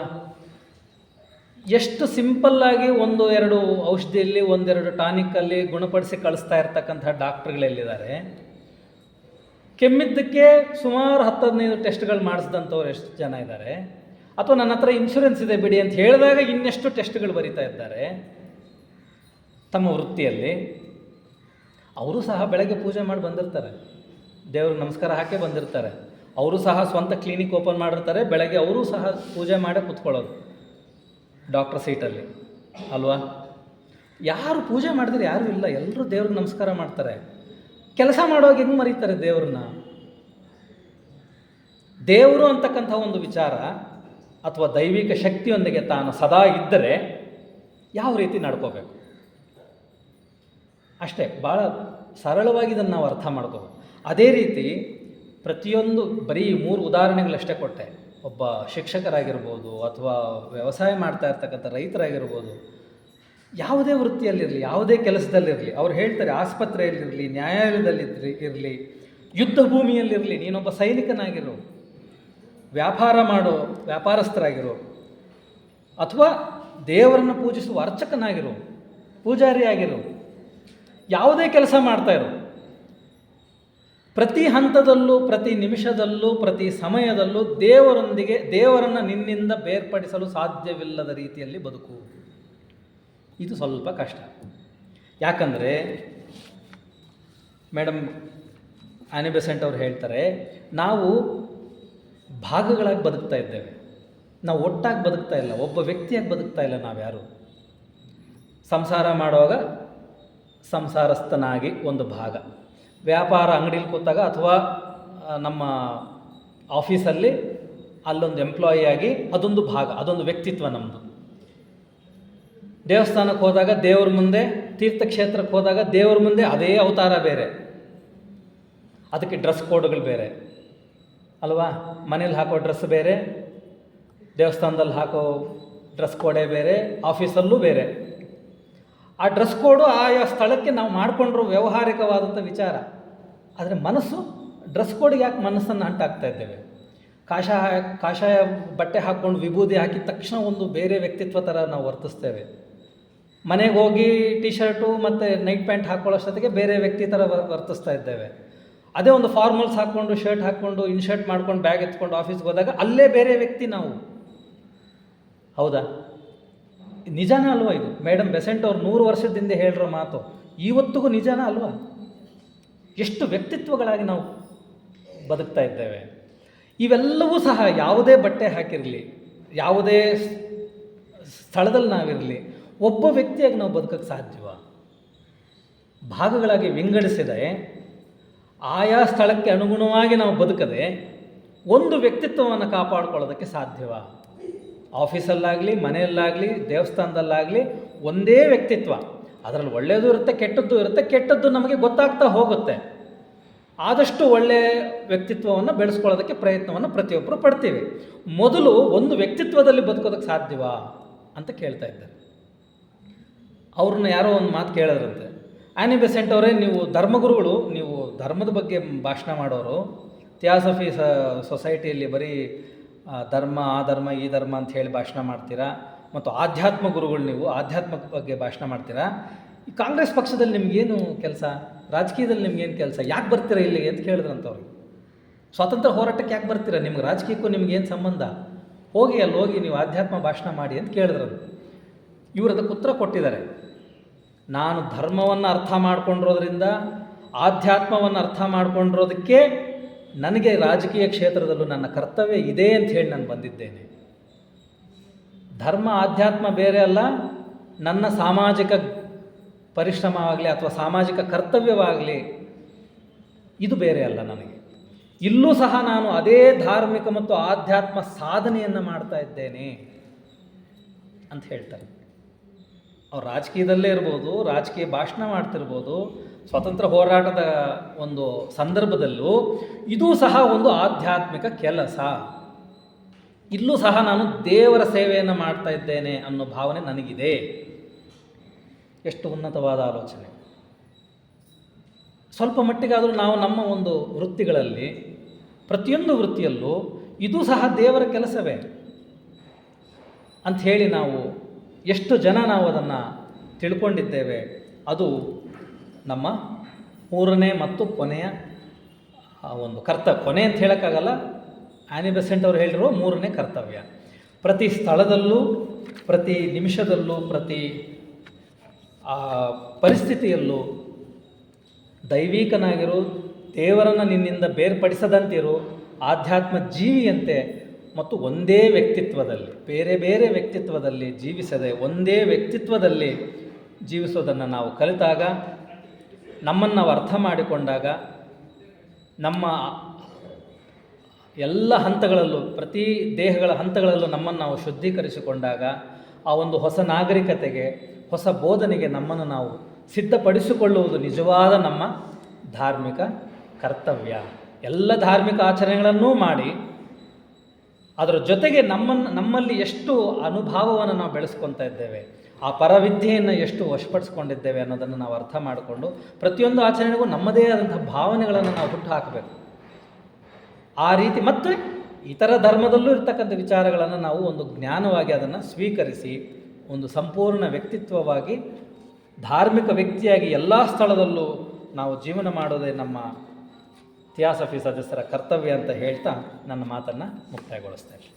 ಎಷ್ಟು ಸಿಂಪಲ್ಲಾಗಿ 1-2 ಔಷಧಿಯಲ್ಲಿ 1-2 ಟಾನಿಕ್ಕಲ್ಲಿ ಗುಣಪಡಿಸಿ ಕಳಿಸ್ತಾ ಇರ್ತಕ್ಕಂಥ ಡಾಕ್ಟ್ರುಗಳೆಲ್ಲಿದ್ದಾರೆ. ಕೆಮ್ಮಿದ್ದಕ್ಕೆ ಸುಮಾರು 10-15 ಟೆಸ್ಟ್ಗಳು ಮಾಡಿಸಿದಂಥವ್ರು ಎಷ್ಟು ಜನ ಇದ್ದಾರೆ. ಅಥವಾ ನನ್ನ ಹತ್ರ ಇನ್ಶೂರೆನ್ಸ್ ಇದೆ ಬಿಡಿ ಅಂತ ಹೇಳಿದಾಗ ಇನ್ನೆಷ್ಟು ಟೆಸ್ಟ್ಗಳು ಬರೀತಾ ಇದ್ದಾರೆ ತಮ್ಮ ವೃತ್ತಿಯಲ್ಲಿ. ಅವರು ಸಹ ಬೆಳಗ್ಗೆ ಪೂಜೆ ಮಾಡಿ ಬಂದಿರ್ತಾರೆ, ದೇವ್ರಿಗೆ ನಮಸ್ಕಾರ ಹಾಕೇ ಬಂದಿರ್ತಾರೆ. ಅವರು ಸಹ ಸ್ವಂತ ಕ್ಲಿನಿಕ್ ಓಪನ್ ಮಾಡಿರ್ತಾರೆ, ಬೆಳಗ್ಗೆ ಅವರು ಸಹ ಪೂಜೆ ಮಾಡೇ ಕೂತ್ಕೊಳ್ಳೋದು ಡಾಕ್ಟರ್ ಸೀಟಲ್ಲಿ ಅಲ್ವಾ. ಯಾರು ಪೂಜೆ ಮಾಡಿದ್ರೆ ಯಾರೂ ಇಲ್ಲ, ಎಲ್ಲರೂ ದೇವ್ರಿಗೆ ನಮಸ್ಕಾರ ಮಾಡ್ತಾರೆ. ಕೆಲಸ ಮಾಡುವಾಗ ಹೆಂಗೆ ಮರೀತಾರೆ ದೇವ್ರನ್ನ. ದೇವರು ಅಂತಕ್ಕಂಥ ಒಂದು ವಿಚಾರ ಅಥವಾ ದೈವಿಕ ಶಕ್ತಿಯೊಂದಿಗೆ ತಾನು ಸದಾ ಇದ್ದರೆ ಯಾವ ರೀತಿ ನಡ್ಕೋಬೇಕು ಅಷ್ಟೇ. ಭಾಳ ಸರಳವಾಗಿ ಇದನ್ನು ನಾವು ಅರ್ಥ ಮಾಡ್ಕೋಬೇಕು. ಅದೇ ರೀತಿ ಪ್ರತಿಯೊಂದು ಬರೀ 3 ಉದಾಹರಣೆಗಳಷ್ಟೇ ಕೊಟ್ಟೆ. ಒಬ್ಬ ಶಿಕ್ಷಕರಾಗಿರ್ಬೋದು, ಅಥವಾ ವ್ಯವಸಾಯ ಮಾಡ್ತಾ ಇರ್ತಕ್ಕಂಥ ರೈತರಾಗಿರ್ಬೋದು, ಯಾವುದೇ ವೃತ್ತಿಯಲ್ಲಿರಲಿ, ಯಾವುದೇ ಕೆಲಸದಲ್ಲಿರಲಿ, ಅವ್ರು ಹೇಳ್ತಾರೆ ಆಸ್ಪತ್ರೆಯಲ್ಲಿರಲಿ, ನ್ಯಾಯಾಲಯದಲ್ಲಿ ಇರಲಿ, ಯುದ್ಧ ಭೂಮಿಯಲ್ಲಿರಲಿ, ನೀನೊಬ್ಬ ಸೈನಿಕನಾಗಿರು, ವ್ಯಾಪಾರ ಮಾಡೋ ವ್ಯಾಪಾರಸ್ಥರಾಗಿರು, ಅಥವಾ ದೇವರನ್ನು ಪೂಜಿಸುವ ಅರ್ಚಕನಾಗಿರು, ಪೂಜಾರಿಯಾಗಿರು, ಯಾವುದೇ ಕೆಲಸ ಮಾಡ್ತಾಯಿರು, ಪ್ರತಿ ಹಂತದಲ್ಲೂ, ಪ್ರತಿ ನಿಮಿಷದಲ್ಲೂ, ಪ್ರತಿ ಸಮಯದಲ್ಲೂ ದೇವರನ್ನು ನಿನ್ನಿಂದ ಬೇರ್ಪಡಿಸಲು ಸಾಧ್ಯವಿಲ್ಲದ ರೀತಿಯಲ್ಲಿ ಬದುಕು. ಇದು ಸ್ವಲ್ಪ ಕಷ್ಟ. ಯಾಕಂದರೆ ಮೇಡಮ್ ಆನಿ ಬೆಸೆಂಟ್ ಅವರು ಹೇಳ್ತಾರೆ, ನಾವು ಭಾಗಗಳಾಗಿ ಬದುಕ್ತಾ ಇದ್ದೇವೆ, ನಾವು ಒಟ್ಟಾಗಿ ಬದುಕ್ತಾ ಇಲ್ಲ, ಒಬ್ಬ ವ್ಯಕ್ತಿಯಾಗಿ ಬದುಕ್ತಾ ಇಲ್ಲ ನಾವ್ಯಾರು. ಸಂಸಾರ ಮಾಡುವಾಗ ಸಂಸಾರಸ್ಥನಾಗಿ ಒಂದು ಭಾಗ, ವ್ಯಾಪಾರ ಅಂಗಡೀಲಿ ಕೂತಾಗ ಅಥವಾ ನಮ್ಮ ಆಫೀಸಲ್ಲಿ ಅಲ್ಲೊಂದು ಎಂಪ್ಲಾಯಿ ಆಗಿ ಅದೊಂದು ಭಾಗ, ಅದೊಂದು ವ್ಯಕ್ತಿತ್ವ ನಮ್ಮದು. ದೇವಸ್ಥಾನಕ್ಕೆ ಹೋದಾಗ ದೇವ್ರ ಮುಂದೆ, ತೀರ್ಥಕ್ಷೇತ್ರಕ್ಕೆ ಹೋದಾಗ ದೇವ್ರ ಮುಂದೆ ಅದೇ ಅವತಾರ ಬೇರೆ, ಅದಕ್ಕೆ ಡ್ರೆಸ್ ಕೋಡ್ಗಳು ಬೇರೆ ಅಲ್ವಾ. ಮನೇಲಿ ಹಾಕೋ ಡ್ರೆಸ್ ಬೇರೆ, ದೇವಸ್ಥಾನದಲ್ಲಿ ಹಾಕೋ ಡ್ರೆಸ್ ಕೋಡೇ ಬೇರೆ, ಆಫೀಸಲ್ಲೂ ಬೇರೆ. ಆ ಡ್ರೆಸ್ ಕೋಡು ಆಯಾ ಸ್ಥಳಕ್ಕೆ ನಾವು ಮಾಡಿಕೊಂಡ್ರು ವ್ಯಾವಹಾರಿಕವಾದಂಥ ವಿಚಾರ. ಆದರೆ ಮನಸ್ಸು, ಡ್ರೆಸ್ ಕೋಡಿಗೆ ಯಾಕೆ ಮನಸ್ಸನ್ನು ಅಂಟಾಕ್ತಾ ಇದ್ದೇವೆ? ಕಾಷಾಯ ಬಟ್ಟೆ ಹಾಕ್ಕೊಂಡು ವಿಭೂತಿ ಹಾಕಿದ ತಕ್ಷಣ ಒಂದು ಬೇರೆ ವ್ಯಕ್ತಿತ್ವ ಥರ ನಾವು ವರ್ತಿಸ್ತೇವೆ. ಮನೆಗೆ ಹೋಗಿ ಟಿ ಶರ್ಟು ಮತ್ತು ನೈಟ್ ಪ್ಯಾಂಟ್ ಹಾಕ್ಕೊಳ್ಳೋಷ್ಟೊತ್ತಿಗೆ ಬೇರೆ ವ್ಯಕ್ತಿ ಥರ ವರ್ತಿಸ್ತಾ ಇದ್ದೇವೆ. ಅದೇ ಒಂದು ಫಾರ್ಮಲ್ಸ್ ಹಾಕ್ಕೊಂಡು, ಶರ್ಟ್ ಹಾಕ್ಕೊಂಡು, ಇನ್ಶರ್ಟ್ ಮಾಡ್ಕೊಂಡು, ಬ್ಯಾಗ್ ಎತ್ಕೊಂಡು ಆಫೀಸ್ಗೆ ಹೋದಾಗ ಅಲ್ಲೇ ಬೇರೆ ವ್ಯಕ್ತಿ ನಾವು. ಹೌದಾ? ನಿಜಾನ ಅಲ್ವಾ ಇದು? ಮೇಡಮ್ ಬೆಸೆಂಟ್ ಅವ್ರು 100 ವರ್ಷದಿಂದ ಹೇಳಿರೋ ಮಾತು ಇವತ್ತಿಗೂ ನಿಜಾನ ಅಲ್ವಾ? ಎಷ್ಟು ವ್ಯಕ್ತಿತ್ವಗಳಾಗಿ ನಾವು ಬದುಕ್ತಾ ಇದ್ದೇವೆ. ಇವೆಲ್ಲವೂ ಸಹ ಯಾವುದೇ ಬಟ್ಟೆ ಹಾಕಿರಲಿ, ಯಾವುದೇ ಸ್ಥಳದಲ್ಲಿ ನಾವಿರಲಿ, ಒಬ್ಬ ವ್ಯಕ್ತಿಯಾಗಿ ನಾವು ಬದುಕೋಕ್ಕೆ ಸಾಧ್ಯವ? ಭಾಗಗಳಾಗಿ ವಿಂಗಡಿಸಿದೆ ಆಯಾ ಸ್ಥಳಕ್ಕೆ ಅನುಗುಣವಾಗಿ ನಾವು ಬದುಕದೆ ಒಂದು ವ್ಯಕ್ತಿತ್ವವನ್ನು ಕಾಪಾಡಿಕೊಳ್ಳೋದಕ್ಕೆ ಸಾಧ್ಯವ? ಆಫೀಸಲ್ಲಾಗಲಿ, ಮನೆಯಲ್ಲಾಗಲಿ, ದೇವಸ್ಥಾನದಲ್ಲಾಗಲಿ ಒಂದೇ ವ್ಯಕ್ತಿತ್ವ. ಅದರಲ್ಲಿ ಒಳ್ಳೆಯದು ಇರುತ್ತೆ, ಕೆಟ್ಟದ್ದು ಇರುತ್ತೆ. ಕೆಟ್ಟದ್ದು ನಮಗೆ ಗೊತ್ತಾಗ್ತಾ ಹೋಗುತ್ತೆ. ಆದಷ್ಟು ಒಳ್ಳೆಯ ವ್ಯಕ್ತಿತ್ವವನ್ನು ಬೆಳೆಸ್ಕೊಳ್ಳೋದಕ್ಕೆ ಪ್ರಯತ್ನವನ್ನು ಪ್ರತಿಯೊಬ್ಬರು ಪಡ್ತೀವಿ. ಮೊದಲು ಒಂದು ವ್ಯಕ್ತಿತ್ವದಲ್ಲಿ ಬದುಕೋದಕ್ಕೆ ಸಾಧ್ಯವಾ ಅಂತ ಕೇಳ್ತಾ ಇದ್ದಾರೆ. ಅವ್ರನ್ನ ಯಾರೋ ಒಂದು ಮಾತು ಕೇಳಿದ್ರಂತೆ, ಆ್ಯನಿ ಬೆಸೆಂಟ್ ಅವರೇ, ನೀವು ಧರ್ಮಗುರುಗಳು, ನೀವು ಧರ್ಮದ ಬಗ್ಗೆ ಭಾಷಣ ಮಾಡೋರು, ಥಿಯಾಸಫಿ ಸೊಸೈಟಿಯಲ್ಲಿ ಬರೀ ಧರ್ಮ, ಆ ಧರ್ಮ, ಈ ಧರ್ಮ ಅಂತ ಹೇಳಿ ಭಾಷಣ ಮಾಡ್ತೀರಾ, ಮತ್ತು ಆಧ್ಯಾತ್ಮ ಗುರುಗಳು, ನೀವು ಆಧ್ಯಾತ್ಮ ಬಗ್ಗೆ ಭಾಷಣ ಮಾಡ್ತೀರಾ. ಈ ಕಾಂಗ್ರೆಸ್ ಪಕ್ಷದಲ್ಲಿ ನಿಮಗೇನು ಕೆಲಸ, ರಾಜಕೀಯದಲ್ಲಿ ನಿಮ್ಗೇನು ಕೆಲಸ, ಯಾಕೆ ಬರ್ತೀರಾ ಇಲ್ಲಿಗೆ ಅಂತ ಕೇಳಿದ್ರಂತವ್ರು. ಸ್ವಾತಂತ್ರ್ಯ ಹೋರಾಟಕ್ಕೆ ಯಾಕೆ ಬರ್ತೀರಾ, ನಿಮ್ಗೆ ರಾಜಕೀಯಕ್ಕೂ ನಿಮಗೇನು ಸಂಬಂಧ, ಹೋಗಿ ಅಲ್ಲಿ ಹೋಗಿ ನೀವು ಆಧ್ಯಾತ್ಮ ಭಾಷಣ ಮಾಡಿ ಅಂತ ಕೇಳಿದ್ರಂತ. ಇವರು ಅದಕ್ಕೆ ಉತ್ತರ ಕೊಟ್ಟಿದ್ದಾರೆ, ನಾನು ಧರ್ಮವನ್ನು ಅರ್ಥ ಮಾಡ್ಕೊಂಡಿರೋದ್ರಿಂದ, ಆಧ್ಯಾತ್ಮವನ್ನು ಅರ್ಥ ಮಾಡ್ಕೊಂಡಿರೋದಕ್ಕೆ ನನಗೆ ರಾಜಕೀಯ ಕ್ಷೇತ್ರದಲ್ಲೂ ನನ್ನ ಕರ್ತವ್ಯ ಇದೆ ಅಂತ ಹೇಳಿ ನಾನು ಬಂದಿದ್ದೇನೆ. ಧರ್ಮ ಆಧ್ಯಾತ್ಮ ಬೇರೆ ಅಲ್ಲ, ನನ್ನ ಸಾಮಾಜಿಕ ಪರಿಶ್ರಮವಾಗಲಿ ಅಥವಾ ಸಾಮಾಜಿಕ ಕರ್ತವ್ಯವಾಗಲಿ ಇದು ಬೇರೆ ಅಲ್ಲ ನನಗೆ. ಇಲ್ಲೂ ಸಹ ನಾನು ಅದೇ ಧಾರ್ಮಿಕ ಮತ್ತು ಆಧ್ಯಾತ್ಮ ಸಾಧನೆಯನ್ನು ಮಾಡ್ತಾ ಇದ್ದೇನೆ ಅಂತ ಹೇಳ್ತಾರೆ. ಅವ್ರು ರಾಜಕೀಯದಲ್ಲೇ ಇರ್ಬೋದು, ರಾಜಕೀಯ ಭಾಷಣ ಮಾಡ್ತಿರ್ಬೋದು, ಸ್ವಾತಂತ್ರ್ಯ ಹೋರಾಟದ ಒಂದು ಸಂದರ್ಭದಲ್ಲೂ ಇದೂ ಸಹ ಒಂದು ಆಧ್ಯಾತ್ಮಿಕ ಕೆಲಸ, ಇಲ್ಲೂ ಸಹ ನಾನು ದೇವರ ಸೇವೆಯನ್ನು ಮಾಡ್ತಾ ಇದ್ದೇನೆ ಅನ್ನೋ ಭಾವನೆ ನನಗಿದೆ. ಎಷ್ಟು ಉನ್ನತವಾದ ಆಲೋಚನೆ. ಸ್ವಲ್ಪ ಮಟ್ಟಿಗಾದರೂ ನಾವು ನಮ್ಮ ಒಂದು ವೃತ್ತಿಗಳಲ್ಲಿ, ಪ್ರತಿಯೊಂದು ವೃತ್ತಿಯಲ್ಲೂ ಇದೂ ಸಹ ದೇವರ ಕೆಲಸವೇ ಅಂಥೇಳಿ ನಾವು ಎಷ್ಟು ಜನ ನಾವು ಅದನ್ನು ತಿಳ್ಕೊಂಡಿದ್ದೇವೆ. ಅದು ನಮ್ಮ ಮೂರನೇ ಮತ್ತು ಕೊನೆಯ ಒಂದು ಕರ್ತವ್ಯ. ಕೊನೆ ಅಂತ ಹೇಳೋಕ್ಕಾಗಲ್ಲ, ಆ್ಯನಿ ಬೆಸೆಂಟ್ ಅವರು ಹೇಳಿರೋ ಮೂರನೇ ಕರ್ತವ್ಯ. ಪ್ರತಿ ಸ್ಥಳದಲ್ಲೂ, ಪ್ರತಿ ನಿಮಿಷದಲ್ಲೂ, ಪ್ರತಿ ಪರಿಸ್ಥಿತಿಯಲ್ಲೂ ದೈವಿಕನಾಗಿರು, ದೇವರನ್ನು ನಿನ್ನಿಂದ ಬೇರ್ಪಡಿಸದಂತಿರು, ಆಧ್ಯಾತ್ಮ ಜೀವಿಯಂತೆ ಮತ್ತು ಒಂದೇ ವ್ಯಕ್ತಿತ್ವದಲ್ಲಿ, ಬೇರೆ ಬೇರೆ ವ್ಯಕ್ತಿತ್ವದಲ್ಲಿ ಜೀವಿಸದೆ ಒಂದೇ ವ್ಯಕ್ತಿತ್ವದಲ್ಲಿ ಜೀವಿಸೋದನ್ನು ನಾವು ಕಲಿತಾಗ, ನಮ್ಮನ್ನು ನಾವು ಅರ್ಥ ಮಾಡಿಕೊಂಡಾಗ, ನಮ್ಮ ಎಲ್ಲ ಹಂತಗಳಲ್ಲೂ, ಪ್ರತಿ ದೇಹಗಳ ಹಂತಗಳಲ್ಲೂ ನಮ್ಮನ್ನು ನಾವು ಶುದ್ಧೀಕರಿಸಿಕೊಂಡಾಗ, ಆ ಒಂದು ಹೊಸ ನಾಗರಿಕತೆಗೆ, ಹೊಸ ಬೋಧನೆಗೆ ನಮ್ಮನ್ನು ನಾವು ಸಿದ್ಧಪಡಿಸಿಕೊಳ್ಳುವುದು ನಿಜವಾದ ನಮ್ಮ ಧಾರ್ಮಿಕ ಕರ್ತವ್ಯ. ಎಲ್ಲ ಧಾರ್ಮಿಕ ಆಚರಣೆಗಳನ್ನೂ ಮಾಡಿ ಅದರ ಜೊತೆಗೆ ನಮ್ಮಲ್ಲಿ ಎಷ್ಟು ಅನುಭವವನ್ನು ನಾವು ಬೆಳೆಸ್ಕೊತಾ ಇದ್ದೇವೆ, ಆ ಪರವಿದ್ಯೆಯನ್ನು ಎಷ್ಟು ವಶಪಡಿಸ್ಕೊಂಡಿದ್ದೇವೆ ಅನ್ನೋದನ್ನು ನಾವು ಅರ್ಥ ಮಾಡಿಕೊಂಡು ಪ್ರತಿಯೊಂದು ಆಚರಣೆಗೂ ನಮ್ಮದೇ ಆದಂಥ ಭಾವನೆಗಳನ್ನು ನಾವು ಹುಟ್ಟು ಹಾಕಬೇಕು. ಆ ರೀತಿ ಮತ್ತು ಇತರ ಧರ್ಮದಲ್ಲೂ ಇರ್ತಕ್ಕಂಥ ವಿಚಾರಗಳನ್ನು ನಾವು ಒಂದು ಜ್ಞಾನವಾಗಿ ಅದನ್ನು ಸ್ವೀಕರಿಸಿ ಒಂದು ಸಂಪೂರ್ಣ ವ್ಯಕ್ತಿತ್ವವಾಗಿ, ಧಾರ್ಮಿಕ ವ್ಯಕ್ತಿಯಾಗಿ ಎಲ್ಲ ಸ್ಥಳದಲ್ಲೂ ನಾವು ಜೀವನ ಮಾಡೋದೇ ನಮ್ಮ ಥಿಯಾಸಫಿ ಸದಸ್ಯರ ಕರ್ತವ್ಯ ಅಂತ ಹೇಳ್ತಾ ನನ್ನ ಮಾತನ್ನು ಮುಕ್ತಾಯಗೊಳಿಸ್ತೇನೆ.